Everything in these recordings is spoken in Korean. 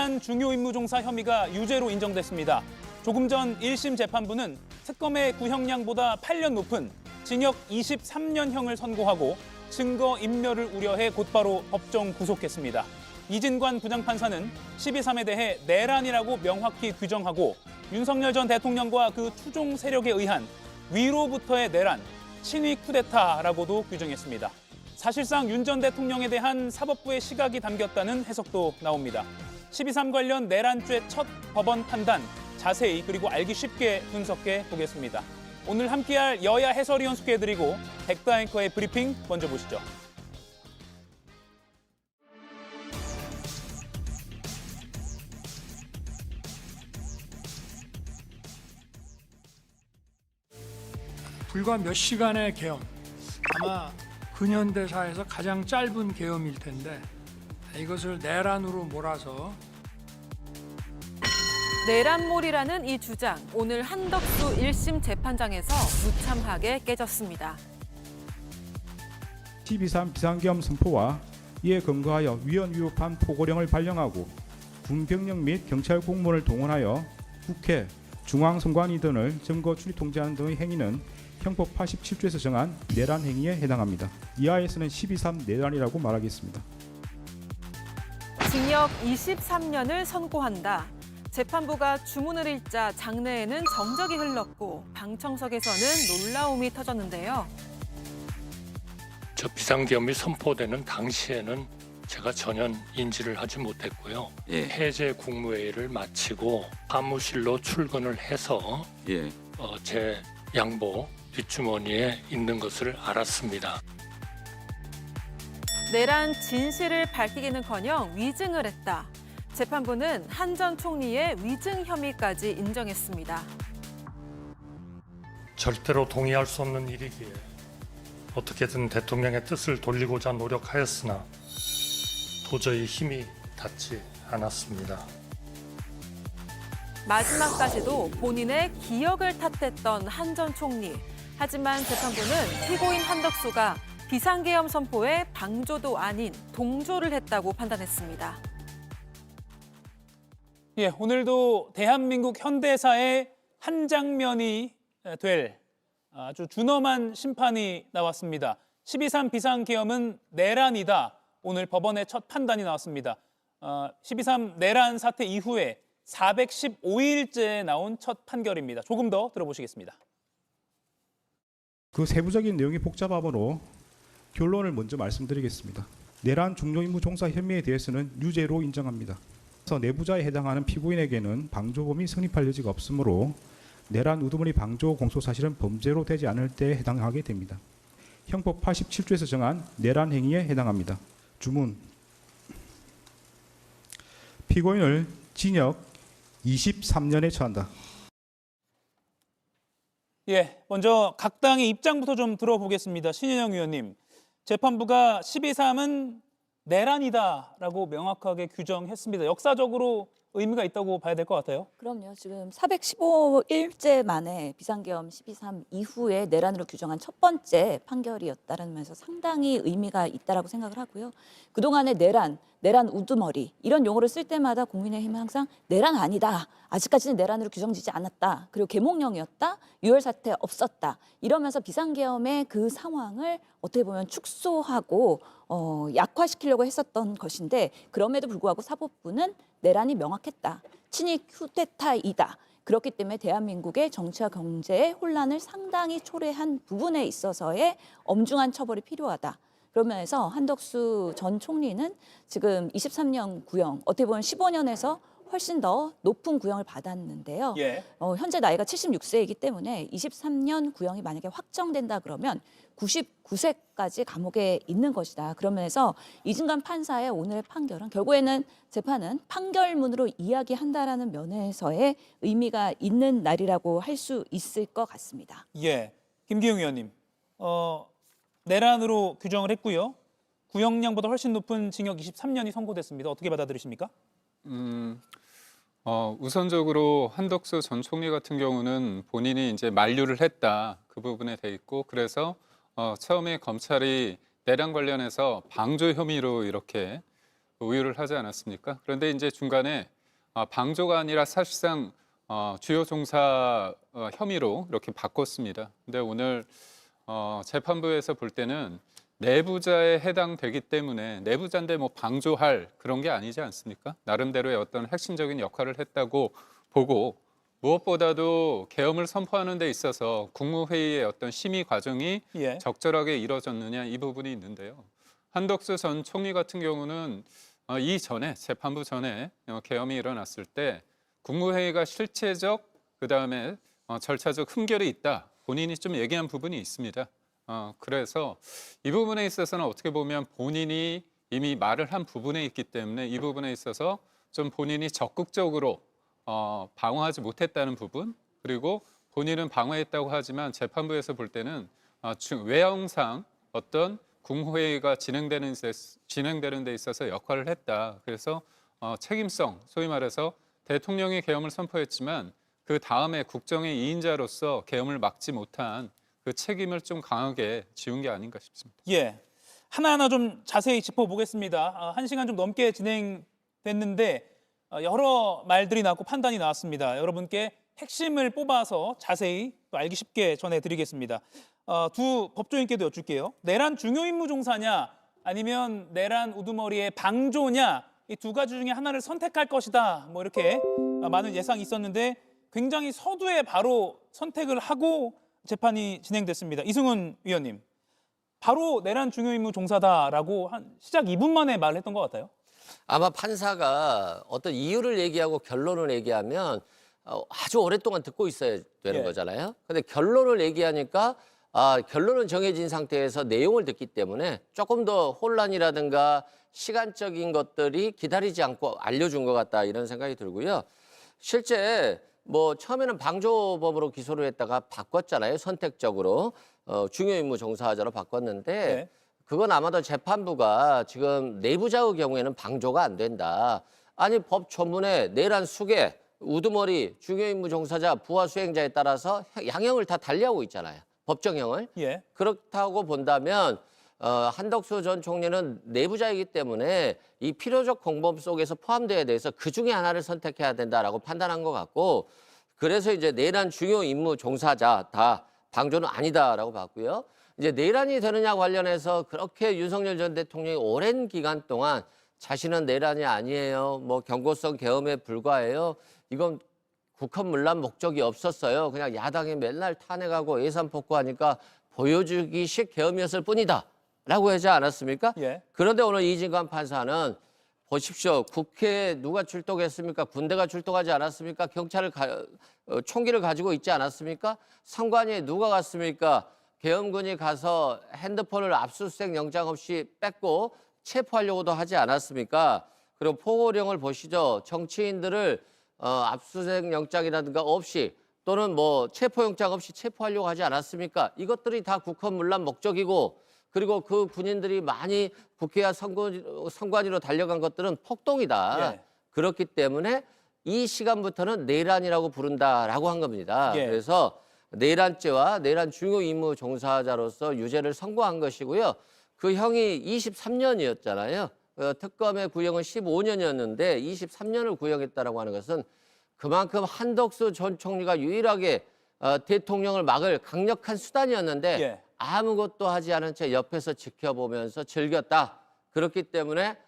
내란 중요임무종사 혐의가 유죄로 인정됐습니다. 조금 전 1심 재판부는 특검의 구형량보다 8년 높은 징역 23년형을 선고하고 증거 인멸을 우려해 곧바로 법정 구속했습니다. 이진관 부장판사는 12.3에 대해 내란이라고 명확히 규정하고 윤석열 전 대통령과 그 추종 세력에 의한 위로부터의 내란, 친위 쿠데타라고도 규정했습니다. 사실상 윤 전 대통령에 대한 사법부의 시각이 담겼다는 해석도 나옵니다. 12.3 관련 내란죄 첫 법원 판단 자세히 그리고 알기 쉽게 분석해 보겠습니다. 오늘 함께할 여야 해설위원 소개해드리고 백다 앵커의 브리핑 먼저 보시죠. 불과 몇 시간의 계엄, 아마 근현대사에서 가장 짧은 계엄일 텐데 이것을 내란으로 몰아서 내란몰이라는 이 주장, 오늘 한덕수 1심 재판장에서 무참하게 깨졌습니다. 12.3 비상계엄 선포와 이에 근거하여 위헌 위법한 포고령을 발령하고 군병력 및 경찰 공무원을 동원하여 국회, 중앙선관위 등을 증거 출입 통제하는 등의 행위는 형법 87조에서 정한 내란 행위에 해당합니다. 이하에서는 12.3 내란이라고 말하겠습니다. 징역 23년을 선고한다. 재판부가 주문을 읽자 장내에는 정적이 흘렀고 방청석에서는 놀라움이 터졌는데요. 저 비상계엄이 선포되는 당시에는 제가 전혀 인지를 하지 못했고요. 해제 국무회의를 마치고 사무실로 출근을 해서 제 양복 뒷주머니에 있는 것을 알았습니다. 내란 진실을 밝히기는커녕 위증을 했다. 재판부는 한 전 총리의 위증 혐의까지 인정했습니다. 절대로 동의할 수 없는 일이기에 어떻게든 대통령의 뜻을 돌리고자 노력하였으나 도저히 힘이 닿지 않았습니다. 마지막까지도 본인의 기억을 탓했던 한 전 총리. 하지만 재판부는 피고인 한덕수가 비상계엄 선포에 방조도 아닌 동조를 했다고 판단했습니다. 예, 오늘도 대한민국 현대사의 한 장면이 될 아주 준엄한 심판이 나왔습니다. 12.3 비상계엄은 내란이다. 오늘 법원의 첫 판단이 나왔습니다. 12.3 내란 사태 이후에 415일째에 나온 첫 판결입니다. 조금 더 들어보시겠습니다. 그 세부적인 내용이 복잡하므로 결론을 먼저 말씀드리겠습니다. 내란 중요임무 종사 혐의에 대해서는 유죄로 인정합니다. 그래서 내부자에 해당하는 피고인에게는 방조범이 성립할 여지가 없으므로 내란 우두머리 방조 공소 사실은 범죄로 되지 않을 때에 해당하게 됩니다. 형법 87조에서 정한 내란 행위에 해당합니다. 주문. 피고인을 징역 23년에 처한다. 예, 먼저 각 당의 입장부터 좀 들어보겠습니다. 신현영 의원님, 재판부가 12.3은 내란이다라고 명확하게 규정했습니다. 역사적으로 의미가 있다고 봐야 될 것 같아요. 그럼요. 지금 415일째 만에 비상계엄 12.3 이후에 내란으로 규정한 첫 번째 판결이었다는 면에서 상당히 의미가 있다라고 생각을 하고요. 그동안의 내란 우두머리 이런 용어를 쓸 때마다 국민의힘은 항상 내란 아니다. 아직까지는 내란으로 규정지지 않았다. 그리고 계몽령이었다. 유혈 사태 없었다. 이러면서 비상계엄의 그 상황을 어떻게 보면 축소하고 약화시키려고 했었던 것인데 그럼에도 불구하고 사법부는 내란이 명확했다. 친위 쿠데타이다. 그렇기 때문에 대한민국의 정치와 경제의 혼란을 상당히 초래한 부분에 있어서의 엄중한 처벌이 필요하다. 그러면서 한덕수 전 총리는 지금 23년 구형, 어떻게 보면 15년에서 훨씬 더 높은 구형을 받았는데요. 예. 현재 나이가 76세이기 때문에 23년 구형이 만약에 확정된다 그러면 99세까지 감옥에 있는 것이다. 그러면서 이진관 판사의 오늘의 판결은 결국에는 재판은 판결문으로 이야기한다라는 면에서의 의미가 있는 날이라고 할 수 있을 것 같습니다. 예, 김기용 의원님, 내란으로 규정을 했고요. 구형량보다 훨씬 높은 징역 23년이 선고됐습니다. 어떻게 받아들이십니까? 우선적으로 한덕수 전 총리 같은 경우는 본인이 이제 만류를 했다 그 부분에 돼 있고 그래서 처음에 검찰이 내란 관련해서 방조 혐의로 이렇게 우유를 하지 않았습니까? 그런데 이제 중간에 방조가 아니라 사실상 주요 종사 혐의로 이렇게 바꿨습니다. 근데 오늘 재판부에서 볼 때는 내부자에 해당되기 때문에 내부자인데 뭐 방조할 그런 게 아니지 않습니까? 나름대로의 어떤 핵심적인 역할을 했다고 보고 무엇보다도 계엄을 선포하는 데 있어서 국무회의의 어떤 심의 과정이 예. 적절하게 이뤄졌느냐 이 부분이 있는데요. 한덕수 전 총리 같은 경우는 이전에 재판부 전에 계엄이 일어났을 때 국무회의가 실체적 그다음에 절차적 흠결이 있다. 본인이 좀 얘기한 부분이 있습니다. 그래서 이 부분에 있어서는 어떻게 보면 본인이 이미 말을 한 부분에 있기 때문에 이 부분에 있어서 좀 본인이 적극적으로 방어하지 못했다는 부분 그리고 본인은 방어했다고 하지만 재판부에서 볼 때는 외형상 어떤 국무회의가 진행되는 데 있어서 역할을 했다. 그래서 책임성, 소위 말해서 대통령이 계엄을 선포했지만 그 다음에 국정의 2인자로서 계엄을 막지 못한 그 책임을 좀 강하게 지운 게 아닌가 싶습니다. 예. 하나하나 좀 자세히 짚어보겠습니다. 1시간 좀 넘게 진행됐는데 여러 말들이 나왔고 판단이 나왔습니다. 여러분께 핵심을 뽑아서 자세히 또 알기 쉽게 전해드리겠습니다. 두 법조인께도 여쭐게요. 내란 중요임무 종사냐 아니면 내란 우두머리의 방조냐 이 두 가지 중에 하나를 선택할 것이다. 뭐 이렇게 많은 예상이 있었는데 굉장히 서두에 바로 선택을 하고 재판이 진행됐습니다. 이승훈 위원님, 바로 내란 중요임무 종사다라고 한 시작 2분 만에 말을 했던 것 같아요. 아마 판사가 어떤 이유를 얘기하고 결론을 얘기하면 아주 오랫동안 듣고 있어야 되는 예. 거잖아요. 근데 결론을 얘기하니까 결론은 정해진 상태에서 내용을 듣기 때문에 조금 더 혼란이라든가 시간적인 것들이 기다리지 않고 알려준 것 같다 이런 생각이 들고요. 실제 뭐 처음에는 방조범으로 기소를 했다가 바꿨잖아요. 선택적으로 중요임무 종사자로 바꿨는데 네. 그건 아마도 재판부가 지금 내부자의 경우에는 방조가 안 된다. 아니 법 조문에 내란 수괴, 우두머리, 중요임무 종사자, 부하 수행자에 따라서 양형을 다 달리하고 있잖아요. 법정형을. 예. 그렇다고 본다면 한덕수 전 총리는 내부자이기 때문에 이 필요적 공범 속에서 포함돼야 돼서 그 중에 하나를 선택해야 된다라고 판단한 것 같고 그래서 이제 내란 중요 임무 종사자다 방조는 아니다라고 봤고요. 이제 내란이 되느냐 관련해서 그렇게 윤석열 전 대통령이 오랜 기간 동안 자신은 내란이 아니에요. 뭐 경고성 계엄에 불과해요. 이건 국헌문란 목적이 없었어요. 그냥 야당이 맨날 탄핵하고 예산 폭구하니까 보여주기식 계엄이었을 뿐이다. 라고 하지 않았습니까? 예. 그런데 오늘 이진관 판사는 보십시오. 국회에 누가 출동했습니까? 군대가 출동하지 않았습니까? 총기를 가지고 있지 않았습니까? 상관이 누가 갔습니까? 계엄군이 가서 핸드폰을 압수수색 영장 없이 뺏고 체포하려고도 하지 않았습니까? 그리고 포고령을 보시죠. 정치인들을 압수수색 영장이라든가 없이 또는 뭐 체포영장 없이 체포하려고 하지 않았습니까? 이것들이 다 국헌문란 목적이고 그리고 그 군인들이 많이 국회와 선관위로 달려간 것들은 폭동이다. 예. 그렇기 때문에 이 시간부터는 내란이라고 부른다라고 한 겁니다. 예. 그래서 내란죄와 내란 중요 임무 종사자로서 유죄를 선고한 것이고요. 그 형이 23년이었잖아요. 특검의 구형은 15년이었는데 23년을 구형했다라고 하는 것은 그만큼 한덕수 전 총리가 유일하게 대통령을 막을 강력한 수단이었는데 예. 아무것도 하지 않은 채 옆에서 지켜보면서 즐겼다. 그렇기 때문에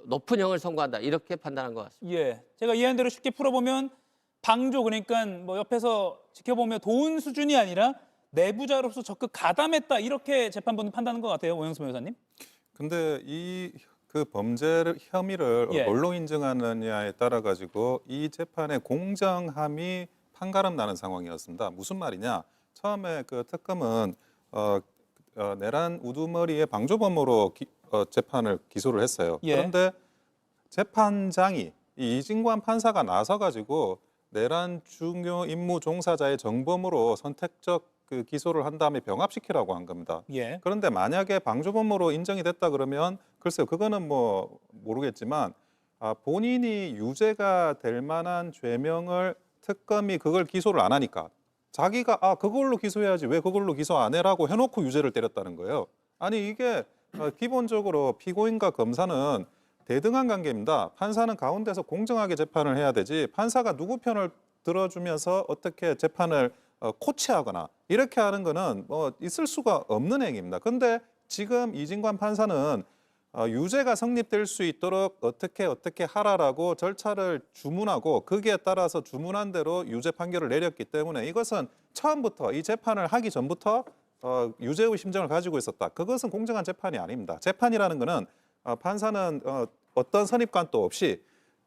높은 형을 선고한다. 이렇게 판단한 것 같습니다. 예. 제가 이해한 대로 쉽게 풀어보면 방조 그러니까 뭐 옆에서 지켜보며 도운 수준이 아니라 내부자로서 적극 가담했다 이렇게 재판부는 판단한 것 같아요. 오영수 변호사님. 근데 그 범죄를 혐의를 예. 뭘로 인정하느냐에 따라 가지고 이 재판의 공정함이 판가름 나는 상황이었습니다. 무슨 말이냐? 처음에 그 특검은 내란 우두머리의 방조범으로 재판을 기소를 했어요. 예. 그런데 재판장이 이 이진관 판사가 나서 가지고 내란 중요 임무 종사자의 정범으로 선택적 그 기소를 한 다음에 병합시키라고 한 겁니다. 예. 그런데 만약에 방조범으로 인정이 됐다 그러면 글쎄요, 그거는 뭐 모르겠지만 본인이 유죄가 될 만한 죄명을 특검이 그걸 기소를 안 하니까 자기가 그걸로 기소해야지 왜 그걸로 기소 안 해라고 해놓고 유죄를 때렸다는 거예요. 아니 이게 기본적으로 피고인과 검사는 대등한 관계입니다. 판사는 가운데서 공정하게 재판을 해야 되지 판사가 누구 편을 들어주면서 어떻게 재판을 코치하거나 이렇게 하는 거는 뭐 있을 수가 없는 행위입니다. 그런데 지금 이진관 판사는 유죄가 성립될 수 있도록 어떻게 하라라고 절차를 주문하고 거기에 따라서 주문한 대로 유죄 판결을 내렸기 때문에 이것은 처음부터 이 재판을 하기 전부터 유죄의 심정을 가지고 있었다. 그것은 공정한 재판이 아닙니다. 재판이라는 거는 판사는 어떤 선입관도 없이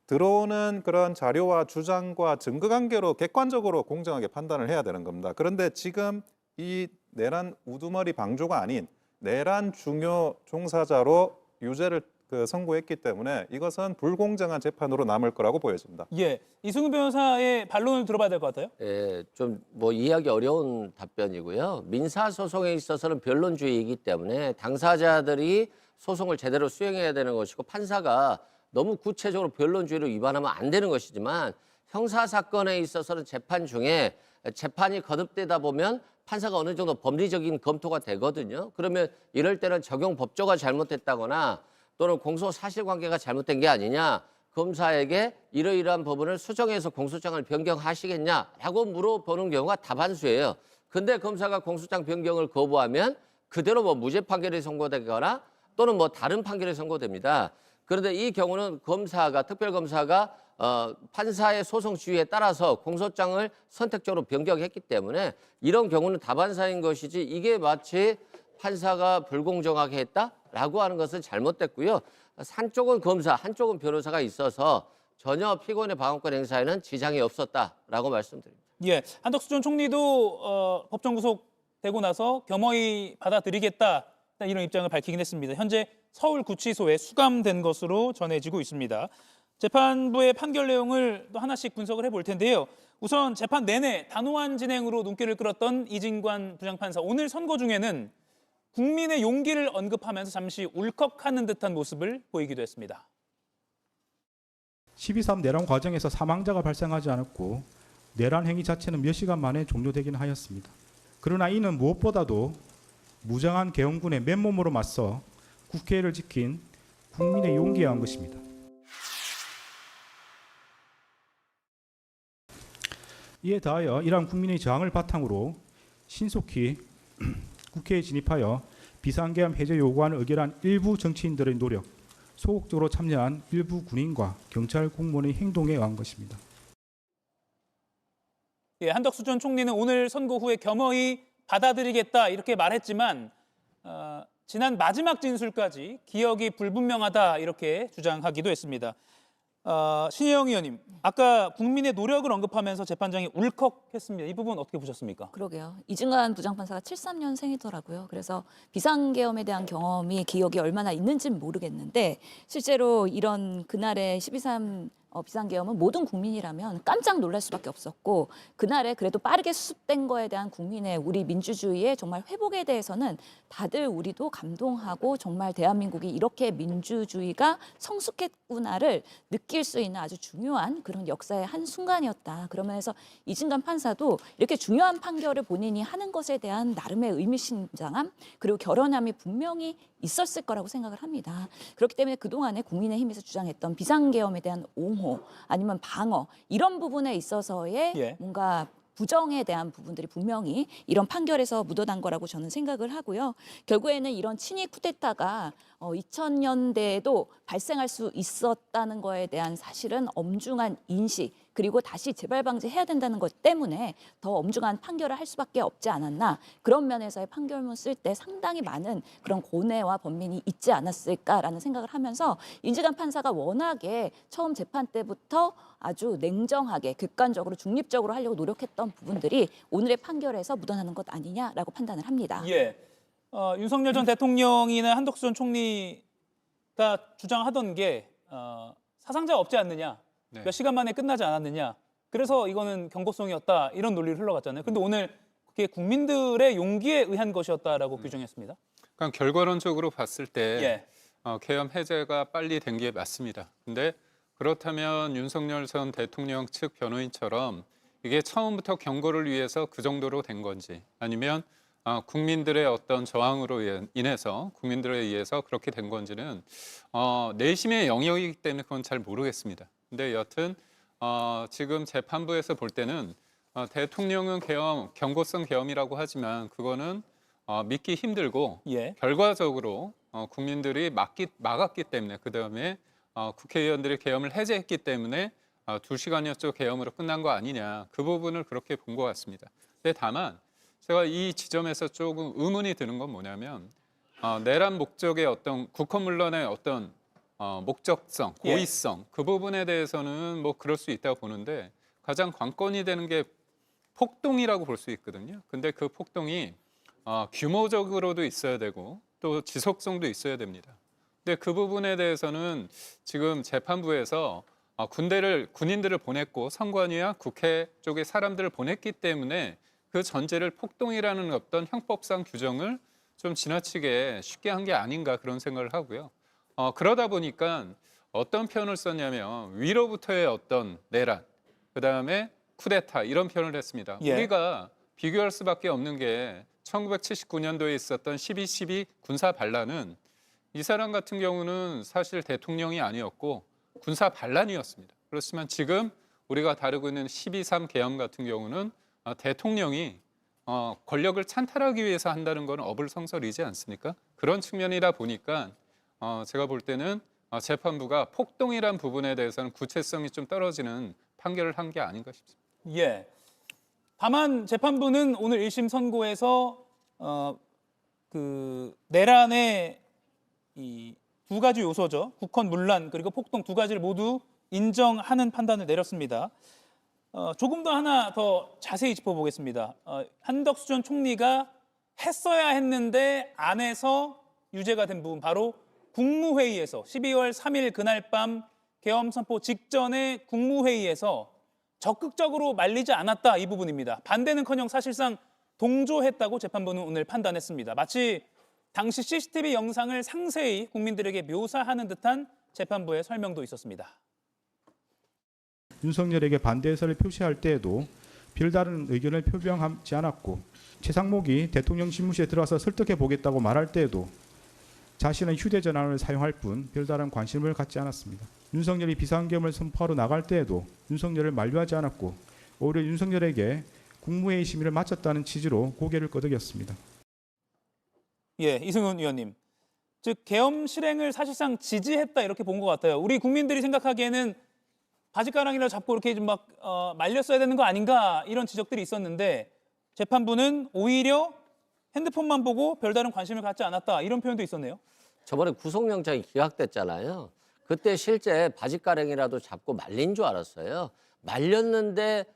들어오는 그런 자료와 주장과 증거 관계로 객관적으로 공정하게 판단을 해야 되는 겁니다. 그런데 지금 이 내란 우두머리 방조가 아닌 내란 중요 종사자로 유죄를 선고했기 때문에 이것은 불공정한 재판으로 남을 거라고 보여집니다. 예, 이승훈 변호사의 반론을 들어봐야 될 것 같아요. 예, 좀 뭐 이해하기 어려운 답변이고요. 민사 소송에 있어서는 변론주의이기 때문에 당사자들이 소송을 제대로 수행해야 되는 것이고 판사가 너무 구체적으로 변론주의를 위반하면 안 되는 것이지만 형사 사건에 있어서는 재판 중에 재판이 거듭되다 보면 판사가 어느 정도 법리적인 검토가 되거든요. 그러면 이럴 때는 적용 법조가 잘못됐다거나 또는 공소 사실관계가 잘못된 게 아니냐, 검사에게 이러이러한 부분을 수정해서 공소장을 변경하시겠냐라고 물어보는 경우가 다반수예요. 근데 검사가 공소장 변경을 거부하면 그대로 뭐 무죄 판결이 선고되거나 또는 뭐 다른 판결이 선고됩니다. 그런데 이 경우는 특별검사가 판사의 소송 지휘에 따라서 공소장을 선택적으로 변경했기 때문에 이런 경우는 다반사인 것이지 이게 마치 판사가 불공정하게 했다라고 하는 것은 잘못됐고요. 한쪽은 검사, 한쪽은 변호사가 있어서 전혀 피고인의 방어권 행사에는 지장이 없었다라고 말씀드립니다. 예, 한덕수 전 총리도 법정 구속되고 나서 겸허히 받아들이겠다 이런 입장을 밝히긴 했습니다. 현재 서울구치소에 수감된 것으로 전해지고 있습니다. 재판부의 판결 내용을 또 하나씩 분석을 해볼 텐데요. 우선 재판 내내 단호한 진행으로 눈길을 끌었던 이진관 부장판사. 오늘 선고 중에는 국민의 용기를 언급하면서 잠시 울컥하는 듯한 모습을 보이기도 했습니다. 12.3 내란 과정에서 사망자가 발생하지 않았고 내란 행위 자체는 몇 시간 만에 종료되긴 하였습니다. 그러나 이는 무엇보다도 무장한 계엄군의 맨몸으로 맞서 국회를 지킨 국민의 용기에 의한 것입니다. 이에 더하여 이러한 국민의 저항을 바탕으로 신속히 국회에 진입하여 비상계엄 해제 요구안을 의결한 일부 정치인들의 노력, 소극적으로 참여한 일부 군인과 경찰 공무원의 행동에 의한 것입니다. 예, 한덕수 전 총리는 오늘 선고 후에 겸허히 받아들이겠다 이렇게 말했지만 지난 마지막 진술까지 기억이 불분명하다 이렇게 주장하기도 했습니다. 신혜영 의원님, 아까 국민의 노력을 언급하면서 재판장이 울컥했습니다. 이 부분 어떻게 보셨습니까? 그러게요. 이진관 부장판사가 73년생이더라고요. 그래서 비상계엄에 대한 경험이 기억이 얼마나 있는지는 모르겠는데 실제로 이런 그날의 12.3 비상계엄은 모든 국민이라면 깜짝 놀랄 수밖에 없었고 그날에 그래도 빠르게 수습된 거에 대한 국민의 우리 민주주의의 정말 회복에 대해서는 다들 우리도 감동하고 정말 대한민국이 이렇게 민주주의가 성숙했구나를 느낄 수 있는 아주 중요한 그런 역사의 한 순간이었다. 그러면서 이진관 판사도 이렇게 중요한 판결을 본인이 하는 것에 대한 나름의 의미심장함 그리고 결연함이 분명히 있었을 거라고 생각을 합니다. 그렇기 때문에 그동안에 국민의힘에서 주장했던 비상계엄에 대한 옹호 아니면 방어 이런 부분에 있어서의 뭔가 부정에 대한 부분들이 분명히 이런 판결에서 묻어난 거라고 저는 생각을 하고요. 결국에는 이런 친위 쿠데타가 2000년대에도 발생할 수 있었다는 거에 대한 사실은 엄중한 인식 그리고 다시 재발 방지해야 된다는 것 때문에 더 엄중한 판결을 할 수밖에 없지 않았나 그런 면에서의 판결문 쓸 때 상당히 많은 그런 고뇌와 번민이 있지 않았을까라는 생각을 하면서 이진관 판사가 워낙에 처음 재판 때부터 아주 냉정하게 객관적으로 중립적으로 하려고 노력했던 부분들이 오늘의 판결에서 묻어나는 것 아니냐라고 판단을 합니다. 예, 윤석열 전 대통령이나 한덕수 전 총리가 주장하던 게 사상자가 없지 않느냐. 네. 몇 시간 만에 끝나지 않았느냐. 그래서 이거는 경고성이었다. 이런 논리를 흘러갔잖아요. 근데 오늘 그게 국민들의 용기에 의한 것이었다라고 규정했습니다. 그러니까 결과론적으로 봤을 때 계엄 해제가 빨리 된 게 맞습니다. 근데 그렇다면 윤석열 전 대통령 측 변호인처럼 이게 처음부터 경고를 위해서 그 정도로 된 건지 아니면 국민들의 어떤 저항으로 인해서 국민들에 의해서 그렇게 된 건지는 내심의 영역이기 때문에 그건 잘 모르겠습니다. 근데 여튼 지금 재판부에서 볼 때는 대통령은 경고성 계엄이라고 하지만 그거는 믿기 힘들고 예. 결과적으로 국민들이 막았기 때문에 그다음에 국회의원들이 계엄을 해제했기 때문에 2시간이었죠. 계엄으로 끝난 거 아니냐. 그 부분을 그렇게 본 것 같습니다. 근데 다만 제가 이 지점에서 조금 의문이 드는 건 뭐냐면 내란 목적의 어떤 국헌문란의 어떤 목적성, 고의성 그 부분에 대해서는 뭐 그럴 수 있다고 보는데 가장 관건이 되는 게 폭동이라고 볼 수 있거든요. 근데 그 폭동이 규모적으로도 있어야 되고 또 지속성도 있어야 됩니다. 근데 그 부분에 대해서는 지금 재판부에서 군인들을 보냈고 선관위와 국회 쪽의 사람들을 보냈기 때문에 그 전제를 폭동이라는 어떤 형법상 규정을 좀 지나치게 쉽게 한 게 아닌가 그런 생각을 하고요. 그러다 보니까 어떤 표현을 썼냐면 위로부터의 어떤 내란, 그다음에 쿠데타 이런 표현을 했습니다. 예. 우리가 비교할 수밖에 없는 게 1979년도에 있었던 12.12 군사 반란은 이 사람 같은 경우는 사실 대통령이 아니었고 군사 반란이었습니다. 그렇지만 지금 우리가 다루고 있는 12.3 계엄 같은 경우는 대통령이 권력을 찬탈하기 위해서 한다는 건 어불성설이지 않습니까? 그런 측면이다 보니까 제가 볼 때는 재판부가 폭동이란 부분에 대해서는 구체성이 좀 떨어지는 판결을 한 게 아닌가 싶습니다. 예. 다만 재판부는 오늘 1심 선고에서 그 내란의 이 두 가지 요소죠. 국헌문란 그리고 폭동 두 가지를 모두 인정하는 판단을 내렸습니다. 조금 더 하나 더 자세히 짚어보겠습니다. 한덕수 전 총리가 했어야 했는데 안 해서 유죄가 된 부분 바로 국무회의에서 12월 3일 그날 밤 계엄 선포 직전에 국무회의에서 적극적으로 말리지 않았다 이 부분입니다. 반대는커녕 사실상 동조했다고 재판부는 오늘 판단했습니다. 마치 당시 CCTV 영상을 상세히 국민들에게 묘사하는 듯한 재판부의 설명도 있었습니다. 윤석열에게 반대 의사를 표시할 때에도 별다른 의견을 표명하지 않았고 최상목이 대통령 집무실에 들어와서 설득해 보겠다고 말할 때에도 자신의 휴대전화를 사용할 뿐 별다른 관심을 갖지 않았습니다. 윤석열이 비상계엄을 선포하러 나갈 때에도 윤석열을 만류하지 않았고 오히려 윤석열에게 국무회의 심의를 마쳤다는 취지로 고개를 끄덕였습니다. 예, 이승훈 의원님. 즉 계엄 실행을 사실상 지지했다 이렇게 본 것 같아요. 우리 국민들이 생각하기에는 바지가랑이라 잡고 이렇게 좀 막 말렸어야 되는 거 아닌가 이런 지적들이 있었는데 재판부는 오히려 핸드폰만 보고 별다른 관심을 갖지 않았다 이런 표현도 있었네요. 저번에 구속영장이 기각됐잖아요. 그때 실제 바짓가랑이라도 잡고 말린 줄 알았어요. 말렸는데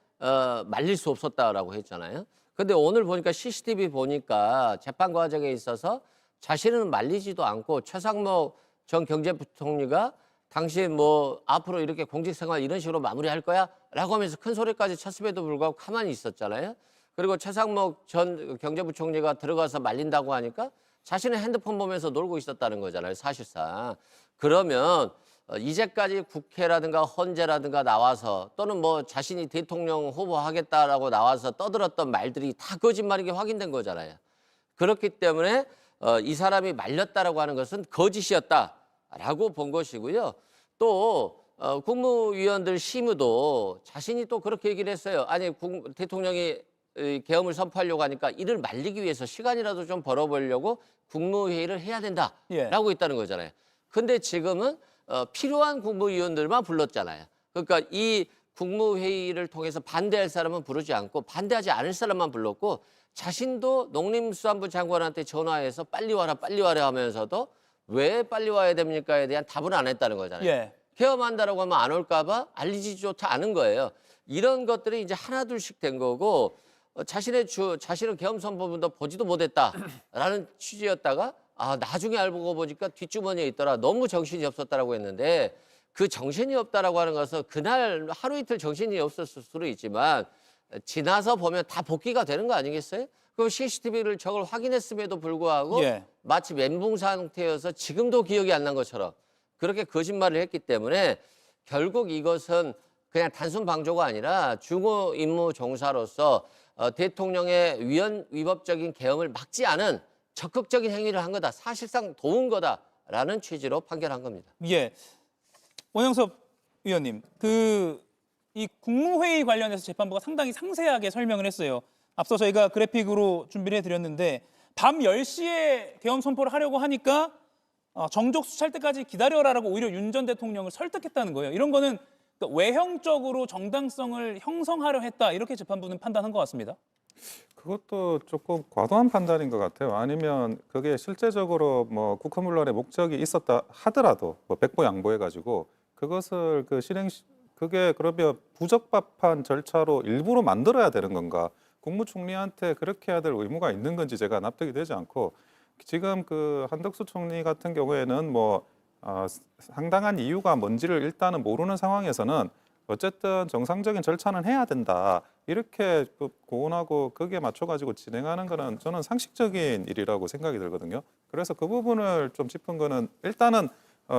말릴 수 없었다라고 했잖아요. 근데 오늘 보니까 CCTV 보니까 재판 과정에 있어서 자신은 말리지도 않고 최상목 전 경제부총리가 당신 뭐 앞으로 이렇게 공직생활 이런 식으로 마무리할 거야? 라고 하면서 큰 소리까지 쳤음에도 불구하고 가만히 있었잖아요. 그리고 최상목 전 경제부총리가 들어가서 말린다고 하니까 자신은 핸드폰 보면서 놀고 있었다는 거잖아요, 사실상. 그러면 이제까지 국회라든가 헌재라든가 나와서 또는 뭐 자신이 대통령 후보 하겠다라고 나와서 떠들었던 말들이 다 거짓말인 게 확인된 거잖아요. 그렇기 때문에 이 사람이 말렸다라고 하는 것은 거짓이었다라고 본 것이고요. 또 국무위원들 심의도 자신이 또 그렇게 얘기를 했어요. 아니 대통령이 계엄을 선포하려고 하니까 이를 말리기 위해서 시간이라도 좀 벌어보려고 국무회의를 해야 된다라고 있다는 거잖아요. 근데 지금은 필요한 국무위원들만 불렀잖아요. 그러니까 이 국무회의를 통해서 반대할 사람은 부르지 않고 반대하지 않을 사람만 불렀고 자신도 농림수산부 장관한테 전화해서 빨리 와라 하면서도 왜 빨리 와야 됩니까에 대한 답을 안 했다는 거잖아요. 예. 계엄한다라고 하면 안 올까 봐 알리지조차 않은 거예요. 이런 것들이 이제 하나둘씩 된 거고 자신은 계엄 선포문도 보지도 못했다라는 취지였다가 나중에 알고 보니까 뒷주머니에 있더라. 너무 정신이 없었다라고 했는데 그 정신이 없다라고 하는 것은 그날 하루 이틀 정신이 없었을 수도 있지만 지나서 보면 다 복귀가 되는 거 아니겠어요? 그럼 CCTV를 저걸 확인했음에도 불구하고 마치 멘붕 상태여서 지금도 기억이 안 난 것처럼 그렇게 거짓말을 했기 때문에 결국 이것은 그냥 단순 방조가 아니라 주요 임무 종사로서 대통령의 위법적인 계엄을 막지 않은 적극적인 행위를 한 거다. 사실상 도운 거다라는 취지로 판결한 겁니다. 예, 원영섭 위원님, 이 국무회의 관련해서 재판부가 상당히 상세하게 설명을 했어요. 앞서 저희가 그래픽으로 준비를 해드렸는데 밤 10시에 계엄 선포를 하려고 하니까 정족수 찰 때까지 기다려라라고 오히려 윤 전 대통령을 설득했다는 거예요. 이런 거는 외형적으로 정당성을 형성하려 했다, 이렇게 재판부는 판단한 것 같습니다. 그것도 조금 과도한 판단인 것 같아요. 아니면 그게 실제적으로 뭐 국허문란의 목적이 있었다 하더라도 뭐 백보 양보해가지고 그것을 그게 그러면 부적법한 절차로 일부러 만들어야 되는 건가? 국무총리한테 그렇게 해야 될 의무가 있는 건지 제가 납득이 되지 않고, 지금 그 한덕수 총리 같은 경우에는 뭐 상당한 이유가 뭔지를 일단은 모르는 상황에서는 어쨌든 정상적인 절차는 해야 된다, 이렇게 고언하고 거기에 맞춰가지고 진행하는 거는 저는 상식적인 일이라고 생각이 들거든요. 그래서 그 부분을 좀 짚은 거는 일단은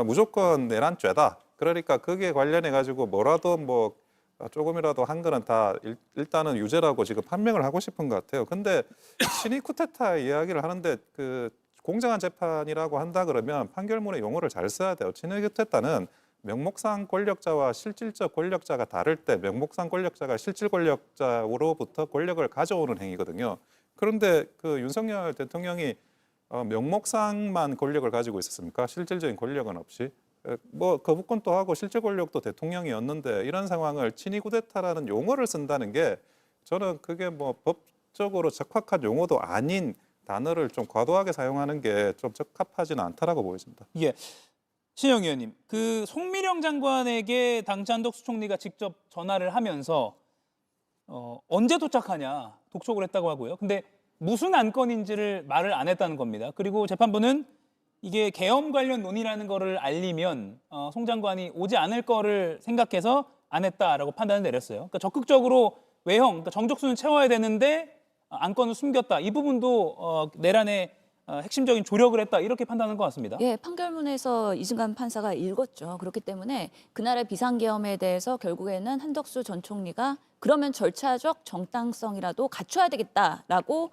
무조건 내란죄다. 그러니까 거기에 관련해 가지고 뭐라도 뭐 조금이라도 한 거는 다 일단은 유죄라고 지금 판명을 하고 싶은 것 같아요. 근데 친위 쿠데타 이야기를 하는데 공정한 재판이라고 한다 그러면 판결문의 용어를 잘 써야 돼요. 친위 쿠데타는 명목상 권력자와 실질적 권력자가 다를 때 명목상 권력자가 실질 권력자로부터 권력을 가져오는 행위거든요. 그런데 윤석열 대통령이 명목상만 권력을 가지고 있었습니까? 실질적인 권력은 없이. 뭐 거부권도 하고 실제 권력도 대통령이었는데 이런 상황을 친위 쿠데타라는 용어를 쓴다는 게 저는 그게 뭐 법적으로 적합한 용어도 아닌 단어를 좀 과도하게 사용하는 게 좀 적합하지는 않다라고 보여집니다. 예, 신영 의원님, 송미령 장관에게 당시 한덕수 총리가 직접 전화를 하면서 언제 도착하냐 독촉을 했다고 하고요. 근데 무슨 안건인지를 말을 안 했다는 겁니다. 그리고 재판부는 이게 계엄 관련 논의라는 거를 알리면 송 장관이 오지 않을 거를 생각해서 안 했다라고 판단을 내렸어요. 그러니까 적극적으로 외형, 그러니까 정족수는 채워야 되는데 안건을 숨겼다. 이 부분도 내란의 핵심적인 조력을 했다, 이렇게 판단한 것 같습니다. 예, 판결문에서 이승관 판사가 읽었죠. 그렇기 때문에 그날의 비상계엄에 대해서 결국에는 한덕수 전 총리가 그러면 절차적 정당성이라도 갖춰야 되겠다라고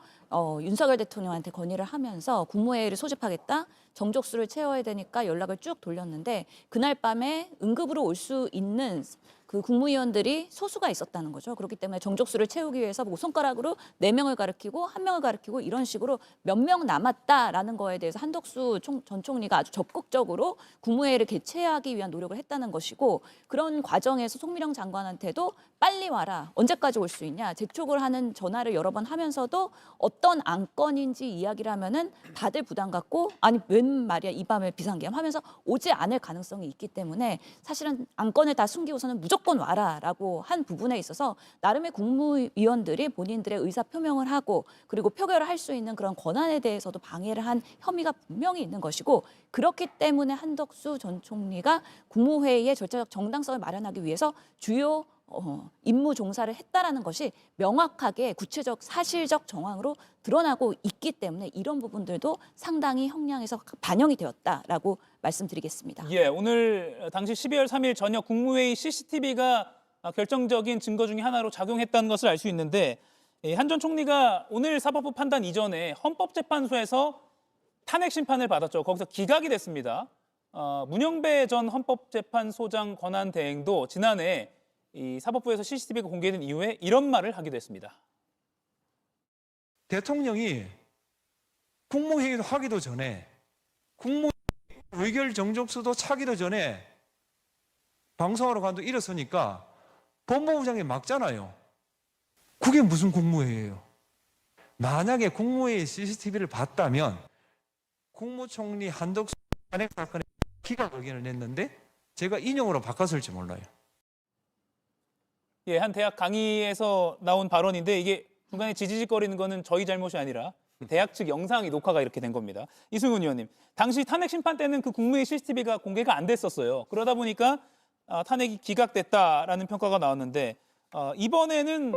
윤석열 대통령한테 건의를 하면서 국무회의를 소집하겠다, 정족수를 채워야 되니까 연락을 쭉 돌렸는데 그날 밤에 응급으로 올 수 있는 그 국무위원들이 소수가 있었다는 거죠. 그렇기 때문에 정족수를 채우기 위해서 뭐 손가락으로 4명을 가리키고 1명을 가리키고 이런 식으로 몇 명 남았다라는 거에 대해서 한덕수 전 총리가 아주 적극적으로 국무회의를 개최하기 위한 노력을 했다는 것이고, 그런 과정에서 송미령 장관한테도 빨리 와라, 언제까지 올 수 있냐, 재촉을 하는 전화를 여러 번 하면서도 어떤 안건인지 이야기를 하면은 다들 부담 갖고 아니 웬 말이야 이 밤에 비상계엄 하면서 오지 않을 가능성이 있기 때문에 사실은 안건을 다 숨기고서는 무조건 와라라고 한 부분에 있어서 나름의 국무위원들이 본인들의 의사 표명을 하고 그리고 표결을 할 수 있는 그런 권한에 대해서도 방해를 한 혐의가 분명히 있는 것이고, 그렇기 때문에 한덕수 전 총리가 국무회의의 절차적 정당성을 마련하기 위해서 주요 임무 종사를 했다라는 것이 명확하게 구체적 사실적 정황으로 드러나고 있기 때문에 이런 부분들도 상당히 형량에서 반영이 되었다라고 말씀드리겠습니다. 예, 오늘 당시 12월 3일 저녁 국무회의 CCTV가 결정적인 증거 중에 하나로 작용했다는 것을 알 수 있는데, 한 전 총리가 오늘 사법부 판단 이전에 헌법재판소에서 탄핵 심판을 받았죠. 거기서 기각이 됐습니다. 문영배 전 헌법재판소장 권한 대행도 지난해 이 사법부에서 CCTV가 공개된 이후에 이런 말을 하기도 했습니다. 대통령이 국무회의도 하기도 전에 국무 의결 정족수도 차기도 전에 방송하러 가도 일어서니까 법무부장이 막잖아요. 그게 무슨 국무회의예요? 만약에 국무회의 CCTV를 봤다면 국무총리 한덕수 탄핵 사건에 기각 의견을 냈는데 제가 인용으로 바꿨을지 몰라요. 예, 한 대학 강의에서 나온 발언인데 이게 중간에 지지직거리는 거는 저희 잘못이 아니라 대학 측 영상이 녹화가 이렇게 된 겁니다. 이승훈 의원님, 당시 탄핵 심판 때는 그 국무회의 CCTV가 공개가 안 됐었어요. 그러다 보니까 탄핵이 기각됐다라는 평가가 나왔는데 이번에는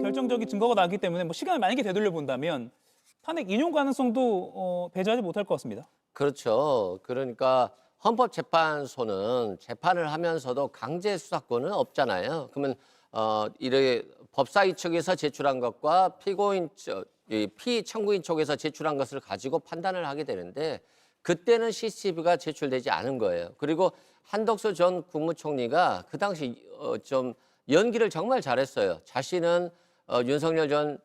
결정적인 증거가 나기 때문에 뭐 시간을 만약에 되돌려 본다면 탄핵 인용 가능성도 배제하지 못할 것 같습니다. 그렇죠. 그러니까 헌법재판소는 재판을 하면서도 강제 수사권은 없잖아요. 그러면 이래 법사위 측에서 제출한 것과 피청구인 쪽에서 제출한 것을 가지고 판단을 하게 되는데 그때는 CCTV가 제출되지 않은 거예요. 그리고 한덕수 전 국무총리가 그 당시 좀 연기를 정말 잘했어요. 자신은 윤석열 전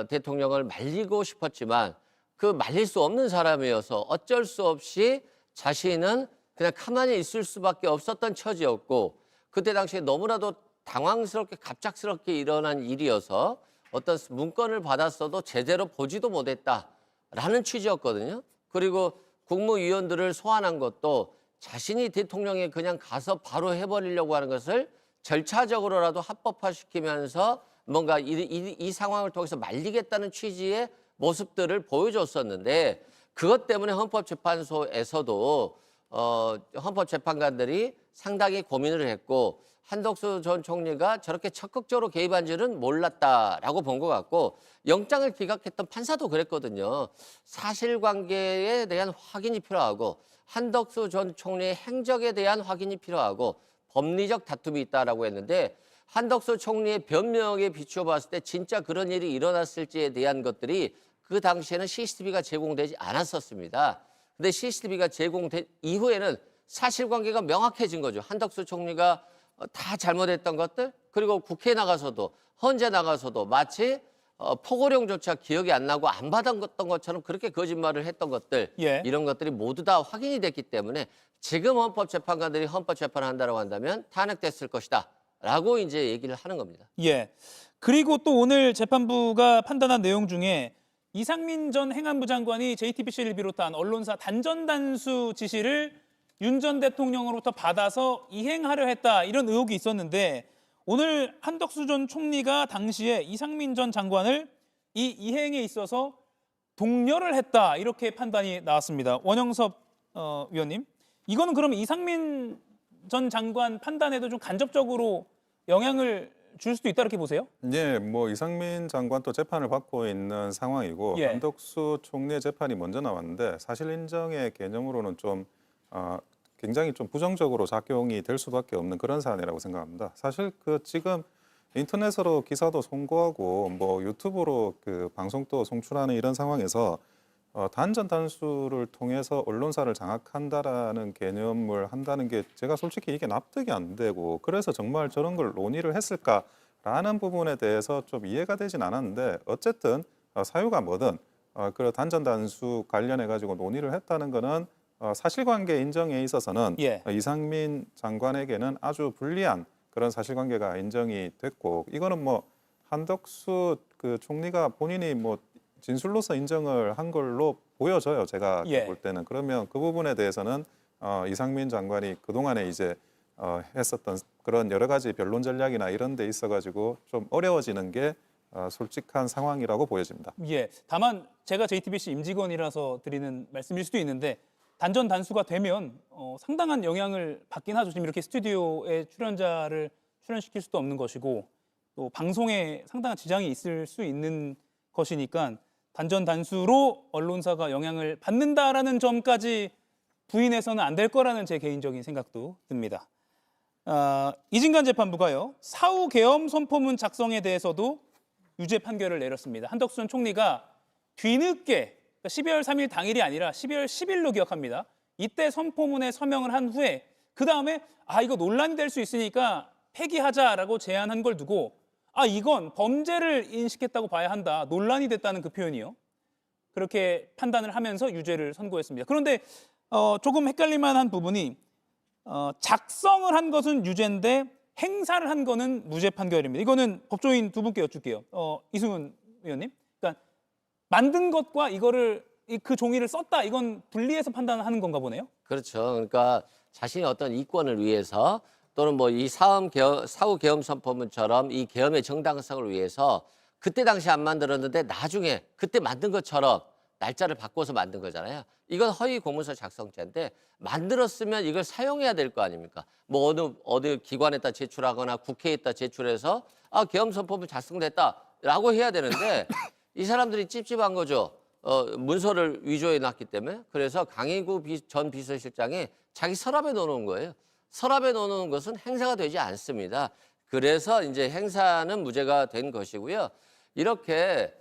대통령을 말리고 싶었지만 그 말릴 수 없는 사람이어서 어쩔 수 없이 자신은 그냥 가만히 있을 수밖에 없었던 처지였고 그때 당시에 너무나도 당황스럽게 갑작스럽게 일어난 일이어서 어떤 문건을 받았어도 제대로 보지도 못했다라는 취지였거든요. 그리고 국무위원들을 소환한 것도 자신이 대통령에 그냥 가서 바로 해버리려고 하는 것을 절차적으로라도 합법화시키면서 뭔가 이 상황을 통해서 말리겠다는 취지의 모습들을 보여줬었는데 그것 때문에 헌법재판소에서도 헌법재판관들이 상당히 고민을 했고 한덕수 전 총리가 저렇게 적극적으로 개입한지는 몰랐다라고 본 것 같고 영장을 기각했던 판사도 그랬거든요. 사실관계에 대한 확인이 필요하고 한덕수 전 총리의 행적에 대한 확인이 필요하고 법리적 다툼이 있다라고 했는데 한덕수 총리의 변명에 비추어 봤을 때 진짜 그런 일이 일어났을지에 대한 것들이 그 당시에는 CCTV가 제공되지 않았었습니다. 근데 CCTV가 제공된 이후에는 사실관계가 명확해진 거죠. 한덕수 총리가 다 잘못했던 것들 그리고 국회에 나가서도 헌재 나가서도 마치 포고령조차 기억이 안 나고 안 받았던 것처럼 그렇게 거짓말을 했던 것들 예. 이런 것들이 모두 다 확인이 됐기 때문에 지금 헌법재판관들이 헌법재판을 한다고 한다면 탄핵됐을 것이다 라고 이제 얘기를 하는 겁니다. 예. 그리고 또 오늘 재판부가 판단한 내용 중에 이상민 전 행안부 장관이 JTBC를 비롯한 언론사 단전단수 지시를 윤 전 대통령으로부터 받아서 이행하려 했다 이런 의혹이 있었는데 오늘 한덕수 전 총리가 당시에 이상민 전 장관을 이 이행에 있어서 독려를 했다 이렇게 판단이 나왔습니다. 원영섭 위원님, 이거는 그러면 이상민 전 장관 판단에도 좀 간접적으로 영향을 줄 수도 있다 이렇게 보세요? 네, 뭐 이상민 장관도 재판을 받고 있는 상황이고 예. 한덕수 총리의 재판이 먼저 나왔는데 사실 인정의 개념으로는 좀 굉장히 좀 부정적으로 작용이 될 수밖에 없는 그런 사안이라고 생각합니다. 사실 그 지금 인터넷으로 기사도 송고하고 뭐 유튜브로 그 방송도 송출하는 이런 상황에서 단전 단수를 통해서 언론사를 장악한다라는 개념을 한다는 게 제가 솔직히 이게 납득이 안 되고 그래서 정말 저런 걸 논의를 했을까라는 부분에 대해서 좀 이해가 되진 않았는데 어쨌든 사유가 뭐든 그 단전 단수 관련해 가지고 논의를 했다는 거는 사실관계 인정에 있어서는 예. 이상민 장관에게는 아주 불리한 그런 사실관계가 인정이 됐고 이거는 뭐 한덕수 그 총리가 본인이 뭐 진술로서 인정을 한 걸로 보여져요. 제가 예. 볼 때는 그러면 그 부분에 대해서는 이상민 장관이 그 동안에 이제 했었던 그런 여러 가지 변론 전략이나 이런 데 있어가지고 좀 어려워지는 게 솔직한 상황이라고 보여집니다. 예. 다만 제가 JTBC 임직원이라서 드리는 말씀일 수도 있는데 단전 단수가 되면 상당한 영향을 받긴 하죠. 지금 이렇게 스튜디오에 출연자를 출연시킬 수도 없는 것이고 또 방송에 상당한 지장이 있을 수 있는 것이니까 단전 단수로 언론사가 영향을 받는다라는 점까지 부인해서는 안 될 거라는 제 개인적인 생각도 듭니다. 이진관 재판부가요. 사후 계엄 선포문 작성에 대해서도 유죄 판결을 내렸습니다. 한덕수 전 총리가 뒤늦게 12월 3일 당일이 아니라 12월 10일로 기억합니다. 이때 선포문에 서명을 한 후에 그 다음에 이거 논란이 될 수 있으니까 폐기하자라고 제안한 걸 두고 이건 범죄를 인식했다고 봐야 한다. 논란이 됐다는 그 표현이요. 그렇게 판단을 하면서 유죄를 선고했습니다. 그런데 조금 헷갈릴만한 부분이 작성을 한 것은 유죄인데 행사를 한 거는 무죄 판결입니다. 이거는 법조인 두 분께 여쭐게요. 이승훈 의원님. 그러니까 만든 것과 이거를 그 종이를 썼다 이건 분리해서 판단하는 건가 보네요. 그렇죠. 그러니까 자신의 어떤 이권을 위해서 또는 뭐 이 사후 계엄 선포문처럼 이 계엄의 정당성을 위해서 그때 당시 안 만들었는데 나중에 그때 만든 것처럼 날짜를 바꿔서 만든 거잖아요. 이건 허위 공문서 작성죄인데 만들었으면 이걸 사용해야 될 거 아닙니까? 뭐 어느 기관에다 제출하거나 국회에다 제출해서 계엄 선포문 작성됐다라고 해야 되는데 이 사람들이 찝찝한 거죠. 문서를 위조해 놨기 때문에 그래서 강희구 전 비서실장이 자기 서랍에 넣어놓은 거예요. 서랍에 넣어놓은 것은 행사가 되지 않습니다. 그래서 이제 행사는 무죄가 된 것이고요. 이렇게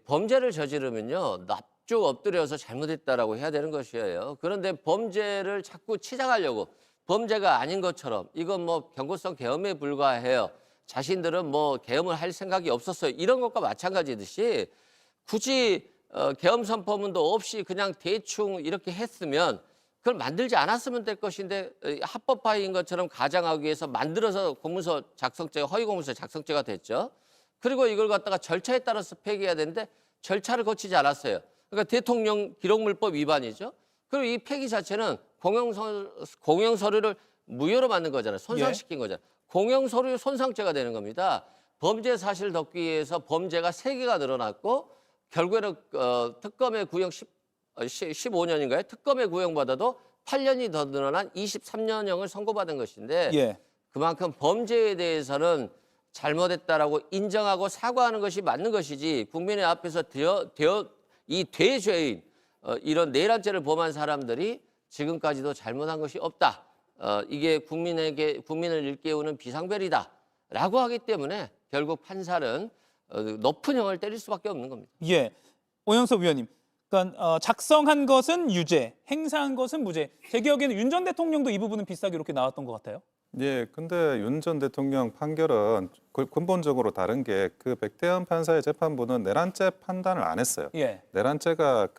범죄를 저지르면요. 납죽 엎드려서 잘못했다라고 해야 되는 것이에요. 그런데 범죄를 자꾸 치장하려고 범죄가 아닌 것처럼 이건 뭐 경고성 계엄에 불과해요. 자신들은 뭐 계엄을 할 생각이 없었어요. 이런 것과 마찬가지듯이 굳이 계엄 선포문도 없이 그냥 대충 이렇게 했으면 그걸 만들지 않았으면 될 것인데 합법화인 것처럼 가장하기 위해서 만들어서 공문서 작성죄가 허위 공문서 작성죄가 됐죠. 그리고 이걸 갖다가 절차에 따라서 폐기해야 되는데 절차를 거치지 않았어요. 그러니까 대통령 기록물법 위반이죠. 그리고 이 폐기 자체는 공영 서류를 무효로 만든 거잖아요. 손상시킨 거잖아요. 공영 서류 손상죄가 되는 겁니다. 범죄 사실 덮기 위해서 범죄가 3개가 늘어났고 결국에는 특검의 구형 15년인가요? 특검의 구형받아도 8년이 더 늘어난 23년형을 선고받은 것인데 예. 그만큼 범죄에 대해서는 잘못했다라고 인정하고 사과하는 것이 맞는 것이지 국민의 앞에서 이 대죄인 이런 내란죄를 범한 사람들이 지금까지도 잘못한 것이 없다. 이게 국민을 일깨우는 비상벨이다라고 하기 때문에 결국 판사는 높은 형을 때릴 수밖에 없는 겁니다. 예. 오영석 위원님. 그러니까 작성한 것은 유죄, 행사한 것은 무죄. 제 기억에는 윤 전 대통령도 이 부분은 비슷하게 이렇게 나왔던 것 같아요. 예, 근데 윤 전 대통령 판결은 근본적으로 다른 게 그 백대현 판사의 재판부는 내란죄 판단을 안 했어요. 예. 내란죄가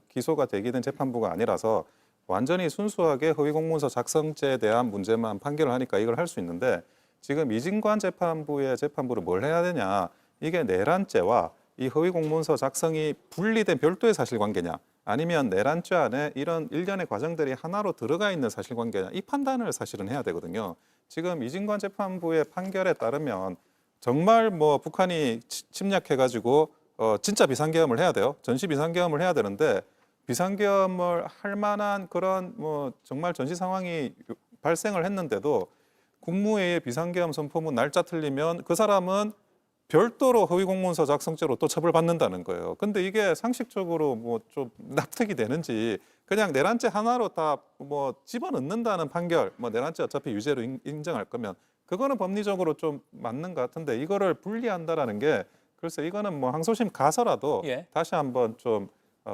기소가 되게 된 재판부가 아니라서 완전히 순수하게 허위공문서 작성죄에 대한 문제만 판결을 하니까 이걸 할 수 있는데 지금 이진관 재판부의 재판부를 뭘 해야 되냐. 이게 내란죄와 이 허위공문서 작성이 분리된 별도의 사실관계냐 아니면 내란죄 안에 이런 일련의 과정들이 하나로 들어가 있는 사실관계냐 이 판단을 사실은 해야 되거든요. 지금 이진관 재판부의 판결에 따르면 정말 뭐 북한이 침략해가지고 진짜 비상계엄을 해야 돼요. 전시 비상계엄을 해야 되는데 비상계엄을 할 만한 그런 뭐 정말 전시 상황이 발생을 했는데도 국무회의 비상계엄 선포문 날짜 틀리면 그 사람은 별도로 허위공문서 작성죄로 또 처벌받는다는 거예요. 근데 이게 상식적으로 뭐 좀 납득이 되는지 그냥 내란죄 하나로 다 뭐 집어넣는다는 판결, 뭐 내란죄 어차피 유죄로 인정할 거면 그거는 법리적으로 좀 맞는 것 같은데 이거를 분리한다라는 게 글쎄 이거는 뭐 항소심 가서라도 예. 다시 한번 좀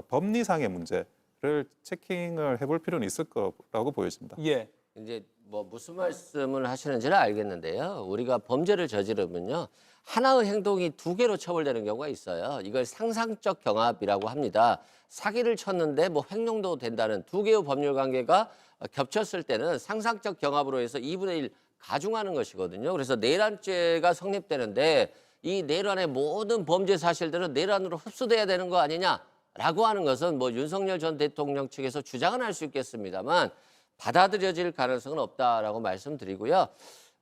법리상의 문제를 체킹을 해볼 필요는 있을 거라고 보여집니다. 예. 이제 뭐 무슨 말씀을 하시는지는 알겠는데요. 우리가 범죄를 저지르면요. 하나의 행동이 2개로 처벌되는 경우가 있어요. 이걸 상상적 경합이라고 합니다. 사기를 쳤는데 뭐 횡령도 된다는 2개의 법률 관계가 겹쳤을 때는 상상적 경합으로 해서 2분의 1 가중하는 것이거든요. 그래서 내란죄가 성립되는데 이 내란의 모든 범죄 사실들은 내란으로 흡수돼야 되는 거 아니냐라고 하는 것은 뭐 윤석열 전 대통령 측에서 주장은 할 수 있겠습니다만 받아들여질 가능성은 없다라고 말씀드리고요.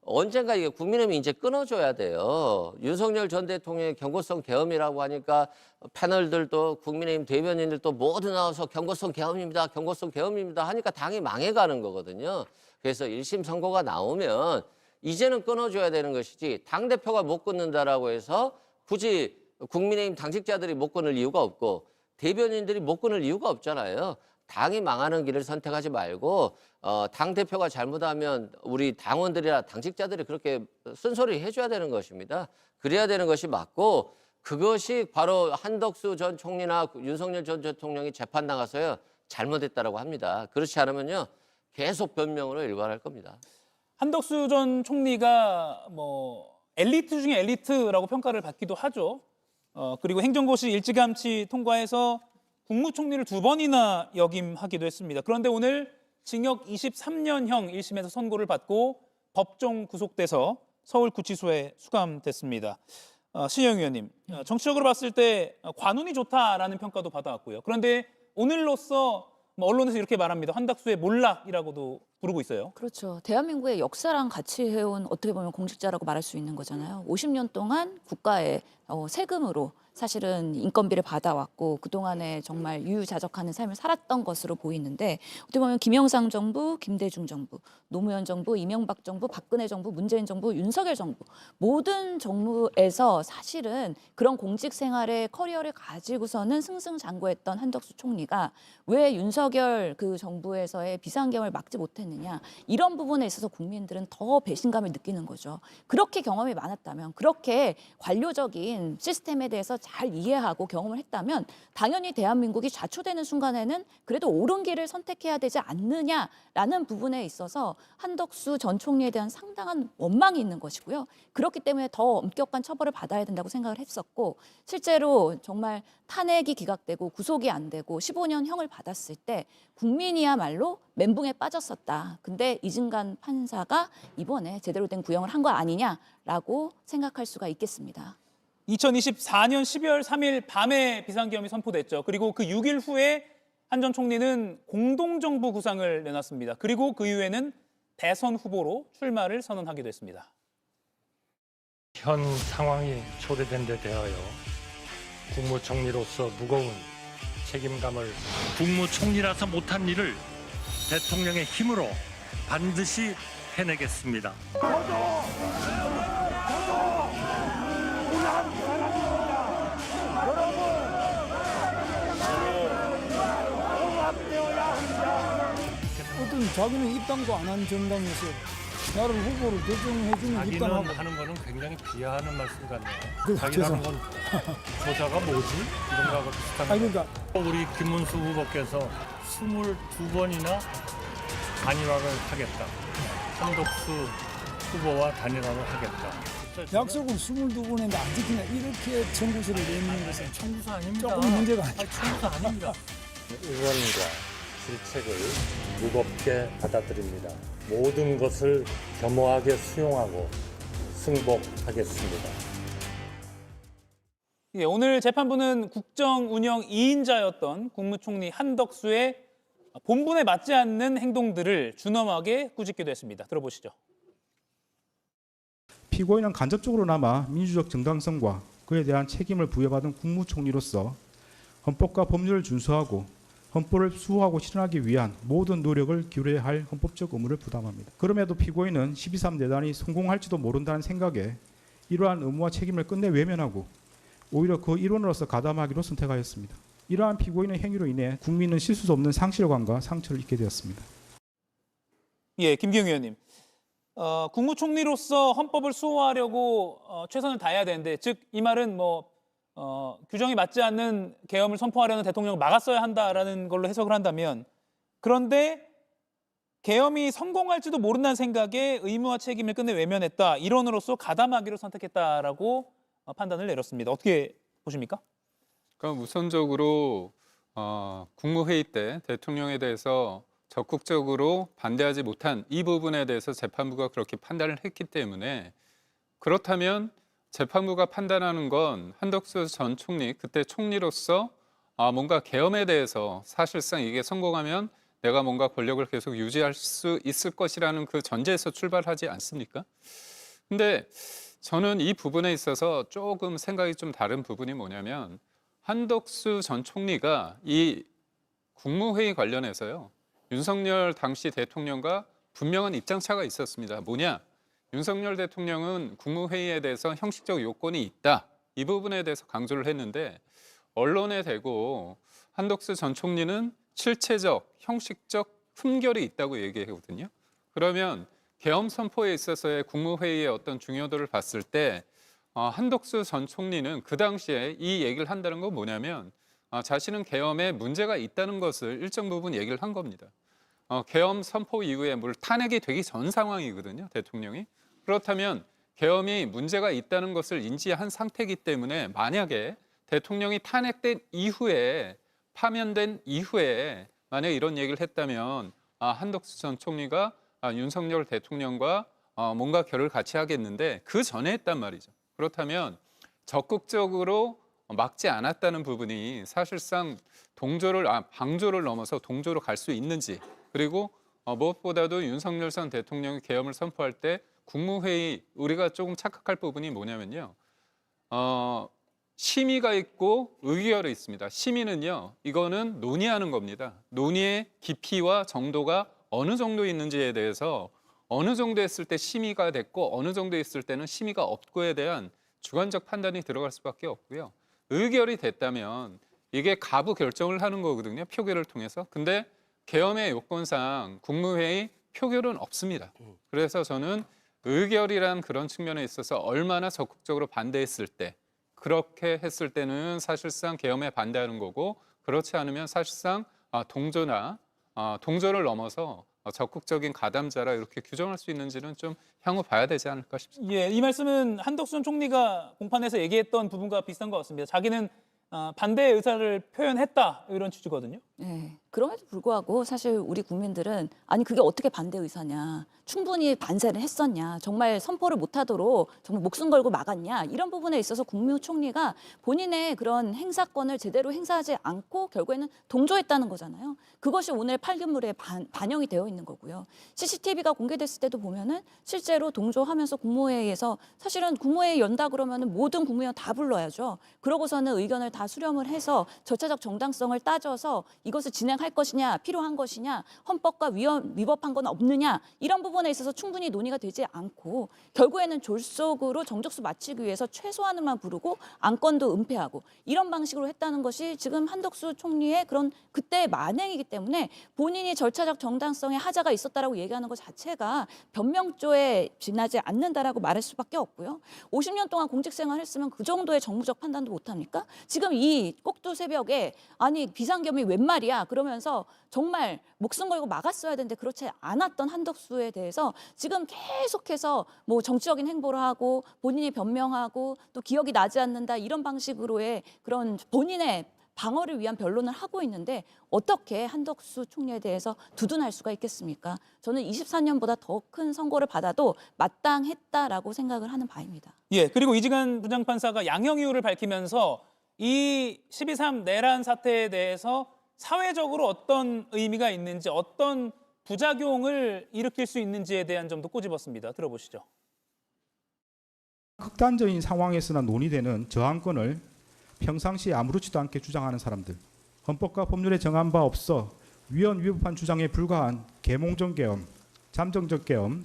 언젠가 이게 국민의힘이 이제 끊어줘야 돼요. 윤석열 전 대통령의 경고성 계엄이라고 하니까 패널들도 국민의힘 대변인들도 모두 나와서 경고성 계엄입니다. 경고성 계엄입니다. 하니까 당이 망해가는 거거든요. 그래서 1심 선고가 나오면 이제는 끊어줘야 되는 것이지 당대표가 못 끊는다라고 해서 굳이 국민의힘 당직자들이 못 끊을 이유가 없고 대변인들이 못 끊을 이유가 없잖아요. 당이 망하는 길을 선택하지 말고 당대표가 잘못하면 우리 당원들이나 당직자들이 그렇게 쓴소리 해줘야 되는 것입니다. 그래야 되는 것이 맞고 그것이 바로 한덕수 전 총리나 윤석열 전 대통령이 재판 나가서요 잘못했다라고 합니다. 그렇지 않으면요 계속 변명으로 일관할 겁니다. 한덕수 전 총리가 뭐 엘리트 중에 엘리트라고 평가를 받기도 하죠. 그리고 행정고시 일찌감치 통과해서 국무총리를 2번이나 역임하기도 했습니다. 그런데 오늘 징역 23년형 1심에서 선고를 받고 법정 구속돼서 서울구치소에 수감됐습니다. 신영 의원님, 정치적으로 봤을 때 관운이 좋다라는 평가도 받아왔고요. 그런데 오늘로써 뭐 언론에서 이렇게 말합니다. 한덕수의 몰락이라고도 부르고 있어요. 그렇죠. 대한민국의 역사랑 같이 해온 어떻게 보면 공직자라고 말할 수 있는 거잖아요. 50년 동안 국가의 세금으로 사실은 인건비를 받아왔고 그동안에 정말 유유자적하는 삶을 살았던 것으로 보이는데 어떻게 보면 김영삼 정부, 김대중 정부, 노무현 정부, 이명박 정부, 박근혜 정부, 문재인 정부, 윤석열 정부 모든 정부에서 사실은 그런 공직 생활의 커리어를 가지고서는 승승장구했던 한덕수 총리가 왜 윤석열 그 정부에서의 비상경을 막지 못했느냐 이런 부분에 있어서 국민들은 더 배신감을 느끼는 거죠. 그렇게 경험이 많았다면 그렇게 관료적인 시스템에 대해서 잘 이해하고 경험을 했다면 당연히 대한민국이 좌초되는 순간에는 그래도 옳은 길을 선택해야 되지 않느냐라는 부분에 있어서 한덕수 전 총리에 대한 상당한 원망이 있는 것이고요. 그렇기 때문에 더 엄격한 처벌을 받아야 된다고 생각을 했었고 실제로 정말 탄핵이 기각되고 구속이 안 되고 15년 형을 받았을 때 국민이야말로 멘붕에 빠졌었다. 근데 이진관 판사가 이번에 제대로 된 구형을 한 거 아니냐라고 생각할 수가 있겠습니다. 2024년 12월 3일 밤에 비상계엄이 선포됐죠. 그리고 그 6일 후에 한 전 총리는 공동정부 구상을 내놨습니다. 그리고 그 이후에는 대선 후보로 출마를 선언하게 됐습니다. 현 상황이 초래된 데 대하여 국무총리로서 무거운 책임감을 국무총리라서 못한 일을 대통령의 힘으로 반드시 해내겠습니다. 어떤 자기는 입당도 안 한 정당에서 나를 후보로 결정해주면 자기는 입당하고 하는 거는 굉장히 비하하는 말씀 같네요. 그, 자기라는 건 저자가 뭐지? 이런 거하고 비슷한 아니 거. 그러니까 우리 김문수 후보께서 22번이나 단일화를 하겠다. 한덕수 후보와 단일화를 하겠다. 약속을 22번 했는데 안 지키냐 이렇게 청구서를 내미는 것은 청구서 아닙니다. 조금 문제가 아니죠. 청구서 아닙니다. 의원과 실책을 무겁게 받아들입니다. 모든 것을 겸허하게 수용하고 승복하겠습니다. 예, 오늘 재판부는 국정 운영 2인자였던 국무총리 한덕수의 본분에 맞지 않는 행동들을 준엄하게 꾸짖기도 했습니다. 들어보시죠. 피고인은 간접적으로나마 민주적 정당성과 그에 대한 책임을 부여받은 국무총리로서 헌법과 법률을 준수하고 헌법을 수호하고 실현하기 위한 모든 노력을 기울여야 할 헌법적 의무를 부담합니다. 그럼에도 피고인은 12.3 내란이 성공할지도 모른다는 생각에 이러한 의무와 책임을 끝내 외면하고 오히려 그 일원으로서 가담하기로 선택하였습니다. 이러한 피고인의 행위로 인해 국민은 씻을 수 없는 상실감과 상처를 입게 되었습니다. 예, 김기영 의원님. 국무총리로서 헌법을 수호하려고 최선을 다해야 되는데, 즉 이 말은 규정이 맞지 않는 계엄을 선포하려는 대통령을 막았어야 한다라는 걸로 해석을 한다면, 그런데 계엄이 성공할지도 모른다는 생각에 의무와 책임을 끝내 외면했다. 일원으로서 가담하기로 선택했다라고 판단을 내렸습니다. 어떻게 보십니까? 그럼 우선적으로 국무회의 때 대통령에 대해서 적극적으로 반대하지 못한 이 부분에 대해서 재판부가 그렇게 판단을 했기 때문에, 그렇다면 재판부가 판단하는 건 한덕수 전 총리, 그때 총리로서 뭔가 계엄에 대해서 사실상 이게 성공하면 내가 뭔가 권력을 계속 유지할 수 있을 것이라는 그 전제에서 출발하지 않습니까? 근데 저는 이 부분에 있어서 조금 생각이 좀 다른 부분이 뭐냐면, 한덕수 전 총리가 이 국무회의 관련해서요, 윤석열 당시 대통령과 분명한 입장차가 있었습니다. 뭐냐? 윤석열 대통령은 국무회의에 대해서 형식적 요건이 있다. 이 부분에 대해서 강조를 했는데, 언론에 대고 한덕수 전 총리는 실체적, 형식적 흠결이 있다고 얘기하거든요. 그러면 계엄 선포에 있어서의 국무회의의 어떤 중요도를 봤을 때 한덕수 전 총리는 그 당시에 이 얘기를 한다는 건 뭐냐면, 자신은 계엄에 문제가 있다는 것을 일정 부분 얘기를 한 겁니다. 계엄 선포 이후에 물 탄핵이 되기 전 상황이거든요, 대통령이. 그렇다면 계엄이 문제가 있다는 것을 인지한 상태이기 때문에, 만약에 대통령이 탄핵된 이후에, 파면된 이후에 만약에 이런 얘기를 했다면 한덕수 전 총리가 윤석열 대통령과 뭔가 결을 같이 하겠는데, 그 전에 했단 말이죠. 그렇다면 적극적으로 막지 않았다는 부분이 사실상 방조를 넘어서 동조로 갈 수 있는지, 그리고 무엇보다도 윤석열 전 대통령이 계엄을 선포할 때 국무회의 우리가 조금 착각할 부분이 뭐냐면요. 심의가 있고 의결이 있습니다. 심의는요, 이거는 논의하는 겁니다. 논의의 깊이와 정도가 어느 정도 있는지에 대해서 어느 정도 했을 때 심의가 됐고 어느 정도 했을 때는 심의가 없고에 대한 주관적 판단이 들어갈 수밖에 없고요. 의결이 됐다면 이게 가부 결정을 하는 거거든요. 표결을 통해서. 근데 계엄의 요건상 국무회의 표결은 없습니다. 그래서 저는 의결이란 그런 측면에 있어서 얼마나 적극적으로 반대했을 때 그렇게 했을 때는 사실상 계엄에 반대하는 거고 그렇지 않으면 사실상 동조를 넘어서 적극적인 가담자라 이렇게 규정할 수 있는지는 좀 향후 봐야 되지 않을까 싶습니다. 예, 이 말씀은 한덕수 전 총리가 공판에서 얘기했던 부분과 비슷한 것 같습니다. 자기는 반대의 의사를 표현했다 이런 취지거든요. 네. 그럼에도 불구하고 사실 우리 국민들은 아니 그게 어떻게 반대 의사냐. 충분히 반세를 했었냐. 정말 선포를 못하도록 정말 목숨 걸고 막았냐. 이런 부분에 있어서 국무총리가 본인의 그런 행사권을 제대로 행사하지 않고 결국에는 동조했다는 거잖아요. 그것이 오늘 판결문에 반영이 되어 있는 거고요. CCTV가 공개됐을 때도 보면은 실제로 동조하면서 국무회의에서 사실은 국무회의 연다 그러면은 모든 국무위원 다 불러야죠. 그러고서는 의견을 다 수렴을 해서 절차적 정당성을 따져서 이것을 진행할 것이냐, 필요한 것이냐, 헌법과 위법한 건 없느냐 이런 부분에 있어서 충분히 논의가 되지 않고 결국에는 졸속으로 정적수 마치기 위해서 최소한을만 부르고 안건도 은폐하고 이런 방식으로 했다는 것이 지금 한덕수 총리의 그런 그때의 만행이기 때문에 본인이 절차적 정당성에 하자가 있었다라고 얘기하는 것 자체가 변명조에 지나지 않는다라고 말할 수밖에 없고요. 50년 동안 공직 생활했으면 그 정도의 정무적 판단도 못합니까? 지금 이 꼭두 새벽에 아니 비상겸이 웬 말이야 그러면서 정말 목숨 걸고 막았어야 되는데 그렇지 않았던 한덕수에 대해서 지금 계속해서 뭐 정치적인 행보를 하고 본인이 변명하고 또 기억이 나지 않는다 이런 방식으로의 그런 본인의 방어를 위한 변론을 하고 있는데 어떻게 한덕수 총리에 대해서 두둔할 수가 있겠습니까? 저는 24년보다 더 큰 선고를 받아도 마땅했다라고 생각을 하는 바입니다. 예, 그리고 이지간 부장판사가 양형 이유를 밝히면서 이 12.3 내란 사태에 대해서 사회적으로 어떤 의미가 있는지 어떤 부작용을 일으킬 수 있는지에 대한 점도 꼬집었습니다. 들어보시죠. 극단적인 상황에서나 논의되는 저항권을 평상시에 아무렇지도 않게 주장하는 사람들, 헌법과 법률에 정한 바 없어 위헌위법한 주장에 불과한 계몽적 계엄, 잠정적 계엄,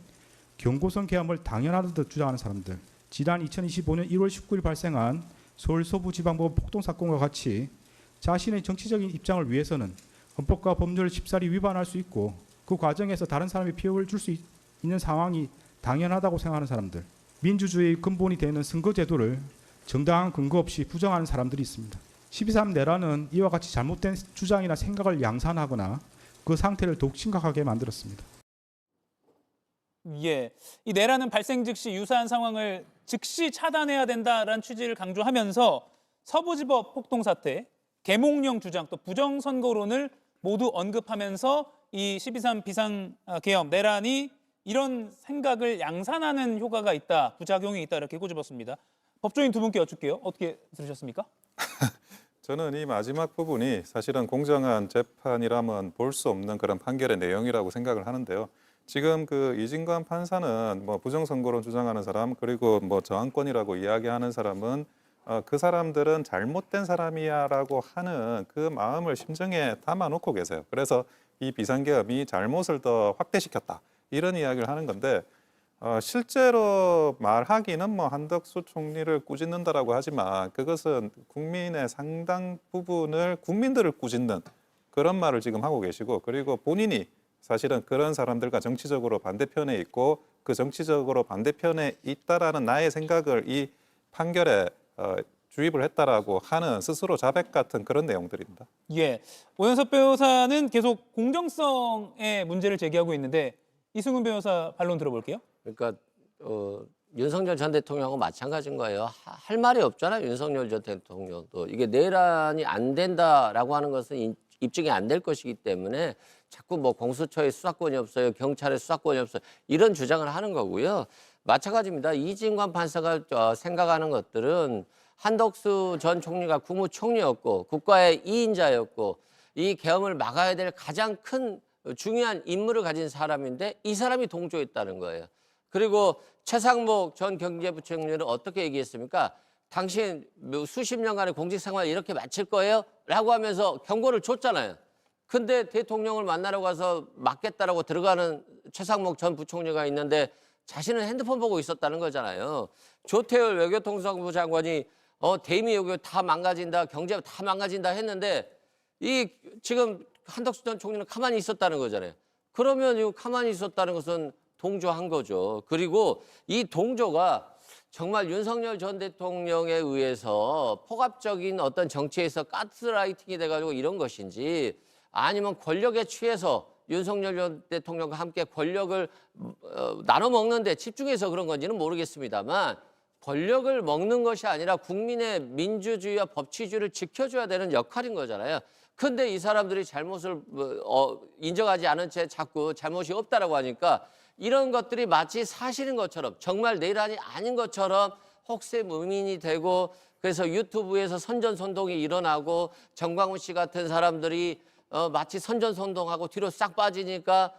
경고성 계엄을 당연하던 듯 주장하는 사람들, 지난 2025년 1월 19일 발생한 서울 서부지방법원 폭동 사건과 같이 자신의 정치적인 입장을 위해서는 헌법과 법률을 쉽사리 위반할 수 있고 그 과정에서 다른 사람이 피해를 줄 수 있는 상황이 당연하다고 생각하는 사람들, 민주주의의 근본이 되는 선거제도를 정당한 근거 없이 부정하는 사람들이 있습니다. 12.3 내란은 이와 같이 잘못된 주장이나 생각을 양산하거나 그 상태를 더욱 심각하게 만들었습니다. 예, 이 내란은 발생 즉시 유사한 상황을 즉시 차단해야 된다라는 취지를 강조하면서 서부지법 폭동 사태, 계몽령 주장 또 부정선거론을 모두 언급하면서 이 12.3 비상계엄 내란이 이런 생각을 양산하는 효과가 있다, 부작용이 있다 이렇게 꼬집었습니다. 법조인 두 분께 여쭙게요. 어떻게 들으셨습니까? 저는 이 마지막 부분이 사실은 공정한 재판이라면 볼 수 없는 그런 판결의 내용이라고 생각을 하는데요. 지금 그 이진관 판사는 뭐 부정선거론 주장하는 사람 그리고 뭐 저항권이라고 이야기하는 사람은 그 사람들은 잘못된 사람이야라고 하는 그 마음을 심정에 담아놓고 계세요. 그래서 이 비상계엄이 잘못을 더 확대시켰다 이런 이야기를 하는 건데 실제로 말하기는 뭐 한덕수 총리를 꾸짖는다라고 하지만 그것은 국민의 상당 부분을 국민들을 꾸짖는 그런 말을 지금 하고 계시고 그리고 본인이 사실은 그런 사람들과 정치적으로 반대편에 있고 그 정치적으로 반대편에 있다라는 나의 생각을 이 판결에 주입을 했다라고 하는 스스로 자백 같은 그런 내용들입니다. 예, 오연석 변호사는 계속 공정성의 문제를 제기하고 있는데 이승훈 변호사 반론 들어볼게요. 그러니까 윤석열 전 대통령하고 마찬가지인 거예요. 할 말이 없잖아요. 윤석열 전 대통령도. 이게 내란이 안 된다라고 하는 것은 입증이 안 될 것이기 때문에 자꾸 뭐 공수처에 수사권이 없어요. 경찰에 수사권이 없어요. 이런 주장을 하는 거고요. 마찬가지입니다. 이진관 판사가 생각하는 것들은 한덕수 전 총리가 국무총리였고 국가의 2인자였고 이 계엄을 막아야 될 가장 큰 중요한 임무를 가진 사람인데 이 사람이 동조했다는 거예요. 그리고 최상목 전 경제부총리는 어떻게 얘기했습니까? 당신 수십 년간의 공직 생활 이렇게 마칠 거예요? 라고 하면서 경고를 줬잖아요. 근데 대통령을 만나러 가서 맡겠다라고 들어가는 최상목 전 부총리가 있는데 자신은 핸드폰 보고 있었다는 거잖아요. 조태열 외교통상부 장관이 대미 외교 다 망가진다, 경제 다 망가진다 했는데 이 지금 한덕수 전 총리는 가만히 있었다는 거잖아요. 그러면 이 가만히 있었다는 것은 동조한 거죠. 그리고 이 동조가 정말 윤석열 전 대통령에 의해서 포괄적인 어떤 정치에서 가스라이팅이 돼가지고 이런 것인지 아니면 권력에 취해서 윤석열 전 대통령과 함께 권력을 나눠 먹는데 집중해서 그런 건지는 모르겠습니다만 권력을 먹는 것이 아니라 국민의 민주주의와 법치주의를 지켜줘야 되는 역할인 거잖아요. 근데 이 사람들이 잘못을 인정하지 않은 채 자꾸 잘못이 없다라고 하니까 이런 것들이 마치 사실인 것처럼 정말 내란이 아닌 것처럼 혹세무민이 되고 그래서 유튜브에서 선전선동이 일어나고 정광훈 씨 같은 사람들이 마치 선전선동하고 뒤로 싹 빠지니까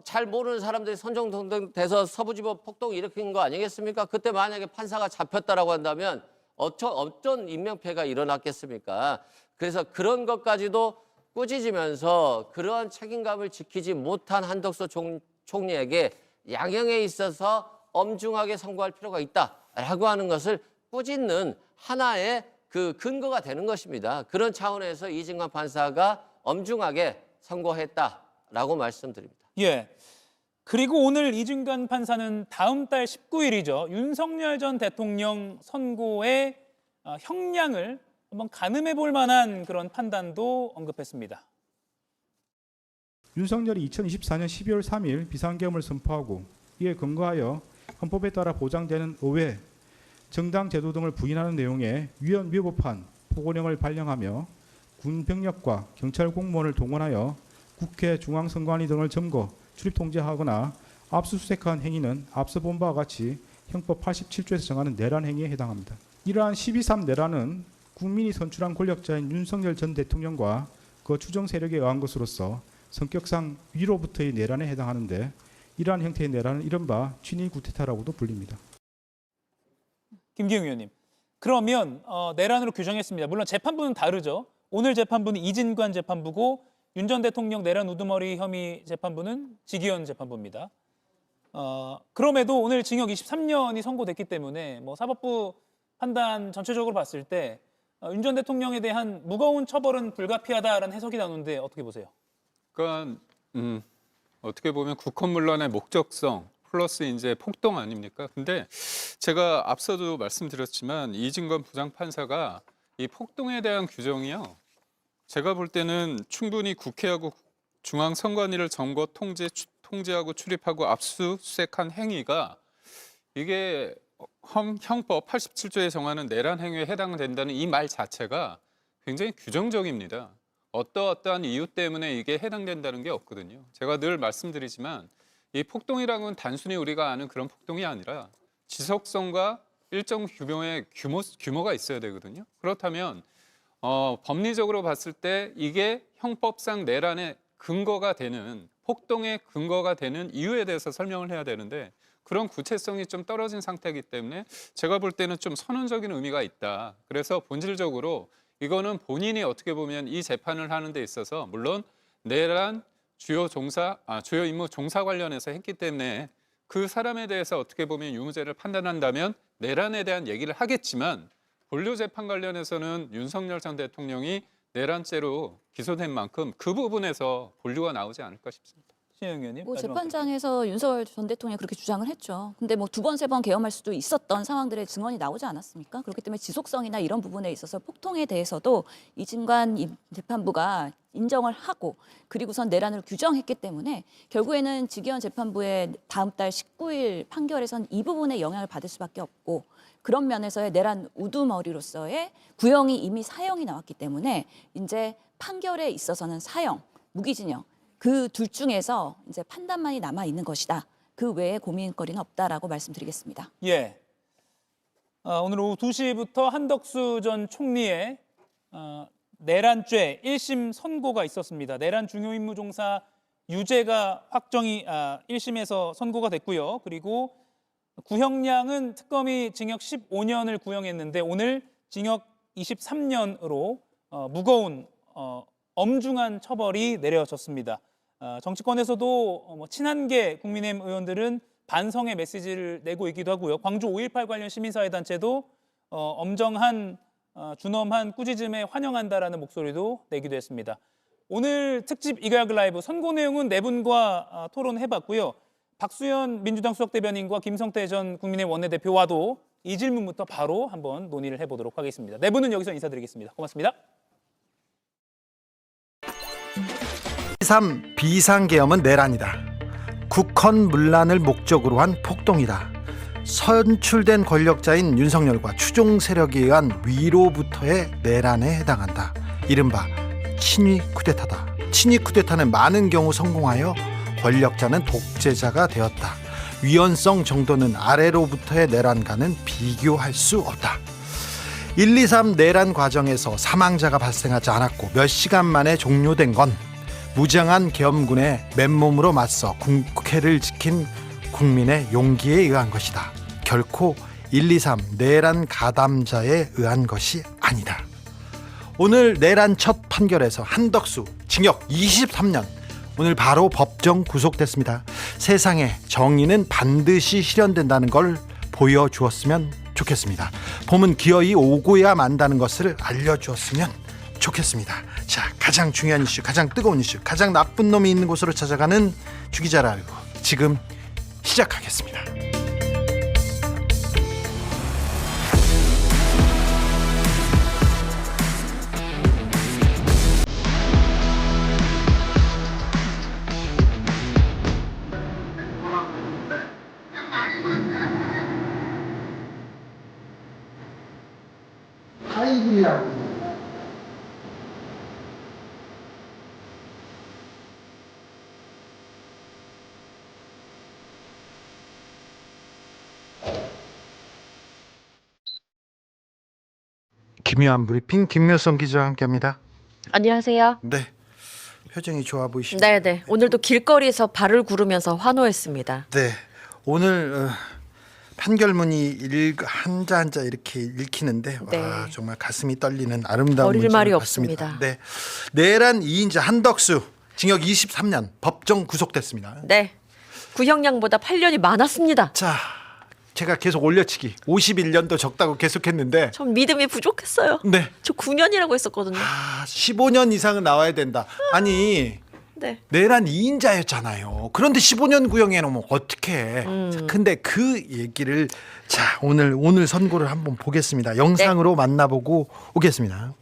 잘 모르는 사람들이 선전선동돼서 서부지법 폭동 일으킨 거 아니겠습니까? 그때 만약에 판사가 잡혔다라고 한다면 어떤 인명피해가 일어났겠습니까? 그래서 그런 것까지도 꾸짖으면서 그러한 책임감을 지키지 못한 한덕수 총리에게 양형에 있어서 엄중하게 선고할 필요가 있다라고 하는 것을 꾸짖는 하나의 그 근거가 되는 것입니다. 그런 차원에서 이진관 판사가 엄중하게 선고했다라고 말씀드립니다. 예. 그리고 오늘 이진관 판사는 다음 달 19일이죠. 윤석열 전 대통령 선고의 형량을 한번 가늠해 볼 만한 그런 판단도 언급했습니다. 윤석열이 2024년 12월 3일 비상계엄을 선포하고 이에 근거하여 헌법에 따라 보장되는 의회, 정당 제도 등을 부인하는 내용의 위헌위법한 포고령을 발령하며 군 병력과 경찰 공무원을 동원하여 국회 중앙선관위 등을 점거, 출입 통제하거나 압수수색한 행위는 앞서 본 바와 같이 형법 87조에서 정하는 내란 행위에 해당합니다. 이러한 12.3 내란은 국민이 선출한 권력자인 윤석열 전 대통령과 그 추정 세력에 의한 것으로서 성격상 위로부터의 내란에 해당하는데 이러한 형태의 내란은 이른바 친위 구테타라고도 불립니다. 김기웅 의원님. 그러면 내란으로 규정했습니다. 물론 재판부는 다르죠. 오늘 재판부는 이진관 재판부고 윤 전 대통령 내란 우두머리 혐의 재판부는 지기현 재판부입니다. 그럼에도 오늘 징역 23년이 선고됐기 때문에 뭐 사법부 판단 전체적으로 봤을 때 윤 전 대통령에 대한 무거운 처벌은 불가피하다라는 해석이 나오는데 어떻게 보세요? 그러니까 어떻게 보면 국헌문란의 목적성 플러스 이제 폭동 아닙니까? 근데 제가 앞서도 말씀드렸지만 이진관 부장판사가 이 폭동에 대한 규정이요. 제가 볼 때는 충분히 국회하고 중앙선관위를 점거, 통제하고 출입하고 압수수색한 행위가 이게 형법 87조에 정하는 내란 행위에 해당된다는 이 말 자체가 굉장히 규정적입니다. 어떠한 이유 때문에 이게 해당된다는 게 없거든요. 제가 늘 말씀드리지만 이 폭동이라는 건 단순히 우리가 아는 그런 폭동이 아니라 지속성과 일정 규모의 규모가 있어야 되거든요. 그렇다면 법리적으로 봤을 때 이게 형법상 내란의 근거가 되는 폭동의 근거가 되는 이유에 대해서 설명을 해야 되는데 그런 구체성이 좀 떨어진 상태이기 때문에 제가 볼 때는 좀 선언적인 의미가 있다. 그래서 본질적으로 이거는 본인이 어떻게 보면 이 재판을 하는 데 있어서 물론 내란 주요 임무 종사 관련해서 했기 때문에 그 사람에 대해서 어떻게 보면 유무죄를 판단한다면 내란에 대한 얘기를 하겠지만 본료 재판 관련해서는 윤석열 전 대통령이 내란죄로 기소된 만큼 그 부분에서 본료가 나오지 않을까 싶습니다. 신영 의원님. 뭐 재판장에서 윤석열 전 대통령이 그렇게 주장을 했죠. 근데 뭐 2번, 3번 계엄할 수도 있었던 상황들의 증언이 나오지 않았습니까? 그렇기 때문에 지속성이나 이런 부분에 있어서 폭동에 대해서도 이진관 재판부가 인정을 하고 그리고선 내란을 규정했기 때문에 결국에는 지기현 재판부의 다음 달 19일 판결에선 이 부분에 영향을 받을 수밖에 없고 그런 면에서의 내란 우두머리로서의 구형이 이미 사형이 나왔기 때문에 이제 판결에 있어서는 사형, 무기징역 그 둘 중에서 이제 판단만이 남아 있는 것이다. 그 외에 고민거리는 없다라고 말씀드리겠습니다. 예. 오늘 오후 2시부터 한덕수 전 총리의 내란죄 1심 선고가 있었습니다. 내란 중요임무 종사 유죄가 확정이 1심에서 선고가 됐고요. 그리고 구형량은 특검이 징역 15년을 구형했는데 오늘 징역 23년으로 무거운 엄중한 처벌이 내려졌습니다. 정치권에서도 친한계 국민의힘 의원들은 반성의 메시지를 내고 있기도 하고요. 광주 5.18 관련 시민사회단체도 엄정한 준엄한 꾸짖음에 환영한다라는 목소리도 내기도 했습니다. 오늘 특집 이거야그 라이브 선고 내용은 네 분과 토론해봤고요. 박수현 민주당 수석대변인과 김성태 전 국민의힘 원내대표와도 이 질문부터 바로 한번 논의를 해보도록 하겠습니다. 네 분은 여기서 인사드리겠습니다. 고맙습니다. 3. 비상계엄은 내란이다. 국헌 문란을 목적으로 한 폭동이다. 선출된 권력자인 윤석열과 추종 세력에 의한 위로부터의 내란에 해당한다. 이른바 친위 쿠데타다. 친위 쿠데타는 많은 경우 성공하여 권력자는 독재자가 되었다. 위헌성 정도는 아래로부터의 내란과는 비교할 수 없다. 1, 2, 3 내란 과정에서 사망자가 발생하지 않았고 몇 시간 만에 종료된 건 무장한 계엄군에 맨몸으로 맞서 국회를 지킨 국민의 용기에 의한 것이다. 결코 1, 2, 3 내란 가담자에 의한 것이 아니다. 오늘 내란 첫 판결에서 한덕수 징역 23년 오늘 바로 법정 구속됐습니다. 세상에 정의는 반드시 실현된다는 걸 보여주었으면 좋겠습니다. 봄은 기어이 오고야 만다는 것을 알려주었으면 좋겠습니다. 자, 가장 중요한 이슈, 가장 뜨거운 이슈, 가장 나쁜 놈이 있는 곳으로 찾아가는 주기자를 알고 지금 시작하겠습니다. 기묘한 브리핑 김묘성 기자와 함께합니다. 안녕하세요. 네, 표정이 좋아 보이십니다. 네네. 오늘도 길거리에서 발을 구르면서 환호했습니다. 네, 오늘 판결문이 한자 한자 이렇게 읽히는데 네. 와, 정말 가슴이 떨리는 아름다운 어릴 문장을 말이 봤습니다. 없습니다. 네, 내란 2인자 한덕수 징역 23년 법정 구속됐습니다. 네. 구형량보다 8년이 많았습니다. 자, 제가 계속 올려치기 51년도 적다고 계속했는데 전 믿음이 부족했어요. 네, 저 9년이라고 했었거든요. 15년 이상은 나와야 된다. 아니 네. 내란 2인자였잖아요. 그런데 15년 구형해 놓으면 어떡해. 자, 근데 그 얘기를 자 오늘 선고를 한번 보겠습니다. 영상으로 만나보고 오겠습니다.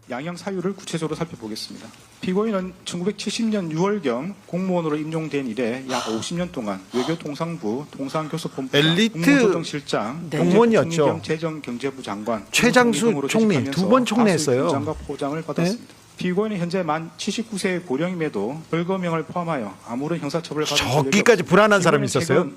양형 사유를 구체적으로 살펴보겠습니다. 피고인은 1970년 6월경 공무원으로 임용된 이래 약 50년 동안 외교통상부, 통상교섭본부, 엘리트 국무조정실장, 네. 공무원이었죠. 경제부총리 겸 재정경제부 장관, 최장수 등으로 총리 재직하면서 2번 총리했어요. 다수의勋장과 포장을 받았습니다. 피고인은 현재 만 79세의 고령임에도 벌금형을 포함하여 아무런 형사처벌을 받은 적이 저기까지 불안한 사람이 있었어요.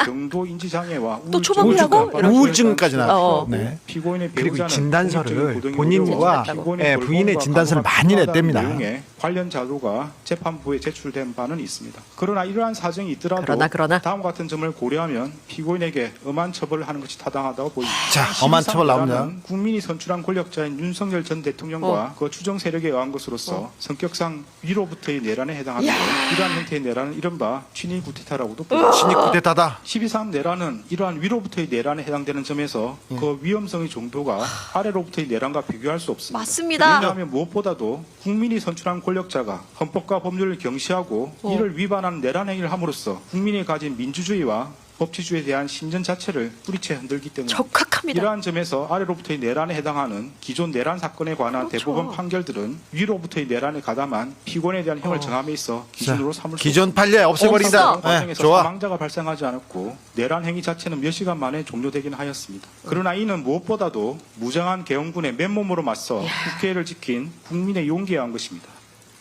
경도 인지 장애와 또 초범이라고? 우울증까지 나왔죠. 네. 피고인의 그리고 배우자는 진단서를 공익적인 본인과 피고인의 부인의 진단서를 많이 냈답니다. 내용의 관련 자료가 재판부에 제출된 바는 있습니다. 그러나 이러한 사정이 있더라도 그러나. 다음과 같은 점을 고려하면 피고인에게 엄한 처벌을 하는 것이 타당하다고 보입니다. 자, 엄한 처벌 나옵니다. 국민이 선출한 권력자인 윤석열 전 대통령과 그 추정 세력에 의한 것으로서 성격상 위로부터의 내란에 해당하는데 이러한 형태의 내란은 이른바 친위 쿠데타라고도 부릅니다. 친위 쿠데타다. 12.3 내란은 이러한 위로부터의 내란에 해당되는 점에서 그 위험성의 정도가 아래로부터의 내란과 비교할 수 없습니다. 맞습니다. 왜냐하면 무엇보다도 국민이 선출한 권력자가 헌법과 법률을 경시하고 이를 위반하는 내란 행위를 함으로써 국민이 가진 민주주의와 법치주의에 대한 신전 자체를 뿌리채 흔들기 때문입니다. 적합합니다. 이러한 점에서 아래로부터의 내란에 해당하는 기존 내란 사건에 관한 대법원 판결들은 위로부터의 내란에 가담한 피고인에 대한 형을 정함에 있어 기준으로 삼을 수 기존 판례 없애버린다. 없어. 과정에서 좋아. 사망자가 발생하지 않았고 내란 행위 자체는 몇 시간 만에 종료되긴 하였습니다. 그러나 이는 무엇보다도 무장한 계엄군의 맨몸으로 맞서 국회를 지킨 국민의 용기에 의한 것입니다.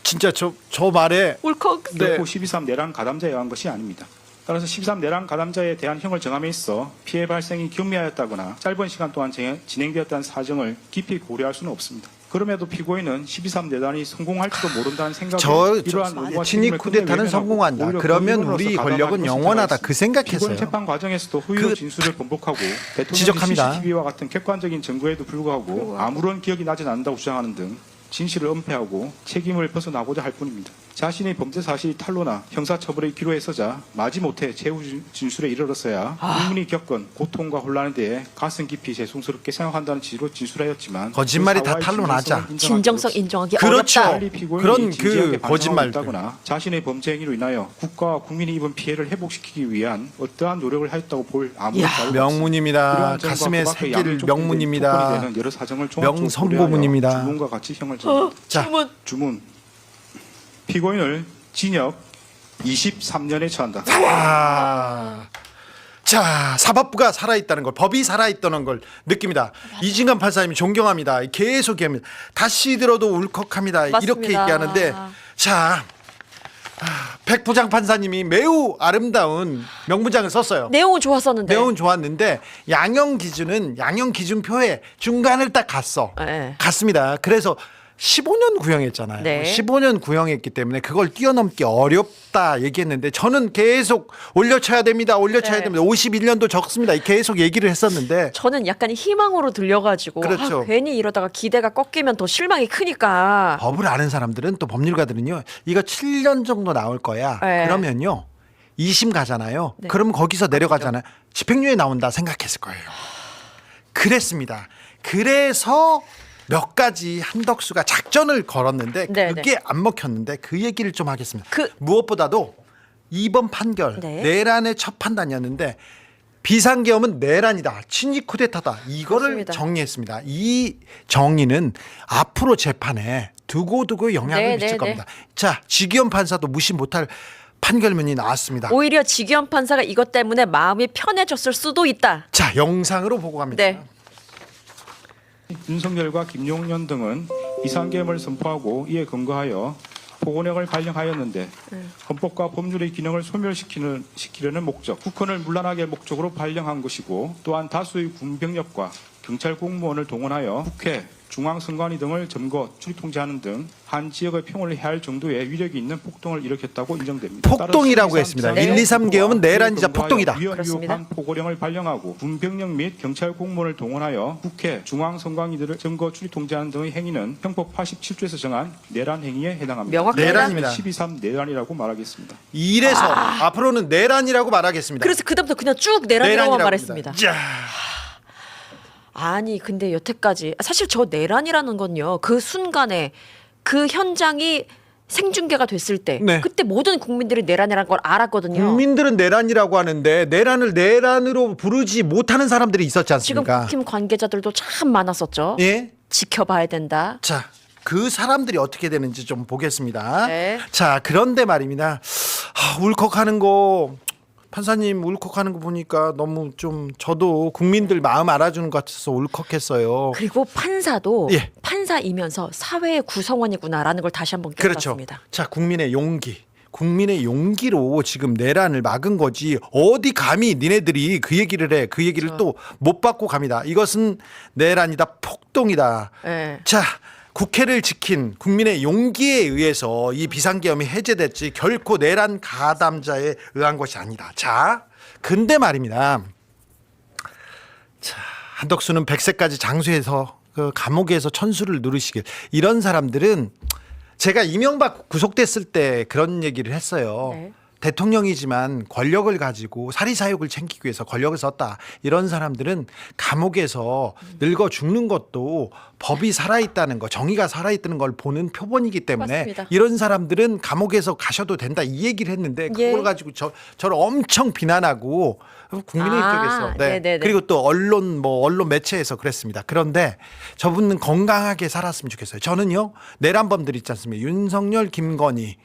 진짜 저 말에 울컥. 결코 12.3 내란 가담자에 의한 것이 아닙니다. 따라서 13 내란 가담자에 대한 형을 정함에 있어 피해 발생이 경미하였다거나 짧은 시간 동안 진행되었다는 사정을 깊이 고려할 수는 없습니다. 그럼에도 피고인은 12.3 내란이 성공할지도 모른다는 생각에 이러한 의무와 친이 책임을 쿠데타는 끝내 성공한다. 오히려 그러면 권력으로서 우리 가담할 권력은 것이라고 영원하다. 했습니다. 그 생각했어요. 피고인 재판 과정에서도 후유 그 진술을 번복하고 대통령이 지적합니다. CCTV와 같은 객관적인 증거에도 불구하고 아무런 기억이 나지 않는다고 주장하는 등 진실을 은폐하고 책임을 벗어나고자 할 뿐입니다. 자신의 범죄 사실이 탄로나 형사처벌의 기로에 서자 마지못해 최후 진술에 이르렀어야 국민이 겪은 고통과 혼란에 대해 가슴 깊이 죄송스럽게 생각한다는 취지로 진술하였지만 거짓말이 그 다 사과의 탄로나자. 진정성 인정하기 그렇죠. 어렵다. 빨리 피고인이 그런 진지하게 그 반성하고 거짓말들. 있다거나 자신의 범죄 행위로 인하여 국가와 국민이 입은 피해를 회복시키기 위한 어떠한 노력을 하였다고 볼 아무런 자료가 없습니다. 명문입니다. 이러한 점과 가슴에 그 밖의 새길 양쪽에 토건이 명문입니다. 되는 여러 사정을 종합적으로 명성고문입니다. 고려하여 주문과 같이 형을 정합니다. 자, 주문. 피고인을 징역 23년에 처한다. 자, 사법부가 살아있다는 걸, 법이 살아있다는 걸 느낍니다. 이진관 판사님이 존경합니다. 계속 얘기합니다. 다시 들어도 울컥합니다. 이렇게 맞습니다. 얘기하는데, 자, 백 부장 판사님이 매우 아름다운 명문장을 썼어요. 내용은 좋았었는데. 내용은 좋았는데 양형 기준은 양형 기준표에 중간을 딱 갔어. 네. 갔습니다. 그래서 15년 구형했잖아요. 네. 15년 구형했기 때문에 그걸 뛰어넘기 어렵다 얘기했는데 저는 계속 올려쳐야 됩니다. 올려쳐야 네. 됩니다. 51년도 적습니다. 계속 얘기를 했었는데 저는 약간 희망으로 들려가지고 그렇죠. 괜히 이러다가 기대가 꺾이면 더 실망이 크니까. 법을 아는 사람들은 또 법률가들은요. 이거 7년 정도 나올 거야. 네. 그러면요. 2심 가잖아요. 네. 그러면 거기서 내려가잖아요. 집행유예 나온다 생각했을 거예요. 그랬습니다. 그래서 몇 가지 한덕수가 작전을 걸었는데 네, 그게 안 먹혔는데 그 얘기를 좀 하겠습니다. 그- 무엇보다도 이번 판결 네. 내란의 첫 판단이었는데 비상계엄은 내란이다. 친일 쿠데타다. 이거를 맞습니다. 정리했습니다. 이 정의는 앞으로 재판에 두고두고 영향을 네, 미칠 네, 겁니다. 자, 지기현 판사도 무시 못할 판결문이 나왔습니다. 오히려 지기현 판사가 이것 때문에 마음이 편해졌을 수도 있다. 자, 영상으로 보고 갑니다. 네. 윤석열과 김용년 등은 비상계엄을 선포하고 이에 근거하여 보건령을 발령하였는데 헌법과 법률의 기능을 소멸시키려는 목적, 국헌을 문란하게 목적으로 발령한 것이고 또한 다수의 군병력과 경찰 공무원을 동원하여 국회, 중앙선관위 등을 점거, 출입 통제하는 등 한 지역의 평화를 해할 정도의 위력이 있는 폭동을 일으켰다고 인정됩니다. 폭동이라고 했습니다. 1, 2, 3 계엄은 내란이자 폭동이다. 그렇습니다. 포고령을 발령하고 군병력 및 경찰 공무원을 동원하여 국회, 중앙선관위들을 점거, 출입 통제하는 등의 행위는 형법 87조에서 정한 내란 행위에 해당합니다. 명확합니다. 내란입니다. 12.3 내란이라고 말하겠습니다. 이래서 앞으로는 내란이라고 말하겠습니다. 그래서 그다음부터 그냥 쭉 내란이라고만 내란이라고 말했습니다. 합니다. 자, 아니 근데 여태까지 사실 저 내란이라는 건요. 그 순간에 그 현장이 생중계가 됐을 때 네. 그때 모든 국민들이 내란이라는 걸 알았거든요. 국민들은 내란이라고 하는데 내란을 내란으로 부르지 못하는 사람들이 있었지 지금 않습니까? 국힘 관계자들도 참 많았었죠. 예. 지켜봐야 된다. 자, 그 사람들이 어떻게 되는지 좀 보겠습니다. 네. 자, 그런데 말입니다. 울컥하는 거 판사님 울컥하는 거 보니까 너무 좀 저도 국민들 마음 알아주는 것 같아서 울컥했어요. 그리고 판사도 예. 판사이면서 사회의 구성원이구나라는 걸 다시 한번 그렇죠. 깨달았습니다. 자, 국민의 용기. 국민의 용기로 지금 내란을 막은 거지 어디 감히 니네들이 그 얘기를 해. 그 얘기를 또 못 받고 갑니다. 이것은 내란이다. 폭동이다. 예. 자, 국회를 지킨 국민의 용기에 의해서 이 비상계엄이 해제됐지 결코 내란 가담자에 의한 것이 아니다. 자, 근데 말입니다. 자, 한덕수는 100세까지 장수해서 그 감옥에서 천수를 누르시길. 이런 사람들은 제가 이명박 구속됐을 때 그런 얘기를 했어요. 네. 대통령이지만 권력을 가지고 사리사욕을 챙기기 위해서 권력을 썼다. 이런 사람들은 감옥에서 늙어 죽는 것도 법이 살아있다는 거, 정의가 살아있다는 걸 보는 표본이기 때문에 맞습니다. 이런 사람들은 감옥에서 가셔도 된다. 이 얘기를 했는데 그걸 예. 가지고 저를 엄청 비난하고 국민의 입장에서 네네네. 그리고 또 언론 매체에서 그랬습니다. 그런데 저분은 건강하게 살았으면 좋겠어요. 저는요 내란범들 있지 않습니까? 윤석열, 김건희,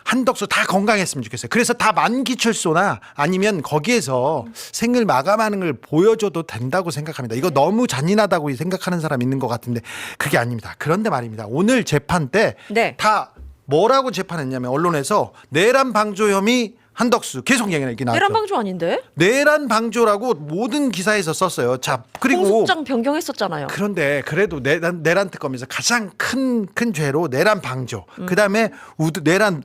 한덕수 다 건강했으면 좋겠어요. 그래서 다 만기 출소나 아니면 거기에서 생을 마감하는 걸 보여줘도 된다고 생각합니다. 이거 너무 잔인하다고 생각하는 사람 있는 것 같은데 그게 아닙니다. 그런데 말입니다. 오늘 재판 때 네. 다 뭐라고 재판했냐면 언론에서 내란 방조 혐의 한덕수 계속 얘기 나왔죠. 내란 방조 아닌데? 내란 방조라고 모든 기사에서 썼어요. 자, 그리고 공소장 변경했었잖아요. 그런데 그래도 내란 특검에서 가장 큰 죄로 내란 방조, 그다음에 내란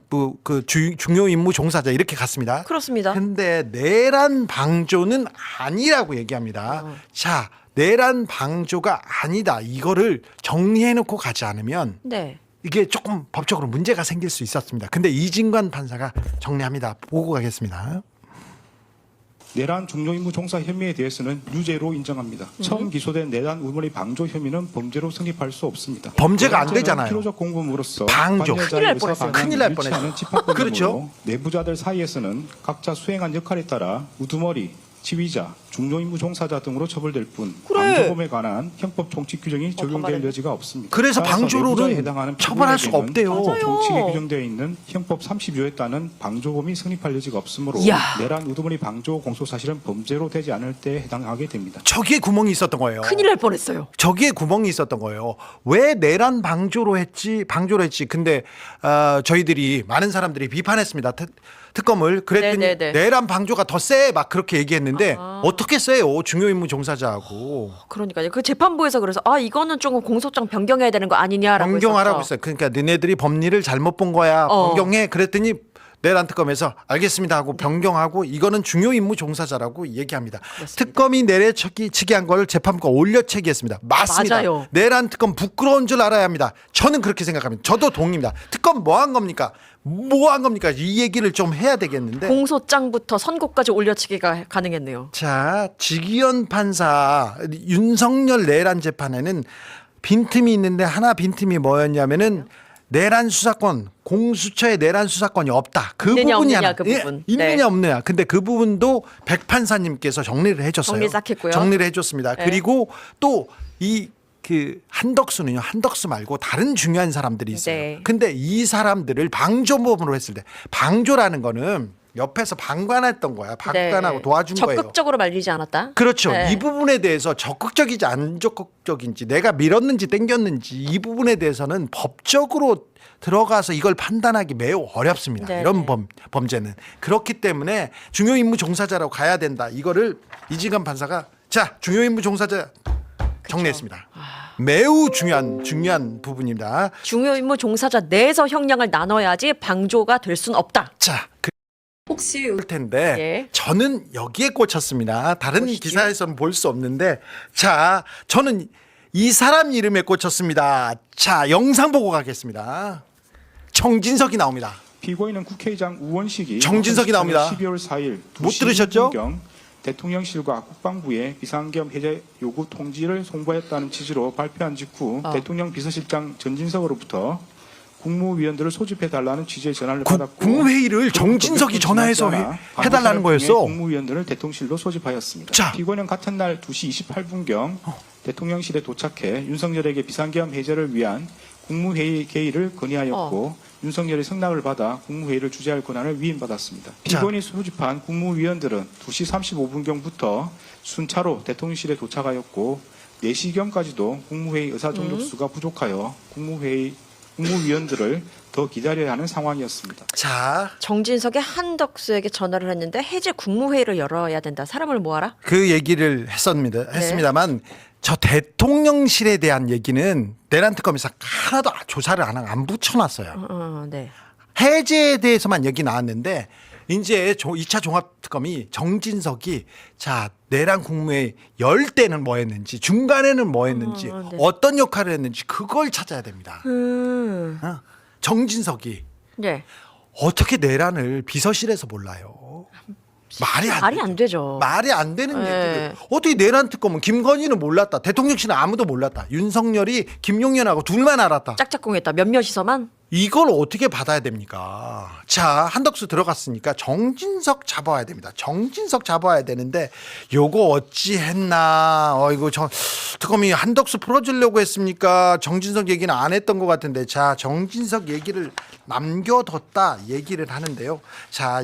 중요 임무 종사자 이렇게 갔습니다. 그렇습니다. 근데 내란 방조는 아니라고 얘기합니다. 자, 내란 방조가 아니다. 이거를 정리해 놓고 가지 않으면 네. 이게 조금 법적으로 문제가 생길 수 있었습니다. 근데 이진관 판사가 정리합니다. 보고 가겠습니다. 내란 종료 임무 종사 혐의에 대해서는 유죄로 인정합니다. 처음 기소된 내란 우물의 방조 혐의는 범죄로 성립할 수 없습니다. 범죄가 안 되잖아요. 필요적 공범으로서 방조. 큰일 날 뻔했어요. 그렇죠. 내부자들 사이에서는 각자 수행한 역할에 따라 우두머리, 지휘자, 중요임무 종사자 등으로 처벌될 뿐 방조범에 관한 형법 총칙 규정이 적용될 여지가 없습니다. 그래서 따라서 방조로는 해당하는 처벌할 수가 피고인에게는 없대요. 형법 총칙에 규정되어 있는 형법 32조에 따른 방조범이 성립할 여지가 없으므로 이야. 내란 우두머리 방조 공소 사실은 범죄로 되지 않을 때 해당하게 됩니다. 저기에 구멍이 있었던 거예요. 큰일 날 뻔했어요. 저기에 구멍이 있었던 거예요. 왜 내란 방조로 했지? 근데 저희들이 많은 사람들이 비판했습니다. 특검을 그랬더니 네네네. 내란 방조가 더 세 막 그렇게 얘기했는데 어떻게 세요? 중요임무 종사자하고 그러니까요. 그 재판부에서 그래서 이거는 조금 공소장 변경해야 되는 거 아니냐라고 변경하라고 했었죠. 했어요. 그러니까 너네들이 법리를 잘못 본 거야. 변경해. 그랬더니 내란 특검에서 알겠습니다 하고 변경하고 이거는 중요임무 종사자라고 얘기합니다. 그렇습니다. 특검이 내려치기 한 걸 재판부가 올려치기했습니다. 맞습니다. 맞아요. 내란 특검 부끄러운 줄 알아야 합니다. 저는 그렇게 생각합니다. 저도 동의입니다. 특검 뭐 한 겁니까? 뭐 한 겁니까? 이 얘기를 좀 해야 되겠는데. 공소장부터 선고까지 올려치기가 가능했네요. 자, 지기현 판사 윤석열 내란 재판에는 빈틈이 있는데 하나 빈틈이 뭐였냐면은 내란 수사권, 공수처의 내란 수사권이 없다. 그 있느냐, 부분이 없느냐, 하나. 그 부분. 있느냐 네. 없느냐. 근데 그 부분도 백 판사님께서 정리를 해줬어요. 정리 싹 했고요. 정리를 해줬습니다. 네. 그리고 또 한덕수는요. 한덕수 말고 다른 중요한 사람들이 있어요. 네. 근데 이 사람들을 방조범으로 했을 때 방조라는 거는 옆에서 방관했던 거야. 방관하고 네. 도와준 거예요. 적극적으로 말리지 않았다. 그렇죠. 네. 이 부분에 대해서 적극적이지 안 적극적인지 내가 밀었는지 땡겼는지 이 부분에 대해서는 법적으로 들어가서 이걸 판단하기 매우 어렵습니다. 네, 이런 네. 범죄는. 그렇기 때문에 중요임무 종사자라고 가야 된다. 이거를 이진관 판사가 자 중요임무 종사자 정리했습니다. 매우 중요한 부분입니다. 중요임무 종사자 내에서 형량을 나눠야지 방조가 될 수는 없다. 자, 혹시 그럴 텐데 예. 저는 여기에 꽂혔습니다. 다른 기사에서는 볼 수 없는데 자, 저는 이 사람 이름에 꽂혔습니다. 자, 영상 보고 가겠습니다. 정진석이 나옵니다. 피고인은 국회의장 우원식이 정진석이 나옵니다. 12월 4일 못 들으셨죠? 대통령실과 국방부에 비상계엄 해제 요구 통지를 송부했다는 취지로 발표한 직후 대통령 비서실장 전진석으로부터 국무위원들을 소집해달라는 취지의 전화를 받았고 국무회의를 정진석이 전화해서 해달라는 거였어. 국무위원들을 대통령실로 소집하였습니다. 자. 피고인은 같은 날 2시 28분경 대통령실에 도착해 윤석열에게 비상계엄 해제를 위한 국무회의 개의를 건의하였고 윤석열의 승낙을 받아 국무회의를 주재할 권한을 위임받았습니다. 피고인이 소집한 국무위원들은 2시 35분경부터 순차로 대통령실에 도착하였고 4시경까지도 국무회의 의사정족수가 부족하여 국무위원들을 더 기다려야 하는 상황이었습니다. 자, 정진석이 한덕수에게 전화를 했는데 해제 국무회의를 열어야 된다. 사람을 모아라. 그 얘기를 했습니다만 저 대통령실에 대한 얘기는 내란 특검에서 하나도 조사를 안 붙여놨어요. 네. 해제에 대해서만 얘기 나왔는데 이제 2차 종합특검이 정진석이 자 내란 국무회의 열 때는 뭐 했는지 중간에는 뭐 했는지 네. 어떤 역할을 했는지 그걸 찾아야 됩니다. 정진석이 네. 어떻게 내란을 비서실에서 몰라요? 말이 안 되죠. 말이 안 되는 네. 얘기를 어떻게 내란 특검은 김건희는 몰랐다. 대통령실은 아무도 몰랐다. 윤석열이 김용현하고 둘만 알았다. 짝짝꿍했다. 몇몇이서만. 이걸 어떻게 받아야 됩니까? 자, 한덕수 들어갔으니까 정진석 잡아야 됩니다. 정진석 잡아야 되는데 요거 어찌 했나? 이거 특검이 한덕수 풀어주려고 했습니까? 정진석 얘기는 안 했던 것 같은데 자, 정진석 얘기를 남겨뒀다 얘기를 하는데요. 자,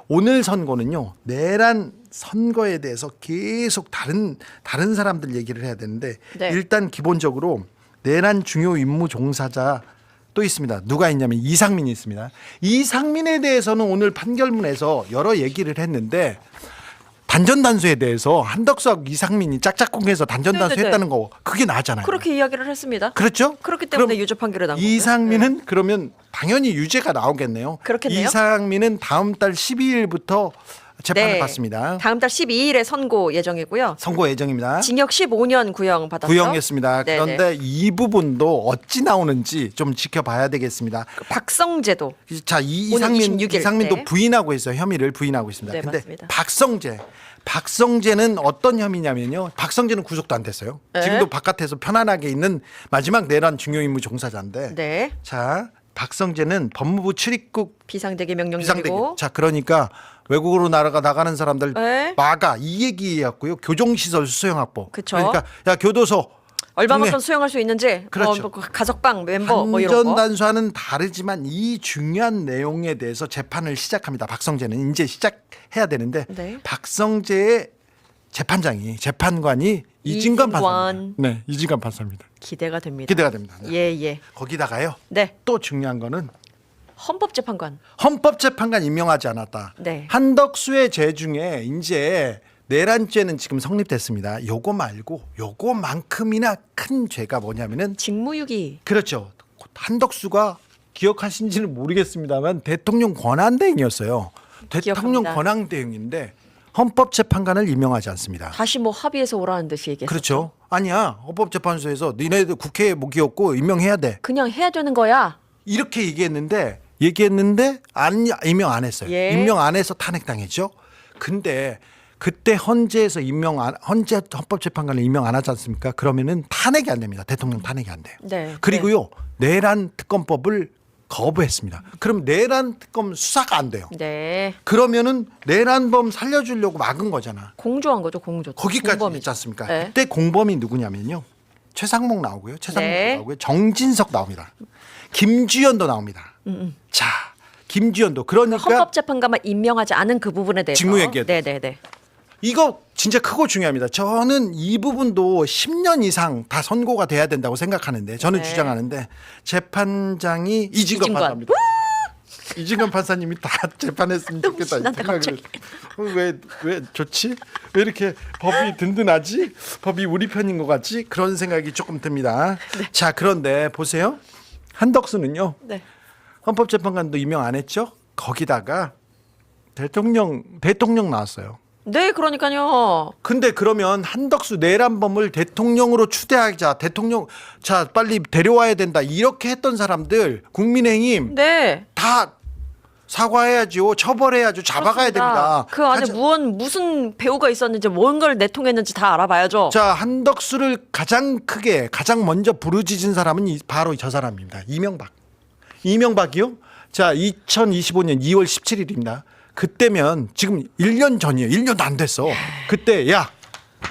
오늘 선고는요. 내란 선거에 대해서 계속 다른 사람들 얘기를 해야 되는데 네. 일단 기본적으로 내란 중요 임무 종사자 또 있습니다. 누가 있냐면 이상민이 있습니다. 이상민에 대해서는 오늘 판결문에서 여러 얘기를 했는데 단전단수에 대해서 한덕수하고 이상민이 짝짝꿍해서 단전단수 네네네. 했다는 거 그게 나잖아요. 그렇게 이야기를 했습니다. 그렇죠? 그렇기 때문에 그럼 유죄 판결이 난 거고요. 이상민은 그러면 당연히 유죄가 나오겠네요. 그렇겠네요. 이상민은 다음 달 12일부터 재판을 네. 받습니다. 다음 달 12일에 선고 예정이고요. 선고 예정입니다. 징역 15년 구형 받았죠. 구형했습니다. 네네. 그런데 이 부분도 어찌 나오는지 좀 지켜봐야 되겠습니다. 박성재도 자, 오늘 26일, 이상민도 네. 부인하고 있어요. 혐의를 부인하고 있습니다. 네, 근데 맞습니다. 박성재는 어떤 혐의냐면요. 박성재는 구속도 안 됐어요. 네. 지금도 바깥에서 편안하게 있는 마지막 내란 중요임무 종사자인데. 네. 자, 박성재는 법무부 출입국 비상대기 비상대기. 명령이고 자, 그러니까 외국으로 나가는 사람들 네. 막아 이 얘기였고요. 교정시설 수용확보. 그쵸. 그러니까 야 교도소 얼마만큼 국내- 수용할 수 있는지 그렇죠. 뭐 가석방 멤버 뭐 이런 거. 한전단수와는 다르지만 이 중요한 내용에 대해서 재판을 시작합니다. 박성재는 이제 시작해야 되는데 네. 박성재의 재판관이 이진관 이진관. 판사입니다. 네, 이진관 판사입니다. 기대가 됩니다. 기대가 됩니다. 네. 예. 거기다가요. 네. 또 중요한 거는 헌법재판관. 헌법재판관 임명하지 않았다. 네. 한덕수의 죄 중에 이제 내란죄는 지금 성립됐습니다. 요거 말고 요거만큼이나 큰 죄가 뭐냐면은 직무유기. 그렇죠. 한덕수가 기억하신지는 모르겠습니다만 대통령 권한대행이었어요. 대통령 기억합니다. 권한대행인데 헌법재판관을 임명하지 않습니다. 다시 뭐 합의해서 오라는 듯이 얘기했었죠. 그렇죠. 아니야. 헌법재판소에서 니네들 국회에 목이었고 임명해야 돼. 그냥 해야 되는 거야. 이렇게 얘기했는데 임명 안 했어요. 예. 임명 안 해서 탄핵당했죠. 근데 그때 헌재 헌법재판관을 임명 안 하지 않습니까? 그러면은 탄핵이 안 됩니다. 대통령 탄핵이 안 돼요. 네. 그리고요 내란 특검법을 거부했습니다. 그럼 내란 특검 수사가 안 돼요. 네. 그러면은 내란범 살려주려고 막은 거잖아. 공조한 거죠, 공조. 거기까지 공범이죠. 있지 않습니까? 네. 그때 공범이 누구냐면요. 최상목 나오고요. 최상목 네. 나오고요. 정진석 나옵니다. 김주현도 나옵니다. 자, 김주현도 그러니까 헌법재판관만 임명하지 않은 그 부분에 대해서. 직무유기에 대해서. 네네네. 이거 진짜 크고 중요합니다. 저는 이 부분도 10년 이상 다 선고가 돼야 된다고 생각하는데 저는 네. 주장하는데 재판장이 이진건 이진관. 판사입니다. 이진건 판사님이 다 재판했으면 좋겠다. 신난다, 갑자기. 왜 좋지? 왜 이렇게 법이 든든하지? 법이 우리 편인 것 같지? 그런 생각이 조금 듭니다. 자, 그런데 보세요. 한덕수는요. 네. 헌법재판관도 임명 안 했죠? 거기다가 대통령 나왔어요. 네, 그러니까요. 근데 그러면 한덕수 내란범을 대통령으로 추대하자, 자 빨리 데려와야 된다 이렇게 했던 사람들 국민의힘 네. 다 사과해야죠, 처벌해야죠, 잡아가야 됩니다. 그 안에 무슨 배우가 있었는지 뭔가를 내통했는지 다 알아봐야죠. 자, 한덕수를 가장 먼저 부르짖은 사람은 바로 저 사람입니다. 이명박이요. 자, 2025년 2월 17일입니다. 그때면 지금 1년 전이에요. 1년도 안 됐어. 그때 야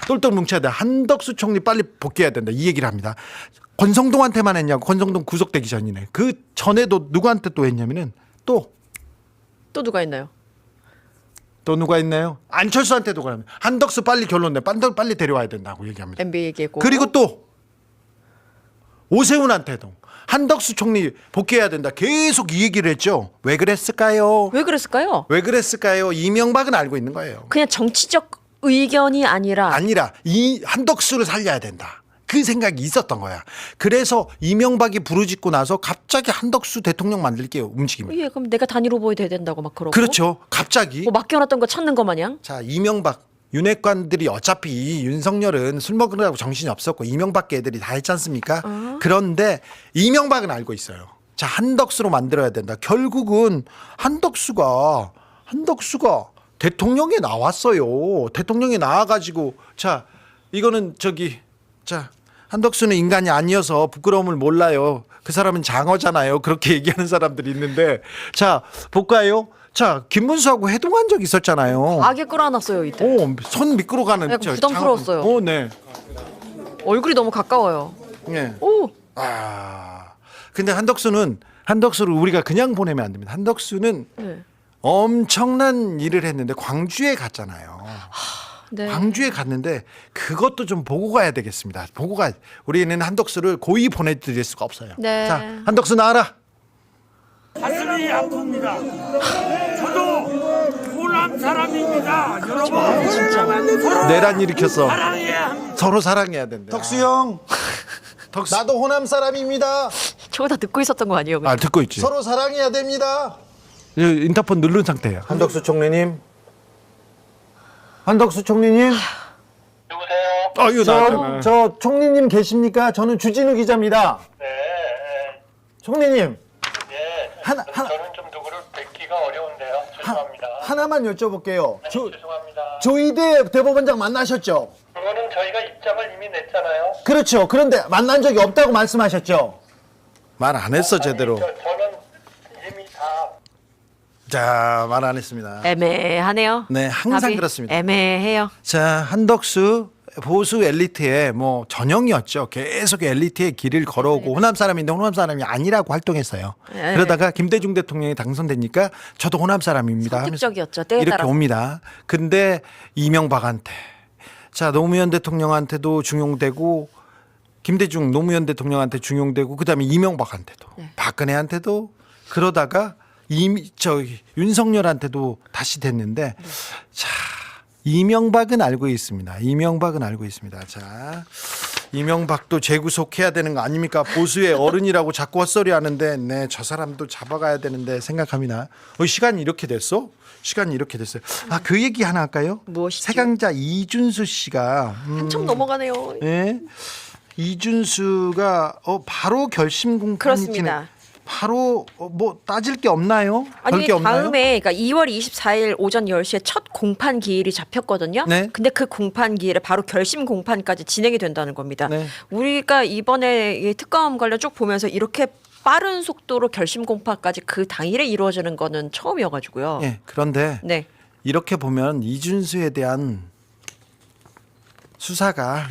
똘똘 뭉쳐야 돼. 한덕수 총리 빨리 복귀해야 된다. 이 얘기를 합니다. 권성동한테만 했냐고. 권성동 구속되기 전이네. 그 전에도 누구한테 또 했냐면은 또 누가 있나요? 또 누가 있나요? 안철수한테도 그럽니다. 한덕수 빨리 결론 내. 빨리 데려와야 된다고 얘기합니다. MB 얘기했고. 그리고 또 오세훈한테도 한덕수 총리 복귀해야 된다. 계속 이 얘기를 했죠. 왜 그랬을까요? 왜 그랬을까요? 왜 그랬을까요? 이명박은 알고 있는 거예요. 그냥 정치적 의견이 아니라 이 한덕수를 살려야 된다. 그 생각이 있었던 거야. 그래서 이명박이 부르짖고 나서 갑자기 한덕수 대통령 만들게요. 움직입니다. 예, 그럼 내가 단일 후보에 돼야 된다고 막 그러고. 그렇죠. 갑자기. 뭐 맡겨놨던 거 찾는 거 마냥. 자, 이명박 윤핵관들이 어차피 윤석열은 술 먹으려고 정신이 없었고 이명박 애들이 다 했지 않습니까? 그런데 이명박은 알고 있어요. 자, 한덕수로 만들어야 된다. 결국은 한덕수가 대통령에 나왔어요. 대통령에 나와가지고 자, 이거는 한덕수는 인간이 아니어서 부끄러움을 몰라요. 그 사람은 장어잖아요. 그렇게 얘기하는 사람들이 있는데 자, 볼까요? 자, 김문수하고 회동한 적 있었잖아요. 악에 끌어안았어요 이때. 손 미끄러가는. 약간 부담스러웠어요. 네. 얼굴이 너무 가까워요. 네. 오. 근데 한덕수를 우리가 그냥 보내면 안 됩니다. 한덕수는 네. 엄청난 일을 했는데 광주에 갔잖아요. 네. 광주에 갔는데 그것도 좀 보고 가야 되겠습니다. 보고 가. 우리는 한덕수를 고이 보내드릴 수가 없어요. 네. 자, 한덕수 나와라. 가슴이 아픕니다. 저도 호남 사람입니다. 여러분, 내란 일으켰어. 사랑해야 합니다. 서로 사랑해야 된다. 덕수 형, 나도 호남 사람입니다. 저거 다 듣고 있었던 거 아니에요? 아, 듣고 있지. 서로 사랑해야 됩니다. 인터폰 누른 상태예요. 한덕수 총리님, 한덕수 총리님. 이거 저 총리님 계십니까? 저는 주진우 기자입니다. 네. 총리님, 예. 하나 저는 좀 누구를 뵙기가 어려운데요. 죄송합니다. 하나만 여쭤볼게요. 죄송합니다. 조희대 대법원장 만나셨죠? 그거는 저희가 입장을 이미 냈잖아요. 그렇죠. 그런데 만난 적이 없다고 말씀하셨죠? 말 안 했어 제대로. 저는 이미 다 자, 말 안 했습니다. 애매하네요. 네, 항상 답이 그렇습니다. 애매해요. 자, 한덕수 보수 엘리트의 뭐 전형이었죠. 계속 엘리트의 길을 걸어오고 호남 사람인데 호남 사람이 아니라고 활동했어요. 네. 그러다가 김대중 대통령이 당선되니까 저도 호남 사람입니다 하면서 선택적이었죠. 때에 이렇게 따라서. 옵니다. 근데 이명박한테, 자, 노무현 대통령한테도 중용되고 김대중 노무현 대통령한테 중용되고 그다음에 이명박한테도 네. 박근혜한테도 그러다가 윤석열한테도 다시 됐는데 자, 이명박은 알고 있습니다. 이명박은 알고 있습니다. 자, 이명박도 재구속해야 되는 거 아닙니까? 보수의 어른이라고 자꾸 헛소리 하는데 네, 저 사람도 잡아가야 되는데 생각합니다. 시간이 이렇게 됐어? 시간이 이렇게 됐어요. 아, 그 얘기 하나 할까요? 무엇이죠? 세강자 이준수 씨가 한참 넘어가네요. 예? 이준수가 바로 결심 공판이 그렇습니다. 바로 뭐 따질 게 없나요? 아니 별게 없나요? 다음에 그러니까 2월 24일 오전 10시에 첫 공판 기일이 잡혔거든요. 네. 근데 그 공판 기일에 바로 결심 공판까지 진행이 된다는 겁니다. 네. 우리가 이번에 이 특검 관련 쭉 보면서 이렇게 빠른 속도로 결심 공판까지 그 당일에 이루어지는 거는 처음이어가지고요. 예, 그런데 네. 이렇게 보면 이준수에 대한 수사가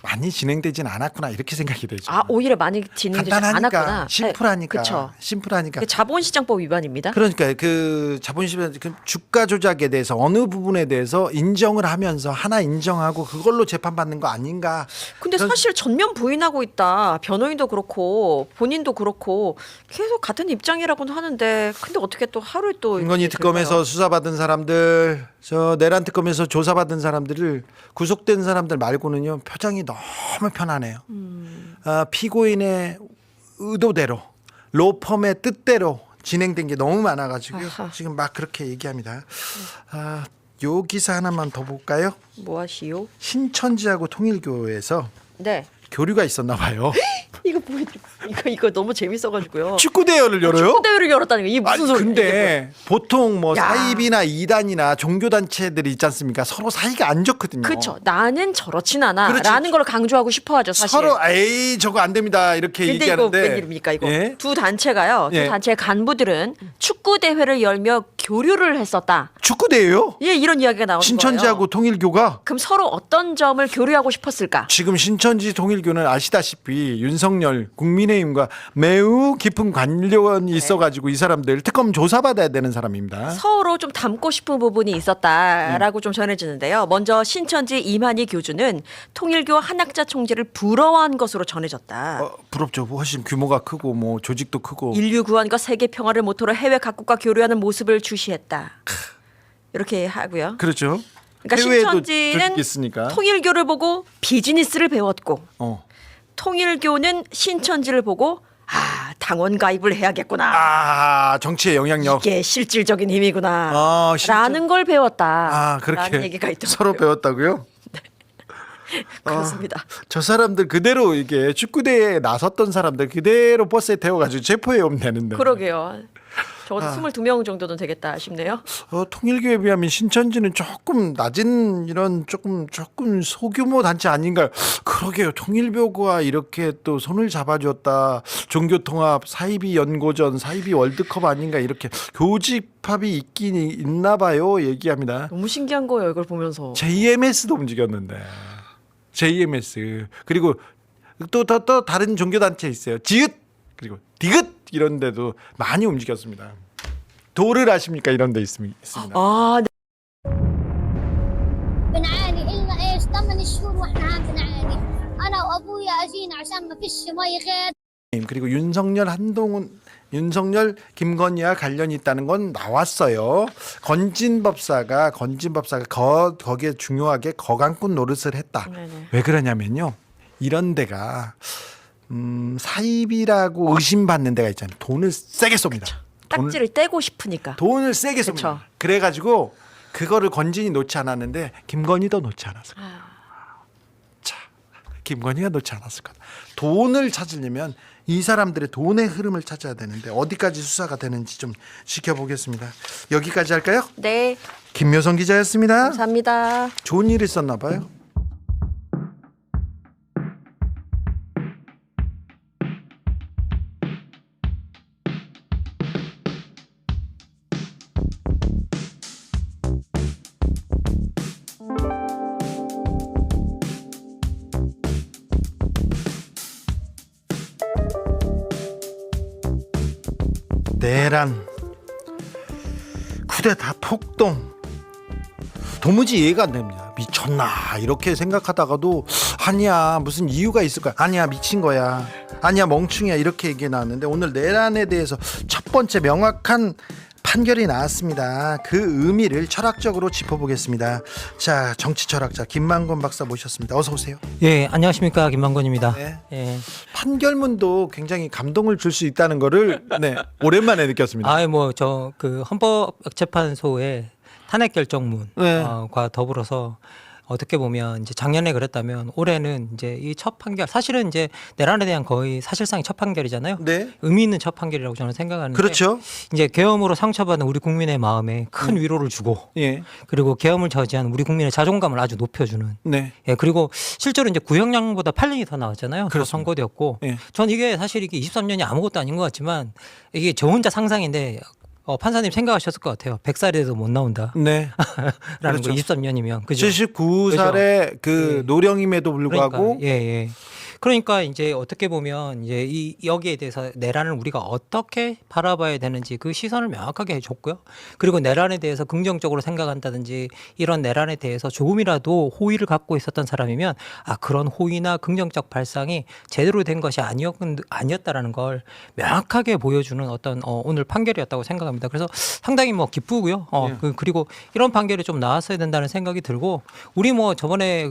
많이 진행되진 않았구나 이렇게 생각이 되죠. 아 오히려 많이 진행되지 간단하니까 않았구나. 심플하니까 그렇죠. 심플하니까 자본시장법 위반입니다. 그러니까 그 자본시장 그 주가 조작에 대해서 어느 부분에 대해서 인정을 하면서 하나 인정하고 그걸로 재판받는 거 아닌가. 근데 사실 전면 부인하고 있다. 변호인도 그렇고 본인도 그렇고 계속 같은 입장이라고는 하는데 근데 어떻게 또 하루에 또 김건희 이렇게 특검에서 될까요? 수사받은 사람들, 저 내란 특검에서 조사받은 사람들을 구속된 사람들 말고는요 표정이 너무 편안해요. 피고인의 의도대로 로펌의 뜻대로 진행된 게 너무 많아가지고요. 아하. 지금 막 그렇게 얘기합니다. 요 기사 하나만 더 볼까요? 뭐하시오? 신천지하고 통일교에서 네. 교류가 있었나 봐요. 이거 보여드릴게요. 이거 너무 재밌어가지고요. 축구 대회를 열어요? 축구 대회를 열었다는 거 이게 무슨 소리예요? 근데 보통 뭐 야. 사입이나 이단이나 종교 단체들이 있지 않습니까? 서로 사이가 안 좋거든요. 그렇죠. 나는 저렇진 않아. 그렇지. 라는 걸 강조하고 싶어하죠, 사실. 서로 에이 저거 안 됩니다 이렇게 근데 얘기하는데. 이거 웬일입니까 이거? 예? 두 단체가요. 예. 두 단체 간부들은 축구 대회를 열며 교류를 했었다. 축구 대회요? 예, 이런 이야기가 나오는 신천지하고 거예요. 통일교가 그럼 서로 어떤 점을 교류하고 싶었을까? 지금 신천지 통일교는 아시다시피 윤석열 국민의힘과 매우 깊은 관련이 있어가지고 이 사람들 특검 조사받아야 되는 사람입니다. 서로 좀 닮고 싶은 부분이 있었다라고 좀 전해지는데요. 먼저 신천지 이만희 교주는 통일교 한학자 총재를 부러워한 것으로 전해졌다. 부럽죠. 훨씬 규모가 크고 뭐 조직도 크고. 인류 구원과 세계 평화를 모토로 해외 각국과 교류하는 모습을 주시했다. 이렇게 하고요. 그렇죠. 그러니까 해외에도 신천지는 조직이 있으니까. 통일교를 보고 비즈니스를 배웠고 어. 통일교는 신천지를 보고 당원 가입을 해야겠구나. 정치의 영향력. 이게 실질적인 힘이구나. 라는 걸 배웠다. 그렇게 라는 얘기가 있더라고요. 서로 배웠다고요? 그렇습니다. 저 사람들 그대로 이게 축구대회에 나섰던 사람들 그대로 버스에 태워가지고 체포해 오면 되는데. 그러게요. 적어도 22명 정도는 되겠다 싶네요. 통일교에 비하면 신천지는 조금 낮은 이런 조금 소규모 단체 아닌가요? 그러게요. 통일교가 이렇게 또 손을 잡아줬다. 종교통합, 사이비 연고전, 사이비 월드컵 아닌가 이렇게 교집합이 있긴 있나 봐요. 얘기합니다. 너무 신기한 거예요. 이걸 보면서. JMS도 움직였는데. JMS 그리고 또 다른 종교단체 있어요. 지읒 그리고 디귿 이런 데도 많이 움직였습니다. 도를 아십니까? 이런 데 있습니다. 아, 네. انا وابويا اجينا عشان ما فيش مي غير. 그리고 윤석열, 김건희와 관련이 있다는 건 나왔어요. 건진법사가 거기에 중요하게 거강꾼 노릇을 했다. 네네. 왜 그러냐면요. 이런 데가 사입이라고 의심받는 데가 있잖아요. 돈을 세게 쏩니다. 딱지를 떼고 싶으니까. 돈을 세게 쏩니다. 그쵸. 그래가지고 그거를 건진이 놓지 않았는데 김건희도 놓지 않았을 거예요. 자, 김건희가 놓지 않았을 거다. 돈을 찾으려면 이 사람들의 돈의 흐름을 찾아야 되는데 어디까지 수사가 되는지 좀 지켜보겠습니다. 여기까지 할까요? 네. 김묘성 기자였습니다. 감사합니다. 좋은 일 있었나 봐요. 내란, 쿠데타, 폭동 도무지 이해가 안 됩니다. 미쳤나 이렇게 생각하다가도 아니야 무슨 이유가 있을 거야. 아니야 미친 거야. 아니야 멍충이야 이렇게 얘기 나왔는데 오늘 내란에 대해서 첫 번째 명확한 판결이 나왔습니다. 그 의미를 철학적으로 짚어보겠습니다. 자, 정치 철학자 김만권 박사 모셨습니다. 어서 오세요. 예, 안녕하십니까, 김만권입니다. 네. 예. 판결문도 굉장히 감동을 줄 수 있다는 거를 네, 오랜만에 느꼈습니다. 저 그 헌법재판소의 탄핵 결정문과 더불어서 어떻게 보면 이제 작년에 그랬다면 올해는 이제 이 첫 판결, 사실은 이제 내란에 대한 거의 사실상의 첫 판결이잖아요. 네. 의미 있는 첫 판결이라고 저는 생각하는데, 그렇죠. 이제 계엄으로 상처받은 우리 국민의 마음에 큰 위로를 주고, 예. 그리고 계엄을 저지한 우리 국민의 자존감을 아주 높여주는. 네. 예, 그리고 실제로 이제 구형량보다 8년이 더 나왔잖아요. 더 선고되었고, 예. 전 이게 사실 이게 23년이 아무것도 아닌 것 같지만 이게 저 혼자 상상인데. 판사님 생각하셨을 것 같아요. 100살이 돼도 못 나온다. 네. 라는 그렇죠. 거 23년이면. 그죠? 79살의 그 예. 노령임에도 불구하고 예. 그러니까 이제 어떻게 보면 이제 여기에 대해서 내란을 우리가 어떻게 바라봐야 되는지 그 시선을 명확하게 해줬고요. 그리고 내란에 대해서 긍정적으로 생각한다든지 이런 내란에 대해서 조금이라도 호의를 갖고 있었던 사람이면 그런 호의나 긍정적 발상이 제대로 된 것이 아니었다라는 걸 명확하게 보여주는 어떤 오늘 판결이었다고 생각합니다. 그래서 상당히 기쁘고요. 그리고 이런 판결이 좀 나왔어야 된다는 생각이 들고 우리 저번에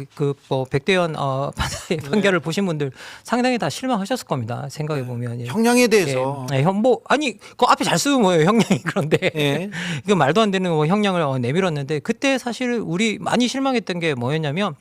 백대현 판사의 판결을 보신 분들 상당히 다 실망하셨을 겁니다. 생각해 보면 형량에 대해서 그 앞에 잘 쓰면 뭐예요 형량이. 그런데 예. 이거 말도 안 되는 형량을 내밀었는데 그때 사실 우리 많이 실망했던 게 뭐였냐면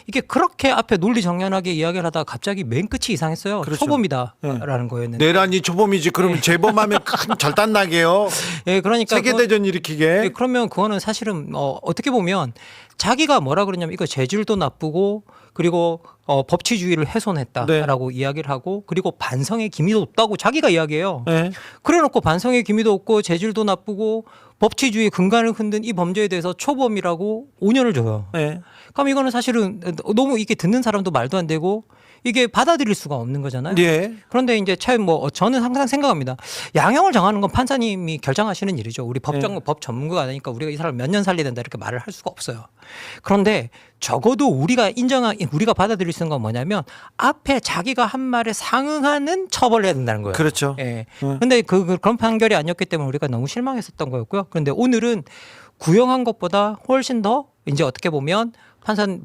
이게 그렇게 앞에 논리정연하게 이야기를 하다가 갑자기 맨 끝이 이상했어요. 그렇죠. 초범이다라는 거였는데 내란이 초범이지. 그러면 재범하면 큰 절단나게요. 예, 그러니까 세계대전 일으키게. 예, 그러면 그거는 사실은 어떻게 보면 자기가 뭐라 그러냐면 이거 재질도 나쁘고 그리고 법치주의를 훼손했다라고 이야기를 하고 그리고 반성의 기미도 없다고 자기가 이야기해요. 네. 그래놓고 반성의 기미도 없고 재질도 나쁘고 법치주의 근간을 흔든 이 범죄에 대해서 초범이라고 5년을 줘요. 네. 그럼 이거는 사실은 너무 이게 듣는 사람도 말도 안 되고 이게 받아들일 수가 없는 거잖아요. 예. 그런데 이제 참 저는 항상 생각합니다. 양형을 정하는 건 판사님이 결정하시는 일이죠. 우리 법 전문가가 아니니까 우리가 이 사람을 몇 년 살려야 된다 이렇게 말을 할 수가 없어요. 그런데 적어도 우리가 받아들일 수 있는 건 뭐냐면 앞에 자기가 한 말에 상응하는 처벌을 해야 된다는 거예요. 그렇죠. 예. 그런데 그런 판결이 아니었기 때문에 우리가 너무 실망했었던 거였고요. 그런데 오늘은 구형한 것보다 훨씬 더 이제 어떻게 보면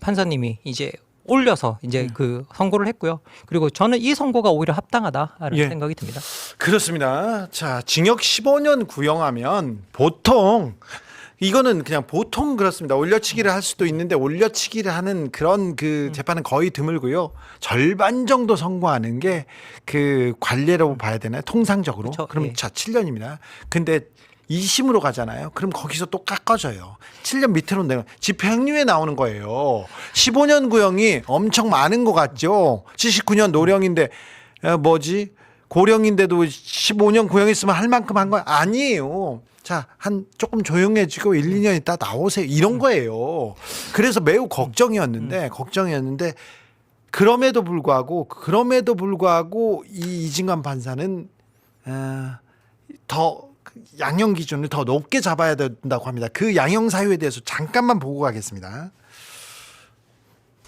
판사님이 이제 올려서 이제 그 선고를 했고요. 그리고 저는 이 선고가 오히려 합당하다라는 생각이 듭니다. 그렇습니다. 자, 징역 15년 구형하면 보통 이거는 그냥 보통 그렇습니다. 올려치기를 할 수도 있는데 올려치기를 하는 그런 그 재판은 거의 드물고요. 절반 정도 선고하는 게 그 관례라고 봐야 되나요? 통상적으로. 그렇죠. 그럼 7년입니다. 근데 2심으로 가잖아요. 그럼 거기서 또 깎아져요. 7년 밑으로 내려 집행유예 나오는 거예요. 15년 구형이 엄청 많은 것 같죠. 79년 노령인데 고령인데도 15년 구형했으면 할 만큼 한 거 아니에요. 자, 조금 조용해지고 1, 2년 있다 나오세요. 이런 거예요. 그래서 매우 걱정이었는데 그럼에도 불구하고 이진관 판사는 더 양형 기준을 더 높게 잡아야 된다고 합니다. 그 양형 사유에 대해서 잠깐만 보고 가겠습니다.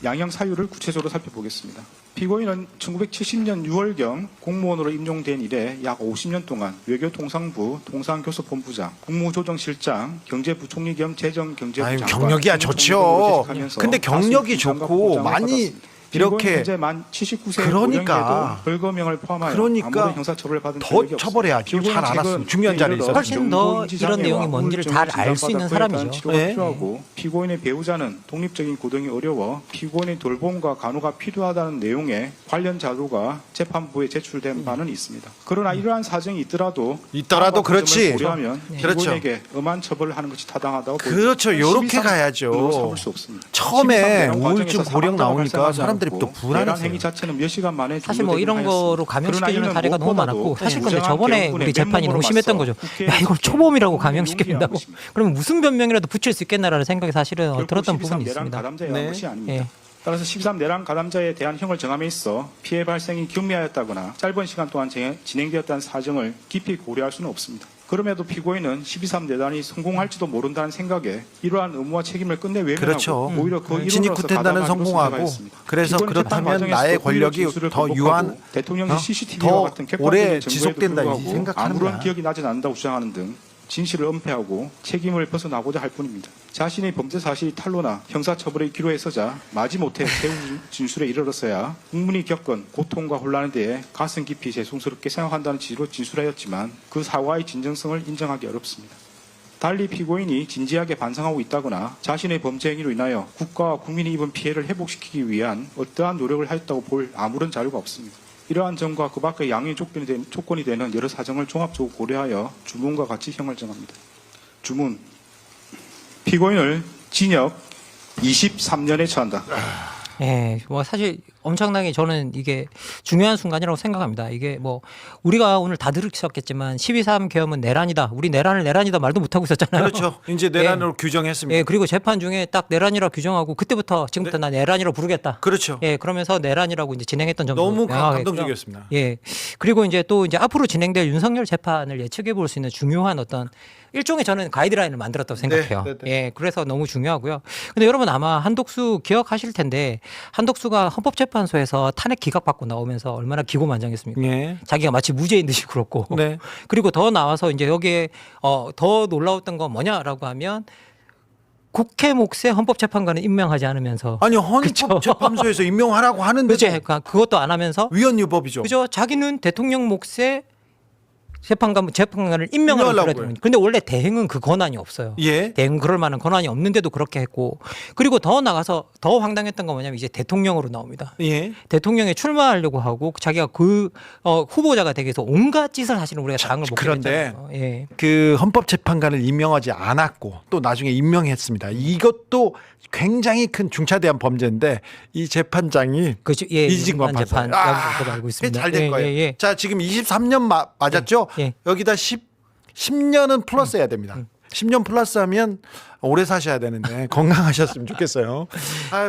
양형 사유를 구체적으로 살펴보겠습니다. 피고인은 1970년 6월경 공무원으로 임용된 이래 약 50년 동안 외교통상부, 통상교섭본부장, 국무조정실장, 경제부총리 겸 재정경제부 장관, 경력이야 좋죠. 근데 경력이 좋고 많이 이렇게 현재 만 79세 그러니까 벌금형을 포함하여 그러니까 아무런 형사처벌을 받은 더 적이 처벌해야지. 없습니다. 잘 알았으면 중요한 자리에 있어서 훨씬 더 이런 내용이 뭔지를 잘 알 수 있는 사람이죠. 치료가 네. 필요하고 피고인의 배우자는 독립적인 고등이 어려워 피고인의 돌봄과 간호가 필요하다는 내용의 관련 자료가 재판부에 제출된 바는 있습니다. 그러나 이러한 사정이 있더라도 그렇지. 고려하면 그렇죠. 피고인에게 엄한 처벌을 하는 것이 타당하다고 그렇죠. 요렇게 가야죠. 삼을 수 없습니다. 처음에 13년 우울증 과정에서 고령 나오니까 사망자가 사람들이 또 내란 불안했어요. 행위 자체는 몇 시간 만에 사실 뭐 이런 종료되긴 거로 하였습니다. 감형시켜주는 그러나 사례가 이는 너무 많았고 무엇보다도 사실 근데 무장한 저번에 경군의 우리 재판이 너무 맨몸으로 심했던 맞서 거죠. 국회에 야 이걸 초범이라고 용기를 감형시켜준다고 용기한 그러면 무슨 변명이라도 붙일 수 있겠나라는 생각이 사실은 결코 들었던 12.3 부분이 내란 있습니다. 가담자에 의한 네. 것이 아닙니다. 예. 따라서 13 내란 가담자에 대한 형을 정함에 있어 피해 발생이 경미하였다거나 짧은 시간 동안 진행되었다는 사정을 깊이 고려할 수는 없습니다. 그럼에도 피고인은 12.3 내란이 성공할지도 모른다는 생각에 이러한 의무와 책임을 끝내 외면하고 그렇죠. 오히려 그 진입 이론으로서 쿠텐다는 가담하는 성공하고 것을 그래서 피고인은 재판 그렇다면 과정에서 나의 또 권력이 진술을 더 번복하고 유한 대통령실 CCTV와 더 같은 오래 객관적인 정보에도 지속된다 이 불구하고 생각하는 아무런 거야. 기억이 나지 않는다고 주장하는 등 진실을 은폐하고 책임을 벗어나고자 할 뿐입니다. 자신의 범죄 사실이 탄로나 형사처벌의 기로에 서자 마지못해 배우 진술에 이르렀어야 국민이 겪은 고통과 혼란에 대해 가슴 깊이 죄송스럽게 생각한다는 취지로 진술하였지만 그 사과의 진정성을 인정하기 어렵습니다. 달리 피고인이 진지하게 반성하고 있다거나 자신의 범죄 행위로 인하여 국가와 국민이 입은 피해를 회복시키기 위한 어떠한 노력을 하였다고 볼 아무런 자료가 없습니다. 이러한 점과 그 밖의 양형의 조건이 되는 여러 사정을 종합적으로 고려하여 주문과 같이 형을 정합니다. 주문. 피고인을 징역 23년에 처한다. 예, 뭐 사실 엄청나게 저는 이게 중요한 순간이라고 생각합니다. 이게 뭐 우리가 오늘 다 들으셨겠지만 12.3 계엄은 내란이다. 우리 내란을 내란이다 말도 못하고 있었잖아요. 그렇죠. 이제 내란으로 규정했습니다. 예, 그리고 재판 중에 딱 내란이라 규정하고 그때부터 지금부터 나 내란이라고 부르겠다. 그렇죠. 예, 그러면서 내란이라고 이제 진행했던 점도 너무 명확했고요. 감동적이었습니다. 예, 그리고 이제 또 이제 앞으로 진행될 윤석열 재판을 예측해 볼 수 있는 중요한 어떤 일종의 저는 가이드라인을 만들었다고 생각해요. 네. 예, 그래서 너무 중요하고요. 근데 여러분 아마 한덕수 기억하실 텐데 한덕수가 헌법재판소에서 탄핵 기각받고 나오면서 얼마나 기고만장했습니까? 예. 자기가 마치 무죄인 듯이 굴었고. 네. 그리고 더 나와서 이제 여기에 더 놀라웠던 건 뭐냐라고 하면 국회 몫의 헌법재판관을 임명하지 않으면서 아니 헌법재판소에서 임명하라고 하는데 그죠? 그러니까 그것도 안 하면서 위헌유법이죠. 그죠? 자기는 대통령 몫의 재판관을 임명하라고 임명하려고 그랬거든요. 근데 원래 대행은 그 권한이 없어요. 예. 대행은 그럴 만한 권한이 없는데도 그렇게 했고 그리고 더 나가서 더 황당했던 건 뭐냐면 이제 대통령으로 나옵니다. 예. 대통령에 출마하려고 하고 자기가 그 후보자가 되기 위해서 온갖 짓을 사실은 우리가 당을 못 그런데 했잖아요. 예. 그 헌법재판관을 임명하지 않았고 또 나중에 임명했습니다. 이것도 굉장히 큰 중차대한 범죄인데 이 재판장이 그죠? 예, 이진관 재판 판사. 저도 알고 있습니다. 잘 된 예, 거예요. 예, 예. 자, 지금 23년 맞았죠? 예. 여기다 10년은 플러스 해야 됩니다. 10년 플러스 하면 오래 사셔야 되는데 건강하셨으면 좋겠어요.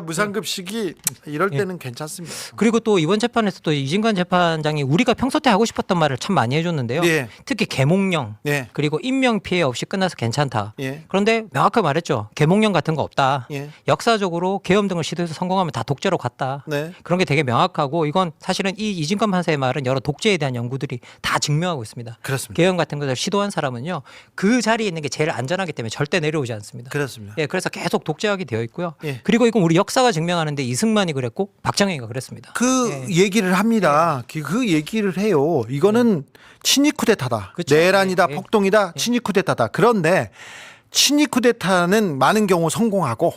무상급식이 이럴 때는 괜찮습니다. 그리고 또 이번 재판에서 또 이진관 재판장이 우리가 평소 때 하고 싶었던 말을 참 많이 해줬는데요. 예. 특히 계몽령 예. 그리고 인명 피해 없이 끝나서 괜찮다. 예. 그런데 명확하게 말했죠. 계몽령 같은 거 없다. 예. 역사적으로 계엄 등을 시도해서 성공하면 다 독재로 갔다. 네. 그런 게 되게 명확하고 이건 사실은 이 이진관 판사의 말은 여러 독재에 대한 연구들이 다 증명하고 있습니다. 그렇습니다. 계엄 같은 것을 시도한 사람은요. 그 자리에 있는 게 제일 안전하기 때문에 절대 내려오지 않습니다. 그렇습니다. 예, 그래서 계속 독재하게 되어 있고요. 예. 그리고 이건 우리 역사가 증명하는데 이승만이 그랬고 박정희가 그랬습니다. 그 얘기를 합니다. 그 얘기를 해요. 이거는 친위 쿠데타다. 그쵸. 내란이다, 예. 폭동이다, 친위 쿠데타다. 그런데 친위 쿠데타는 많은 경우 성공하고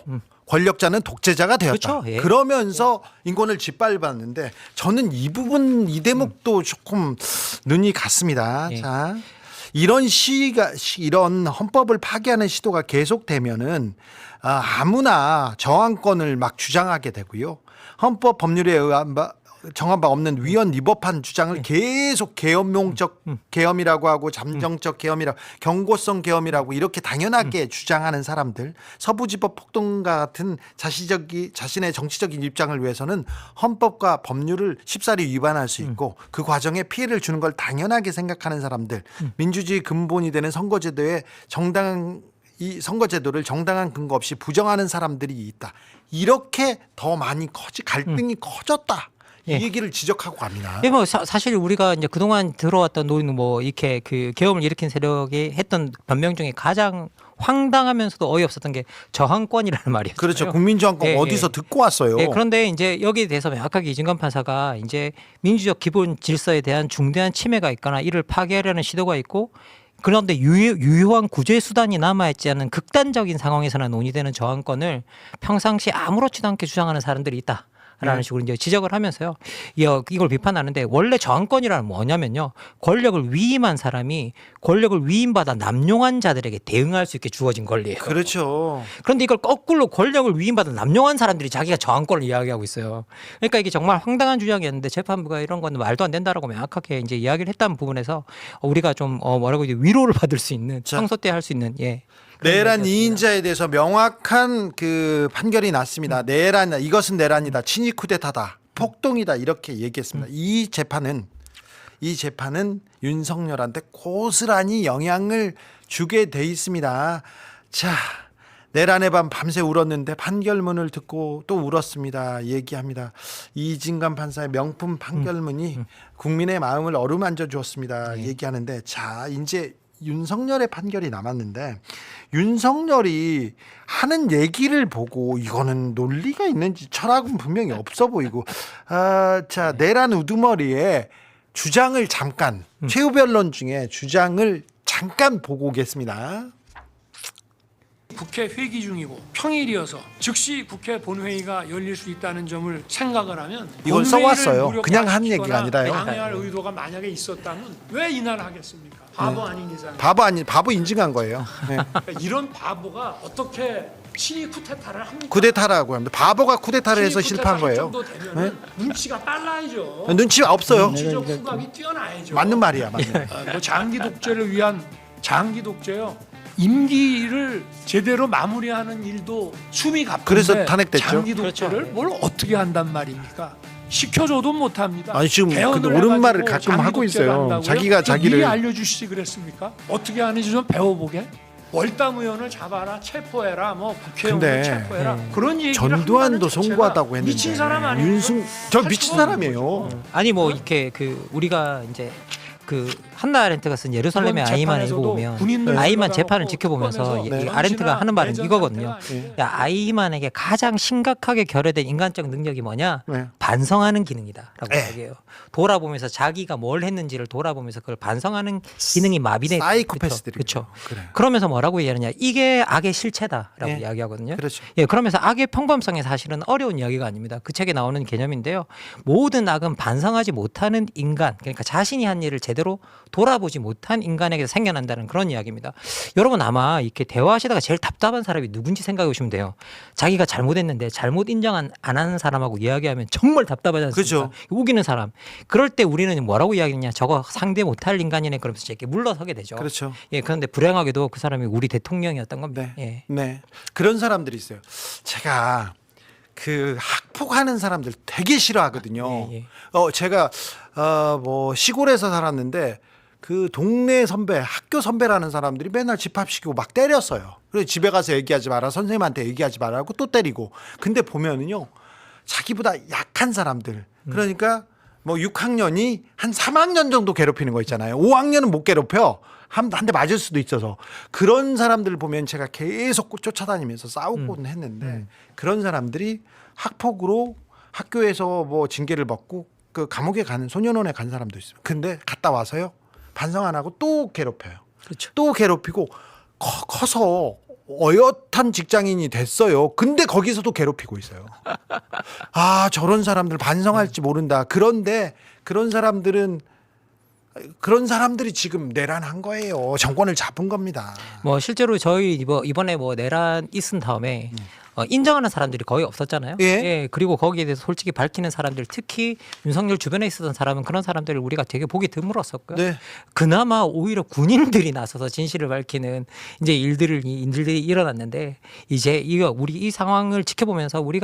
권력자는 독재자가 되었다. 그쵸. 예. 그러면서 인권을 짓밟았는데 저는 이 부분 이 대목도 조금 눈이 갔습니다. 예. 자. 이런 헌법을 파기하는 시도가 계속되면은 아무나 저항권을 막 주장하게 되고요. 헌법 법률에 의한 정한 바 없는 위헌 위법한 주장을 계속 계엄용적 계엄이라고 하고 잠정적 계엄이라고 경고성 계엄이라고 이렇게 당연하게 주장하는 사람들 서부지법 폭동과 같은 자신의 정치적인 입장을 위해서는 헌법과 법률을 쉽사리 위반할 수 있고 그 과정에 피해를 주는 걸 당연하게 생각하는 사람들 민주주의 근본이 되는 선거제도에 정당 이 선거제도를 정당한 근거 없이 부정하는 사람들이 있다. 이렇게 더 많이 갈등이 커졌다. 이 예. 얘기를 지적하고 갑니다. 예, 뭐 사실 우리가 이제 그동안 들어왔던 노인 뭐 이렇게 그 계엄을 일으킨 세력이 했던 변명 중에 가장 황당하면서도 어이없었던 게 저항권이라는 말이었어요. 그렇죠. 국민저항권 예, 어디서 듣고 왔어요. 예, 그런데 이제 여기에 대해서 명확하게 이진관 판사가 이제 민주적 기본 질서에 대한 중대한 침해가 있거나 이를 파괴하려는 시도가 있고 그런데 유효한 구제 수단이 남아있지 않은 극단적인 상황에서나 논의되는 저항권을 평상시 아무렇지도 않게 주장하는 사람들이 있다. 라는 식으로 이제 지적을 하면서요. 이걸 비판하는데 원래 저항권이라는 뭐냐면요. 권력을 위임한 사람이 권력을 위임받아 남용한 자들에게 대응할 수 있게 주어진 권리예요. 그렇죠. 그런데 이걸 거꾸로 권력을 위임받아 남용한 사람들이 자기가 저항권을 이야기하고 있어요. 그러니까 이게 정말 황당한 주장이었는데 재판부가 이런 건 말도 안 된다라고 명확하게 이제 이야기를 했다는 부분에서 우리가 좀 뭐라고 이제 위로를 받을 수 있는 평소 때 할 수 있는 내란 2인자에 대해서 명확한 그 판결이 났습니다. 이것은 내란이다. 친위 쿠데타다. 폭동이다. 이렇게 얘기했습니다. 이 재판은 윤석열한테 고스란히 영향을 주게 돼 있습니다. 자, 내란의 밤 밤새 울었는데 판결문을 듣고 또 울었습니다. 얘기합니다. 이진관 판사의 명품 판결문이 국민의 마음을 어루만져 주었습니다. 얘기하는데 자, 이제 윤석열의 판결이 남았는데 윤석열이 하는 얘기를 보고 이거는 논리가 있는지 철학은 분명히 없어 보이고 자, 내란 우두머리에 주장을 잠깐 최후 변론 중에 주장을 잠깐 보고 오겠습니다. 국회 회기 중이고 평일이어서 즉시 국회 본회의가 열릴 수 있다는 점을 생각을 하면 이건 써왔어요. 그냥 한 얘기가 아니라요. 방해할 의도가 만약에 있었다면 왜 이날 하겠습니까? 바보 아닌 이상. 바보 인증한 거예요. 네. 그러니까 이런 바보가 어떻게 친위 쿠데타를 합니까? 쿠데타라고 합니다. 바보가 쿠데타를 해서 실패한 거예요. 정도 되면 눈치가 빨라야죠. 눈치가 없어요. 눈치적 후각이 뛰어나야죠. 맞는 말이야. 뭐 장기 독재를 위한 장기 독재요. 임기를 제대로 마무리하는 일도 숨이 가쁜데 그래서 탄핵됐죠. 장기 독재를 뭘 어떻게 한단 말입니까? 시켜줘도 못합니다. 아니 지금 근데 옳은 말을 가끔 하고 있어요. 자기가 자기를 미리 알려주시지 그랬습니까? 어떻게 하는지 좀 배워보게. 월당 의원을 잡아라, 체포해라, 뭐 국회의원을 체포해라. 그런 얘기를 전두환도 송구하다고 했는데 미친 사람 아니에요? 저 미친 사람이에요. 아니 뭐 이렇게 그 우리가 이제 그 한나 아렌트가 쓴 예루살렘의 아이만 읽어보면 아이만 재판을 지켜보면서 아렌트가 하는 말은 이거거든요. 야, 아이만에게 가장 심각하게 결여된 인간적 능력이 뭐냐? 반성하는 기능이다라고 이야기해요. 돌아보면서 자기가 뭘 했는지를 돌아보면서 그걸 반성하는 기능이 마비돼. 사이코패스들이 그렇죠. 그러면서 뭐라고 얘기하느냐? 이게 악의 실체다라고 이야기하거든요. 그렇죠. 예, 그러면서 악의 평범성이 사실은 어려운 이야기가 아닙니다. 그 책에 나오는 개념인데요. 모든 악은 반성하지 못하는 인간, 그러니까 자신이 한 일을 제대로 돌아보지 못한 인간에게 생겨난다는 그런 이야기입니다. 여러분 아마 이렇게 대화하시다가 제일 답답한 사람이 누군지 생각해 보시면 돼요. 자기가 잘못했는데 잘못 인정 안 하는 사람하고 이야기하면 정말 답답하지 않습니까? 그렇죠. 우기는 사람. 그럴 때 우리는 뭐라고 이야기했냐? 저거 상대 못할 인간이네. 그러면서 이렇게 물러서게 되죠. 그렇죠. 예, 그런데 불행하게도 그 사람이 우리 대통령이었던 겁니다. 네. 네. 그런 사람들이 있어요. 제가 그 학폭하는 사람들 되게 싫어하거든요. 제가 뭐 시골에서 살았는데 그 동네 선배, 학교 선배라는 사람들이 맨날 집합시키고 막 때렸어요. 그래서 집에 가서 얘기하지 마라, 선생님한테 얘기하지 말라고 또 때리고. 근데 보면은요, 자기보다 약한 사람들, 그러니까 뭐 6학년이 한 3학년 정도 괴롭히는 거 있잖아요. 5학년은 못 괴롭혀. 한 대 맞을 수도 있어서. 그런 사람들 보면 제가 계속 쫓아다니면서 싸우곤 했는데 그런 사람들이 학폭으로 학교에서 뭐 징계를 받고 그 감옥에 가는 소년원에 간 사람도 있어요. 근데 갔다 와서요, 반성 안 하고 또 괴롭혀요. 그렇죠. 또 괴롭히고 커서 어엿한 직장인이 됐어요. 근데 거기서도 괴롭히고 있어요. 아, 저런 사람들 반성할지 모른다. 그런데 그런 사람들이 지금 내란한 거예요. 정권을 잡은 겁니다. 뭐 실제로 저희 이번에 뭐 내란 있은 다음에 인정하는 사람들이 거의 없었잖아요. 예. 그리고 거기에 대해서 솔직히 밝히는 사람들, 특히 윤석열 주변에 있었던 사람은 그런 사람들을 우리가 되게 보기 드물었었고요. 네. 그나마 오히려 군인들이 나서서 진실을 밝히는 이제 일들이 일어났는데 이제 우리 이 상황을 지켜보면서 우리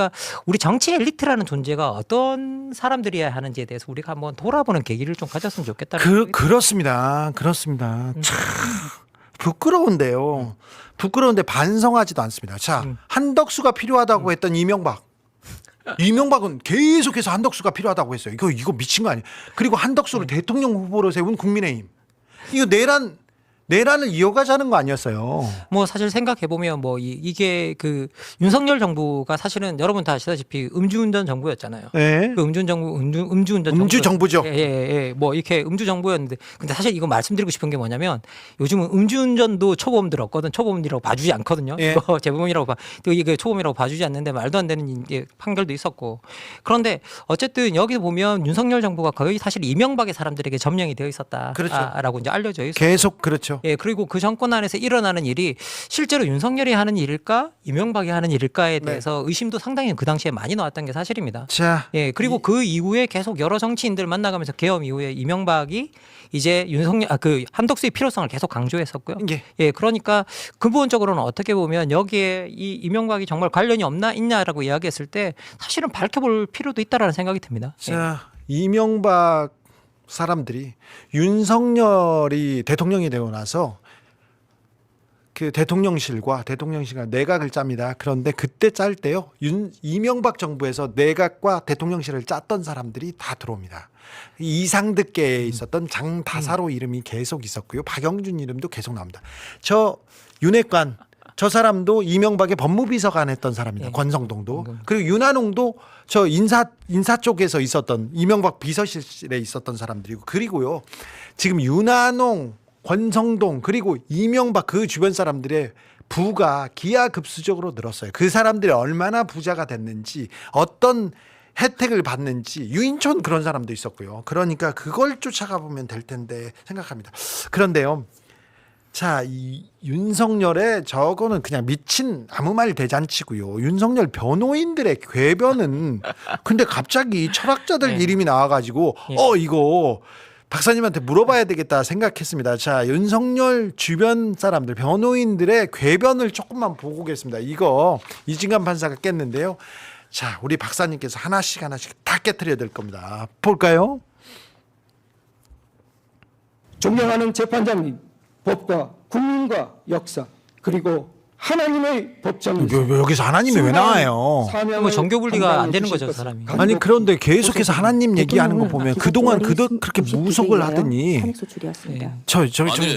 정치 엘리트라는 존재가 어떤 사람들이어야 하는지에 대해서 우리가 한번 돌아보는 계기를 좀 가졌으면 좋겠다는 그렇습니다. 부끄러운데요. 부끄러운데 반성하지도 않습니다. 자, 한덕수가 필요하다고 했던 이명박은 계속해서 한덕수가 필요하다고 했어요. 이거 미친 거 아니에요? 그리고 한덕수를 대통령 후보로 세운 국민의힘. 이거 내란을 이어가자는 거 아니었어요? 뭐 사실 생각해 보면 뭐 이게 그 윤석열 정부가 사실은 여러분 다 아시다시피 음주운전 정부였잖아요. 네. 그 음주운전 음주 정부죠. 예. 뭐 이렇게 음주 정부였는데 근데 사실 이거 말씀드리고 싶은 게 뭐냐면 요즘은 음주운전도 초범들 없거든. 초범이라고 봐주지 않거든요. 예. 이거 재범이라고 또 이게 초범이라고 봐주지 않는데 말도 안 되는 이제 판결도 있었고. 그런데 어쨌든 여기서 보면 윤석열 정부가 거의 사실 이명박의 사람들에게 점령이 되어 있었다라고 그렇죠. 이제 알려져 있어요. 계속 그렇죠. 예, 그리고 그 정권 안에서 일어나는 일이 실제로 윤석열이 하는 일일까, 이명박이 하는 일일까에 대해서 의심도 상당히 그 당시에 많이 나왔던 게 사실입니다. 자, 예, 그리고 그 이후에 계속 여러 정치인들 만나가면서 계엄 이후에 이명박이 이제 그 한덕수의 필요성을 계속 강조했었고요. 예, 그러니까 근본적으로는 어떻게 보면 여기에 이 이명박이 정말 관련이 있냐라고 이야기했을 때 사실은 밝혀볼 필요도 있다라는 생각이 듭니다. 자, 이명박 사람들이 윤석열이 대통령이 되고 나서 그 대통령실과 내각을 짭니다. 그런데 그때 짤 때요, 이명박 정부에서 내각과 대통령실을 짰던 사람들이 다 들어옵니다. 이상득계에 있었던 장다사로 이름이 계속 있었고요. 박영준 이름도 계속 나옵니다. 저 윤핵관 저 사람도 이명박의 법무비서관 했던 사람입니다. 권성동도. 그리고 윤한홍도 저 인사 쪽에서 있었던 이명박 비서실에 있었던 사람들이고, 그리고요 지금 윤한홍, 권성동 그리고 이명박 그 주변 사람들의 부가 기하급수적으로 늘었어요. 그 사람들이 얼마나 부자가 됐는지, 어떤 혜택을 받는지, 유인촌 그런 사람도 있었고요. 그러니까 그걸 쫓아가 보면 될 텐데 생각합니다. 그런데요, 자, 이 윤석열의 저거는 그냥 미친 아무 말 대잔치고요. 윤석열 변호인들의 궤변은 근데 갑자기 철학자들 이름이 나와가지고 이거 박사님한테 물어봐야 되겠다 생각했습니다. 자, 윤석열 주변 사람들 변호인들의 궤변을 조금만 보고 오겠습니다. 이거 이진관 판사가 깼는데요. 자, 우리 박사님께서 하나씩 다 깨트려야 될 겁니다. 볼까요? 존경하는 재판장님, 법과 국민과 역사 그리고 하나님의 법정에서 여기서 하나님이 왜 나와요? 뭐 정교 분리가 안 되는 거죠, 사람이. 아니 그런데 계속해서 하나님 얘기하는 거 보면 그동안 그렇게 무속을 하더니 저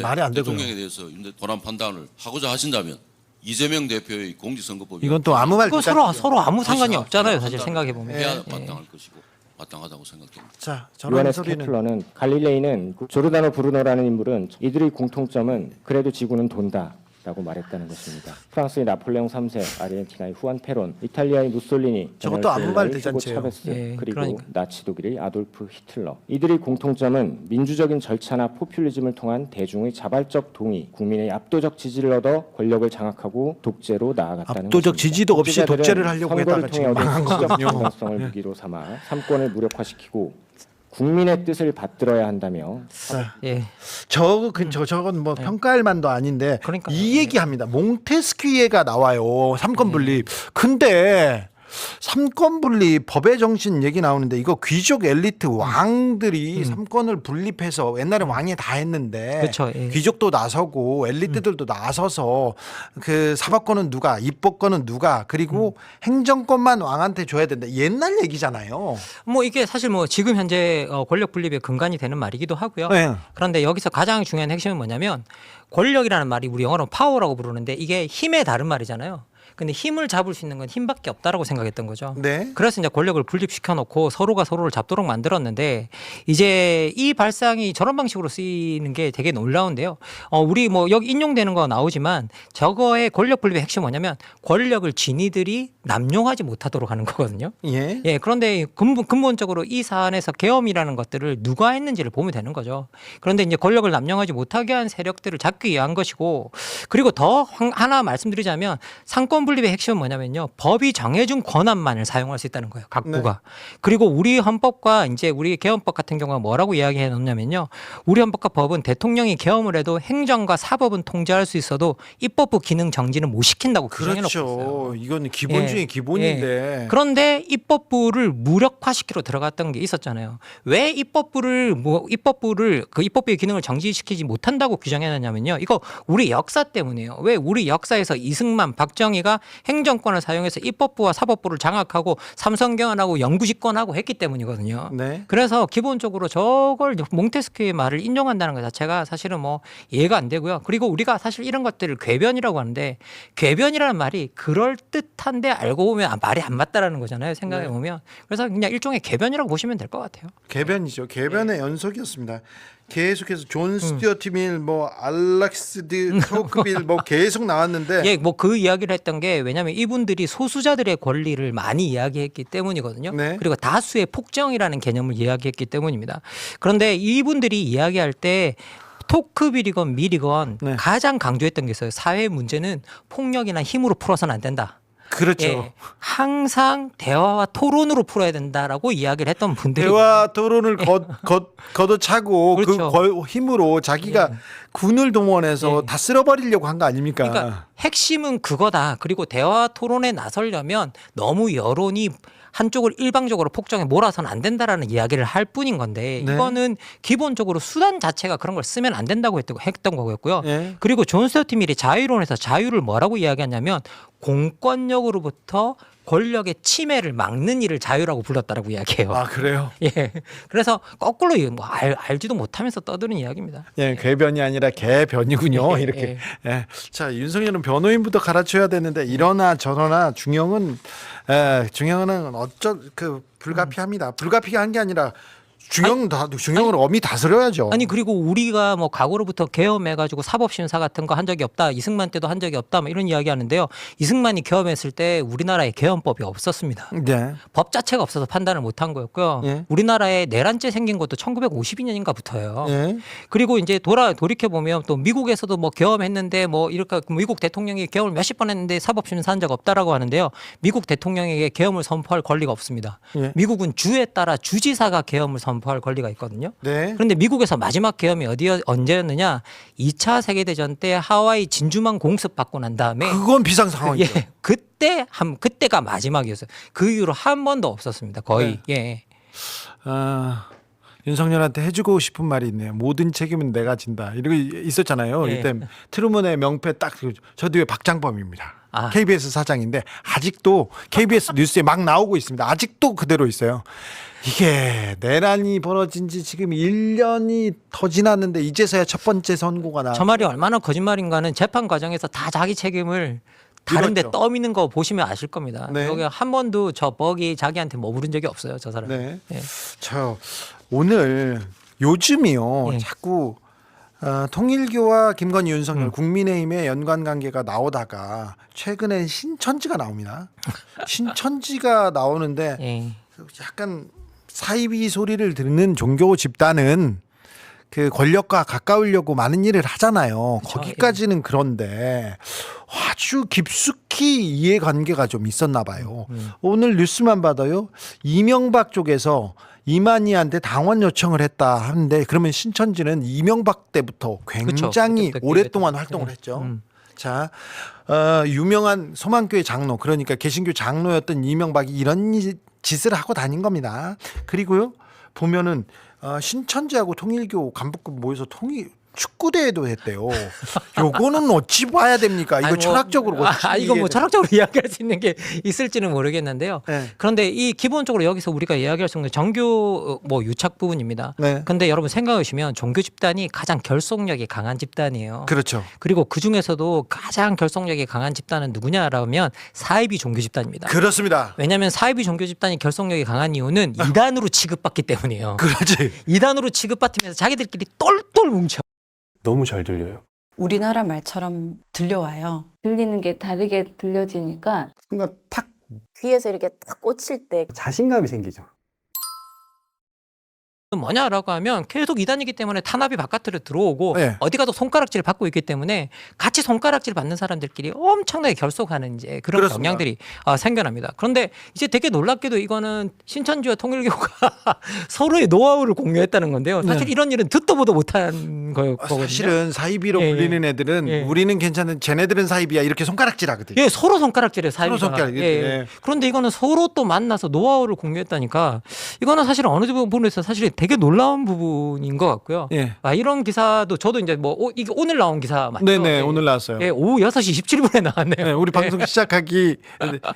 말이 안 되고요. 대통령에 대해서 도난 판단을 하고자 하신다면 이재명 대표의 공직선거법 이건 또 아무 말 서로 아무 상관이 없잖아요, 사실 생각해 보면. 해야 마땅할 것이고 마땅하다고 생각됩니다. 자, 요하네스 케플러는 갈릴레이는 조르다노 브루노라는 인물은 이들의 공통점은 그래도 지구는 돈다라고 말했다는 것입니다. 프랑스의 나폴레옹 3세, 아르헨티나의 후안 페론, 이탈리아의 무솔리니, 저것도 아무 말 대잔치예요. 차베스, 그리고 나치 독일의 아돌프 히틀러. 이들의 공통점은 민주적인 절차나 포퓰리즘을 통한 대중의 자발적 동의, 국민의 압도적 지지를 얻어 권력을 장악하고 독재로 나아갔다는 압도적 것입니다. 지지도 없이 독재를 하려고 했다가 지금 망한 거거든요. 정당성을 무기로 삼아 삼권을 무력화시키고 국민의 뜻을 받들어야 한다며. 저건 뭐 평가할 만도 아닌데 이 얘기합니다. 몽테스키에가 나와요. 삼권 분립. 근데 삼권 분립 법의 정신 얘기 나오는데 이거 귀족 엘리트 왕들이 삼권을 분립해서 옛날에 왕이 다 했는데 그렇죠, 귀족도 나서고 엘리트들도 나서서 그 사법권은 누가, 입법권은 누가, 그리고 행정권만 왕한테 줘야 된다. 옛날 얘기잖아요. 뭐 이게 사실 뭐 지금 현재 권력 분립의 근간이 되는 말이기도 하고요. 그런데 여기서 가장 중요한 핵심은 뭐냐면 권력이라는 말이 우리 영어로 파워라고 부르는데 이게 힘의 다른 말이잖아요. 근데 힘을 잡을 수 있는 건 힘밖에 없다라고 생각했던 거죠. 그래서 이제 권력을 분립시켜 놓고 서로가 서로를 잡도록 만들었는데 이제 이 발상이 저런 방식으로 쓰이는 게 되게 놀라운데요. 우리 뭐 여기 인용되는 거 나오지만 저거의 권력 분립의 핵심이 뭐냐면 권력을 지니들이 남용하지 못하도록 하는 거거든요. 그런데 근본적으로 이 사안에서 계엄이라는 것들을 누가 했는지를 보면 되는 거죠. 그런데 이제 권력을 남용하지 못하게 한 세력들을 잡기 위한 것이고, 그리고 더 하나 말씀드리자면 상권 기권 분립의 핵심은 뭐냐면요. 법이 정해준 권한만을 사용할 수 있다는 거예요. 각부가. 그리고 우리 헌법과 이제 우리 개헌법 같은 경우는 뭐라고 이야기해 놓냐면요. 우리 헌법과 법은 대통령이 개헌을 해도 행정과 사법은 통제할 수 있어도 입법부 기능 정지는 못 시킨다고 규정해 놓고 있어요. 그렇죠. 이건 기본 중에 기본인데. 그런데 입법부를 무력화시키러 들어갔던 게 있었잖아요. 왜 입법부를 그 입법부의 기능을 정지시키지 못한다고 규정해놨냐면요. 이거 우리 역사 때문이에요. 왜 우리 역사에서 이승만, 박정희가 행정권을 사용해서 입법부와 사법부를 장악하고 삼성개헌하고 영구집권하고 했기 때문이거든요. 네. 그래서 기본적으로 저걸 몽테스키의 말을 인정한다는 것 자체가 사실은 뭐 이해가 안 되고요. 그리고 우리가 사실 이런 것들을 궤변이라고 하는데 궤변이라는 말이 그럴 듯한데 알고 보면 말이 안 맞다라는 거잖아요. 생각해 보면. 그래서 그냥 일종의 궤변이라고 보시면 될 것 같아요. 궤변이죠. 궤변의 연속이었습니다. 계속해서 존 스튜어트 밀, 뭐 알렉스드 토크빌 뭐 계속 나왔는데 예, 뭐 그 이야기를 했던 게 왜냐하면 이분들이 소수자들의 권리를 많이 이야기했기 때문이거든요. 네. 그리고 다수의 폭정이라는 개념을 이야기했기 때문입니다. 그런데 이분들이 이야기할 때 토크빌이건 밀이건 가장 강조했던 게 있어요. 사회 문제는 폭력이나 힘으로 풀어서는 안 된다. 그렇죠. 예, 항상 대화와 토론으로 풀어야 된다라고 이야기를 했던 분들이 대화 토론을 걷어차고 그렇죠. 그 힘으로 자기가 군을 동원해서 다 쓸어버리려고 한 거 아닙니까? 그러니까 핵심은 그거다. 그리고 대화 토론에 나서려면 너무 여론이 한쪽을 일방적으로 폭정에 몰아서는 안 된다라는 이야기를 할 뿐인 건데 이거는 기본적으로 수단 자체가 그런 걸 쓰면 안 된다고 했던 거였고요. 그리고 존 스튜어트 밀이 자유론에서 자유를 뭐라고 이야기하냐면 공권력으로부터 권력의 침해를 막는 일을 자유라고 불렀다라고 이야기해요. 아, 그래요? 예. 그래서 거꾸로 뭐 알지도 못하면서 떠드는 이야기입니다. 예, 궤변이 아니라 개변이군요. 이렇게. 예. 자, 윤석열은 변호인부터 갈아쳐야 되는데 이러나 저러나 중형은 불가피합니다. 불가피가 한 게 아니라 중형을 엄히 다스려야죠. 아니 그리고 우리가 뭐 과거로부터 계엄해가지고 사법심사 같은 거 한 적이 없다. 이승만 때도 한 적이 없다. 뭐 이런 이야기하는데요. 이승만이 계엄했을 때 우리나라에 계엄법이 없었습니다. 네. 법 자체가 없어서 판단을 못한 거였고요. 우리나라에 내란죄 생긴 것도 1952년인가부터예요. 그리고 이제 돌이켜 보면 또 미국에서도 뭐 계엄했는데 뭐 이렇게 미국 대통령이 계엄을 몇십 번 했는데 사법심사한 적 없다라고 하는데요. 미국 대통령에게 계엄을 선포할 권리가 없습니다. 미국은 주에 따라 주지사가 계엄을 선포할 권리가 있거든요. 그런데 미국에서 마지막 계엄이 언제였느냐? 2차 세계대전 때 하와이 진주만 공습 받고 난 다음에 그건 비상 상황이죠. 그때가 마지막이었어요. 그 이후로 한 번도 없었습니다. 거의. 예. 윤석열한테 해주고 싶은 말이 있네요. 모든 책임은 내가 진다. 이러고 있었잖아요. 이때 트루먼의 명패 딱 저 뒤에 박장범입니다. KBS 사장인데 아직도 KBS 뉴스에 막 나오고 있습니다. 아직도 그대로 있어요. 이게 내란이 벌어진 지 지금 1년이 더 지났는데 이제서야 첫 번째 선고가 나. 저 말이 얼마나 거짓말인가는 재판 과정에서 다 자기 책임을 다른데 떠미는 거 보시면 아실 겁니다. 여기 한 번도 저 벅이 자기한테 뭐 물은 적이 없어요. 저 사람. 저 오늘 요즘이요. 자꾸 통일교와 김건희 윤석열 국민의힘의 연관관계가 나오다가 최근에 신천지가 나옵니다. 신천지가 나오는데 약간 사이비 소리를 듣는 종교 집단은 그 권력과 가까우려고 많은 일을 하잖아요. 거기까지는 그런데 아주 깊숙이 이해관계가 좀 있었나 봐요. 오늘 뉴스만 봐도요. 이명박 쪽에서 이만희한테 당원 요청을 했다 하는데 그러면 신천지는 이명박 때부터 굉장히 오랫동안 활동을 했죠. 자, 유명한 소망교회 장로, 그러니까 개신교 장로였던 이명박이 이런 짓을 하고 다닌 겁니다. 그리고요 보면은 신천지하고 통일교 간부급 모여서 축구대회도 했대요. 요거는 어찌 봐야 됩니까? 이거 철학적으로 이거 뭐 철학적으로 이야기할 수 있는 게 있을지는 모르겠는데요. 그런데 이 기본적으로 여기서 우리가 이야기할 수 있는 게 정교 뭐 유착 부분입니다. 그런데 여러분 생각해 보시면 종교 집단이 가장 결속력이 강한 집단이에요. 그렇죠. 그리고 그 중에서도 가장 결속력이 강한 집단은 누구냐라면 사이비 종교 집단입니다. 그렇습니다. 왜냐하면 사이비 종교 집단이 결속력이 강한 이유는 이단으로 취급받기 때문이에요. 그렇지. 이단으로 취급받으면서 자기들끼리 똘똘 뭉쳐. 너무 잘 들려요. 우리나라 말처럼 들려와요. 들리는 게 다르게 들려지니까 순간 탁 귀에서 이렇게 딱 꽂힐 때 자신감이 생기죠. 뭐냐라고 하면 계속 이단이기 때문에 탄압이 바깥으로 들어오고 네. 어디 가도 손가락질을 받고 있기 때문에 같이 손가락질 받는 사람들끼리 엄청나게 결속하는 이제 그런 그렇습니다. 영향들이 생겨납니다. 그런데 이제 되게 놀랍게도 이거는 신천지와 통일교가 서로의 노하우를 공유했다는 건데요. 사실 네. 이런 일은 듣도 보도 못한 거거든요. 사실은 사이비로 예, 불리는 애들은 예. 우리는 괜찮은 쟤네들은 사이비야 이렇게 손가락질하거든요. 예, 서로 손가락질에 사이가. 서로 손가락. 예. 그런데 이거는 서로 또 만나서 노하우를 공유했다니까 이거는 사실 어느 부분에서 사실 되게 놀라운 부분인 것 같고요. 예. 이런 기사도 저도 이제 뭐 이게 오늘 나온 기사 맞죠? 네네 예. 오늘 나왔어요. 예, 오후 6시 17분에 나왔네요. 네, 우리 방송 시작하기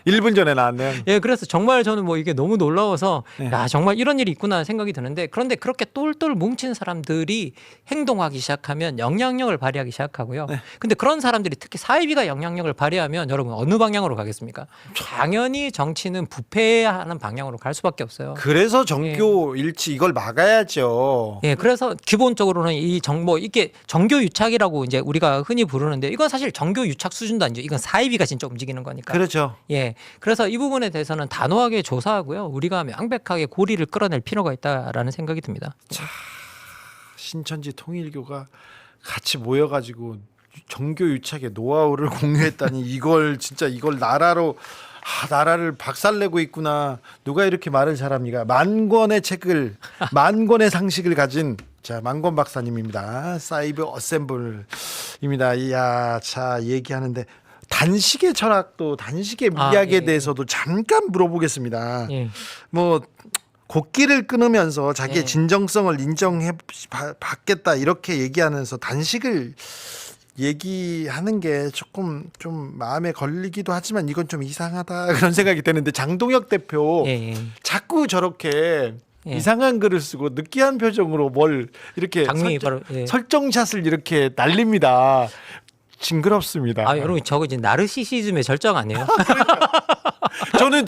1분 전에 나왔네요. 예, 그래서 정말 저는 뭐 이게 너무 놀라워서 네. 야 정말 이런 일이 있구나 생각이 드는데 그런데 그렇게 똘똘 뭉친 사람들이 행동하기 시작하면 영향력을 발휘하기 시작하고요. 네. 근데 그런 사람들이 특히 사이비가 영향력을 발휘하면 여러분 어느 방향으로 가겠습니까? 당연히 정치는 부패하는 방향으로 갈 수밖에 없어요. 그래서 정교 일치 이걸 막아야죠. 예, 그래서 기본적으로는 이 정보 이게 정교 유착이라고 이제 우리가 흔히 부르는데 이건 사실 정교 유착 수준도 아니죠. 이건 사이비가 진짜 움직이는 거니까. 그렇죠. 예, 그래서 이 부분에 대해서는 단호하게 조사하고요. 우리가 명백하게 고리를 끌어낼 필요가 있다라는 생각이 듭니다. 신천지 통일교가 같이 모여가지고 정교 유착의 노하우를 공유했다니 이걸 진짜 이걸 나라를 박살내고 있구나. 누가 이렇게 말을 잘합니까? 만 권의 상식을 가진 만권 박사님입니다. 사이버 어셈블입니다. 이야, 자 얘기하는데 단식의 철학도 단식의 미학에 대해서도 잠깐 물어보겠습니다. 예. 뭐 곡기를 끊으면서 자기의 예. 진정성을 인정해 받겠다 이렇게 얘기하면서 단식을 얘기하는 게 조금 좀 마음에 걸리기도 하지만 이건 좀 이상하다 그런 생각이 드는데 장동혁 대표 자꾸 저렇게 이상한 글을 쓰고 느끼한 표정으로 뭘 이렇게 설정샷을 이렇게 날립니다. 징그럽습니다. 여러분 저거 이제 나르시시즘의 절정 아니에요? 저는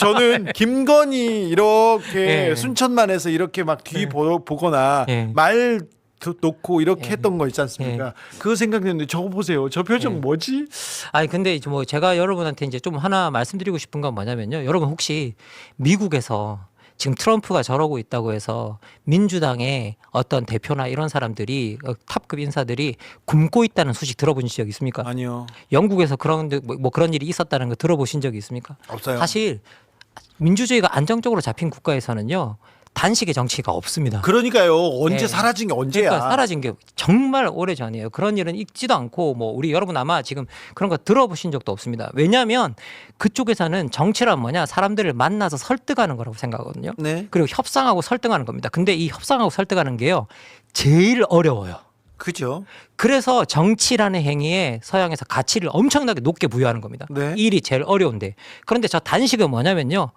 김건희 이렇게 순천만에서 이렇게 막 뒤 보거나 말 놓고 이렇게 했던 거 있지 않습니까? 그거 생각했는데 저거 보세요. 저 표정 뭐지? 아니 근데 뭐 제가 여러분한테 이제 좀 하나 말씀드리고 싶은 건 뭐냐면요. 여러분 혹시 미국에서 지금 트럼프가 저러고 있다고 해서 민주당의 어떤 대표나 이런 사람들이 탑급 인사들이 굶고 있다는 소식 들어보신 적 있습니까? 아니요. 영국에서 그런 그런 일이 있었다는 거 들어보신 적이 있습니까? 없어요. 사실 민주주의가 안정적으로 잡힌 국가에서는요. 단식의 정치가 없습니다. 그러니까요. 언제 사라진 게 언제야? 그러니까 사라진 게 정말 오래전이에요. 그런 일은 있지도 않고 뭐 우리 여러분 아마 지금 그런 거 들어보신 적도 없습니다. 왜냐하면 그쪽에서는 정치란 뭐냐? 사람들을 만나서 설득하는 거라고 생각하거든요. 네. 그리고 협상하고 설득하는 겁니다. 근데 이 협상하고 설득하는 게요. 제일 어려워요. 그죠. 그래서 정치라는 행위에 서양에서 가치를 엄청나게 높게 부여하는 겁니다. 네. 이 일이 제일 어려운데. 그런데 저 단식은 뭐냐면요.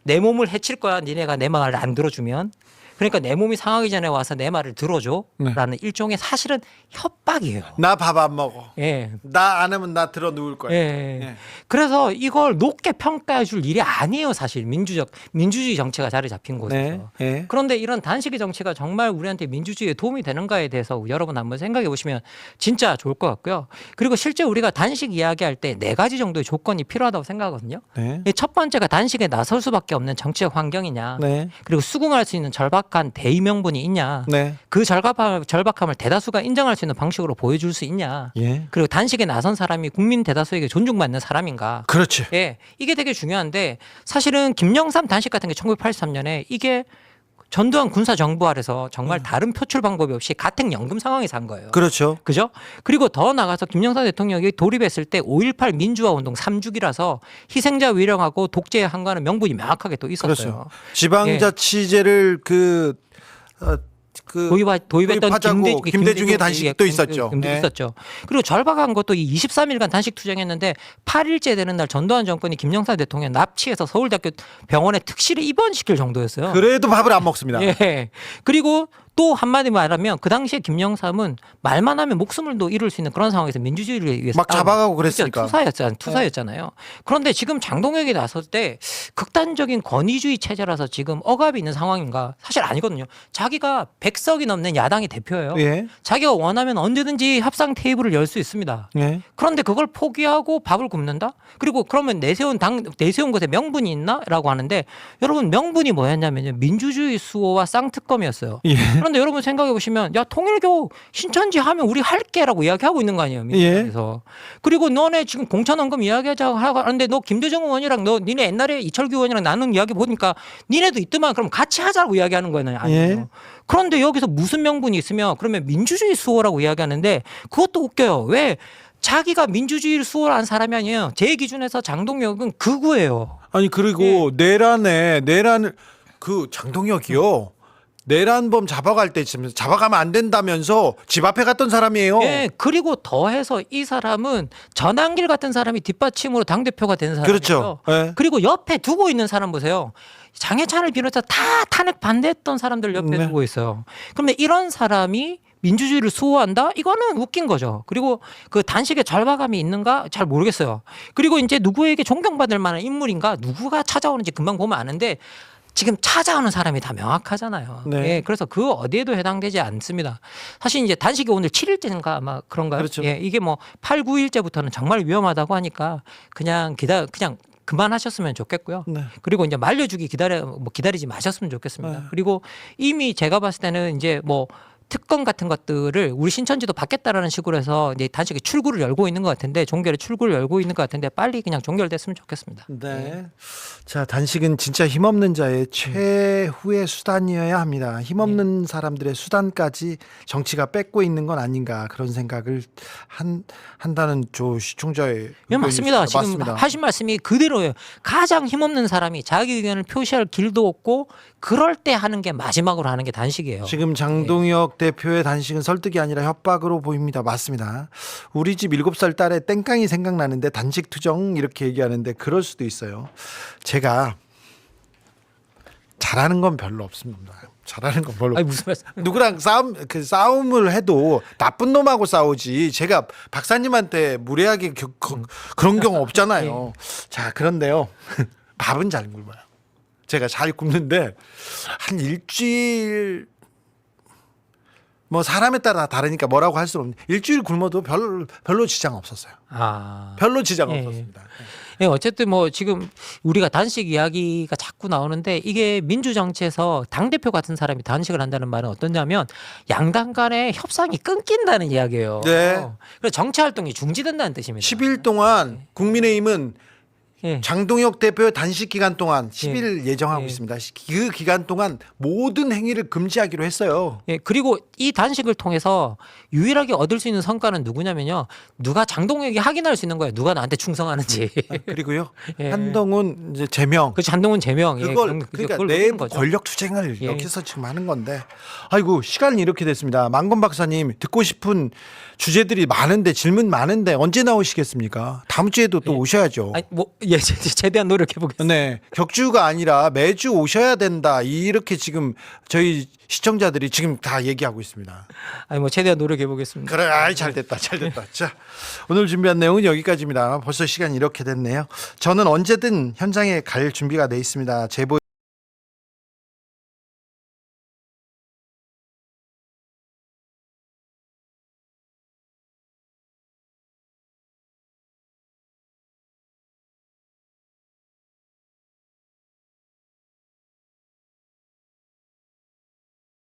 내 몸을 해칠 거야. 니네가 내 말을 안 들어주면. 그러니까 내 몸이 상하기 전에 와서 내 말을 들어줘라는 일종의 사실은 협박이에요. 나 밥 안 먹어. 예. 나 안 하면 나 들어 누울 거야. 예. 그래서 이걸 높게 평가해 줄 일이 아니에요. 사실 민주주의 정치가 자리 잡힌 곳에서. 네. 그런데 이런 단식의 정치가 정말 우리한테 민주주의에 도움이 되는가에 대해서 여러분 한번 생각해 보시면 진짜 좋을 것 같고요. 그리고 실제 우리가 단식 이야기할 때 4가지 정도의 조건이 필요하다고 생각하거든요. 네. 첫 번째가 단식에 나설 수밖에 없는 정치적 환경이냐. 네. 그리고 수긍할 수 있는 절박한 대의 명분이 있냐. 네. 그 절박함을 대다수가 인정할 수 있는 방식으로 보여줄 수 있냐. 예. 그리고 단식에 나선 사람이 국민 대다수에게 존중받는 사람인가. 그렇지. 예, 이게 되게 중요한데 사실은 김영삼 단식 같은 게 1983년에 이게 전두환 군사 정부 아래서 정말 다른 표출 방법이 없이 가택연금 상황에서 한 거예요. 그렇죠. 그죠? 그리고 더 나가서 김영삼 대통령이 돌입했을 때 5.18 민주화 운동 3주기라서 희생자 위령하고 독재에 한가하는 명분이 명확하게 또 있었어요. 그렇죠. 지방자치제를 도입했던 김대중의 단식도 있었죠. 있었죠. 그리고 절박한 것도 이 23일간 단식 투쟁했는데 8일째 되는 날 전두환 정권이 김영삼 대통령 납치해서 서울대학교 병원에 특실에 입원시킬 정도였어요. 그래도 밥을 안 먹습니다. 예. 그리고 또 한마디 말하면 그 당시에 김영삼은 말만 하면 목숨을 잃을 수 있는 그런 상황에서 민주주의를 위해서 막 잡아가고 그랬으니까. 투사였잖아요. 그런데 지금 장동혁이 나설 때 극단적인 권위주의 체제라서 지금 억압이 있는 상황인가? 사실 아니거든요. 자기가 100석이 넘는 야당의 대표예요. 예. 자기가 원하면 언제든지 협상 테이블을 열 수 있습니다. 예. 그런데 그걸 포기하고 밥을 굶는다? 그리고 그러면 내세운 것에 명분이 있나? 라고 하는데 여러분 명분이 뭐였냐면요. 민주주의 수호와 쌍특검이었어요. 예. 그런데 여러분 생각해 보시면 야 통일교 신천지 하면 우리 할게라고 이야기하고 있는 거 아니에요? 민주당에서. 그리고 너네 지금 공천원금 이야기하자고 하는데 너 김대중 의원이랑 너 니네 옛날에 이철규 의원이랑 나눈 이야기 보니까 니네도 있더만 그럼 같이 하자고 이야기하는 거예요. 아니에요. 그런데 여기서 무슨 명분이 있으면 그러면 민주주의 수호라고 이야기하는데 그것도 웃겨요. 왜? 자기가 민주주의를 수호한 사람이 아니에요. 제 기준에서 장동혁은 극우예요. 아니 그리고 내란을 그 장동혁이요. 내란범 잡아갈 때 잡아가면 안 된다면서 집 앞에 갔던 사람이에요. 예, 그리고 더해서 이 사람은 전한길 같은 사람이 뒷받침으로 당대표가 된 사람이에요. 그렇죠. 예. 그리고 옆에 두고 있는 사람 보세요. 장해찬을 비롯해서 다 탄핵 반대했던 사람들 옆에 두고 있어요. 그런데 이런 사람이 민주주의를 수호한다? 이거는 웃긴 거죠. 그리고 그 단식에 절박함이 있는가 잘 모르겠어요. 그리고 이제 누구에게 존경받을 만한 인물인가 누구가 찾아오는지 금방 보면 아는데 지금 찾아오는 사람이 다 명확하잖아요. 네. 예, 그래서 그 어디에도 해당되지 않습니다. 사실 이제 단식이 오늘 7일째인가 아마 그런가요? 그렇죠. 예, 이게 뭐 8, 9일째부터는 정말 위험하다고 하니까 그냥 그만하셨으면 좋겠고요. 네. 그리고 이제 말려주기 기다리지 마셨으면 좋겠습니다. 네. 그리고 이미 제가 봤을 때는 이제 뭐 특권 같은 것들을 우리 신천지도 받겠다라는 식으로 해서 이제 단식에 출구를 열고 있는 것 같은데 종결에 출구를 열고 있는 것 같은데 빨리 그냥 종결됐으면 좋겠습니다. 네. 자, 단식은 진짜 힘없는 자의 최후의 수단이어야 합니다. 힘없는 사람들의 수단까지 정치가 뺏고 있는 건 아닌가 그런 생각을 한다는 조 시청자의 네, 맞습니다. 지금 맞습니다. 하신 말씀이 그대로예요. 가장 힘없는 사람이 자기 의견을 표시할 길도 없고 그럴 때 하는 게 마지막으로 하는 게 단식이에요. 지금 장동혁 대표의 단식은 설득이 아니라 협박으로 보입니다. 맞습니다. 우리 집 7살 딸의 땡깡이 생각나는데 단식 투정 이렇게 얘기하는데 그럴 수도 있어요. 제가 잘하는 건 별로 없습니다. 잘하는 건 별로. 아니, 무슨 말씀? 누구랑 싸움을 해도 나쁜 놈하고 싸우지. 제가 박사님한테 무례하게 그런 경우 없잖아요. 자, 그런데요. 밥은 잘 굶어요. 제가 잘 굶는데 한 일주일 뭐 사람에 따라 다르니까 뭐라고 할 수는 없는데 일주일 굶어도 별로 지장 없었어요. 별로 지장 없었습니다. 예, 어쨌든 뭐 지금 우리가 단식 이야기가 자꾸 나오는데 이게 민주정치에서 당대표 같은 사람이 단식을 한다는 말은 어떠냐면 양당 간의 협상이 끊긴다는 이야기예요. 네. 그래서 정치활동이 중지된다는 뜻입니다. 10일 동안 국민의힘은 장동혁 대표의 단식 기간 동안 10일 예정하고 있습니다. 그 기간 동안 모든 행위를 금지하기로 했어요. 예, 그리고 이 단식을 통해서 유일하게 얻을 수 있는 성과는 누구냐면요. 누가 장동혁이 확인할 수 있는 거예요. 누가 나한테 충성하는지. 그리고요. 한동훈 이제 제명. 그렇죠. 한동훈 제명. 그러니까 내부 권력 투쟁을 여기서 지금 하는 건데. 아이고 시간이 이렇게 됐습니다. 만건 박사님 듣고 싶은 주제들이 많은데 질문 많은데 언제 나오시겠습니까? 다음 주에도 또 오셔야죠. 아니, 최대한 노력해 보겠습니다. 네, 격주가 아니라 매주 오셔야 된다. 이렇게 지금 저희 시청자들이 지금 다 얘기하고 있습니다. 아니 뭐 최대한 노력해 보겠습니다. 그래, 아이 잘 됐다. 자, 오늘 준비한 내용은 여기까지입니다. 벌써 시간이 이렇게 됐네요. 저는 언제든 현장에 갈 준비가 돼 있습니다. 제보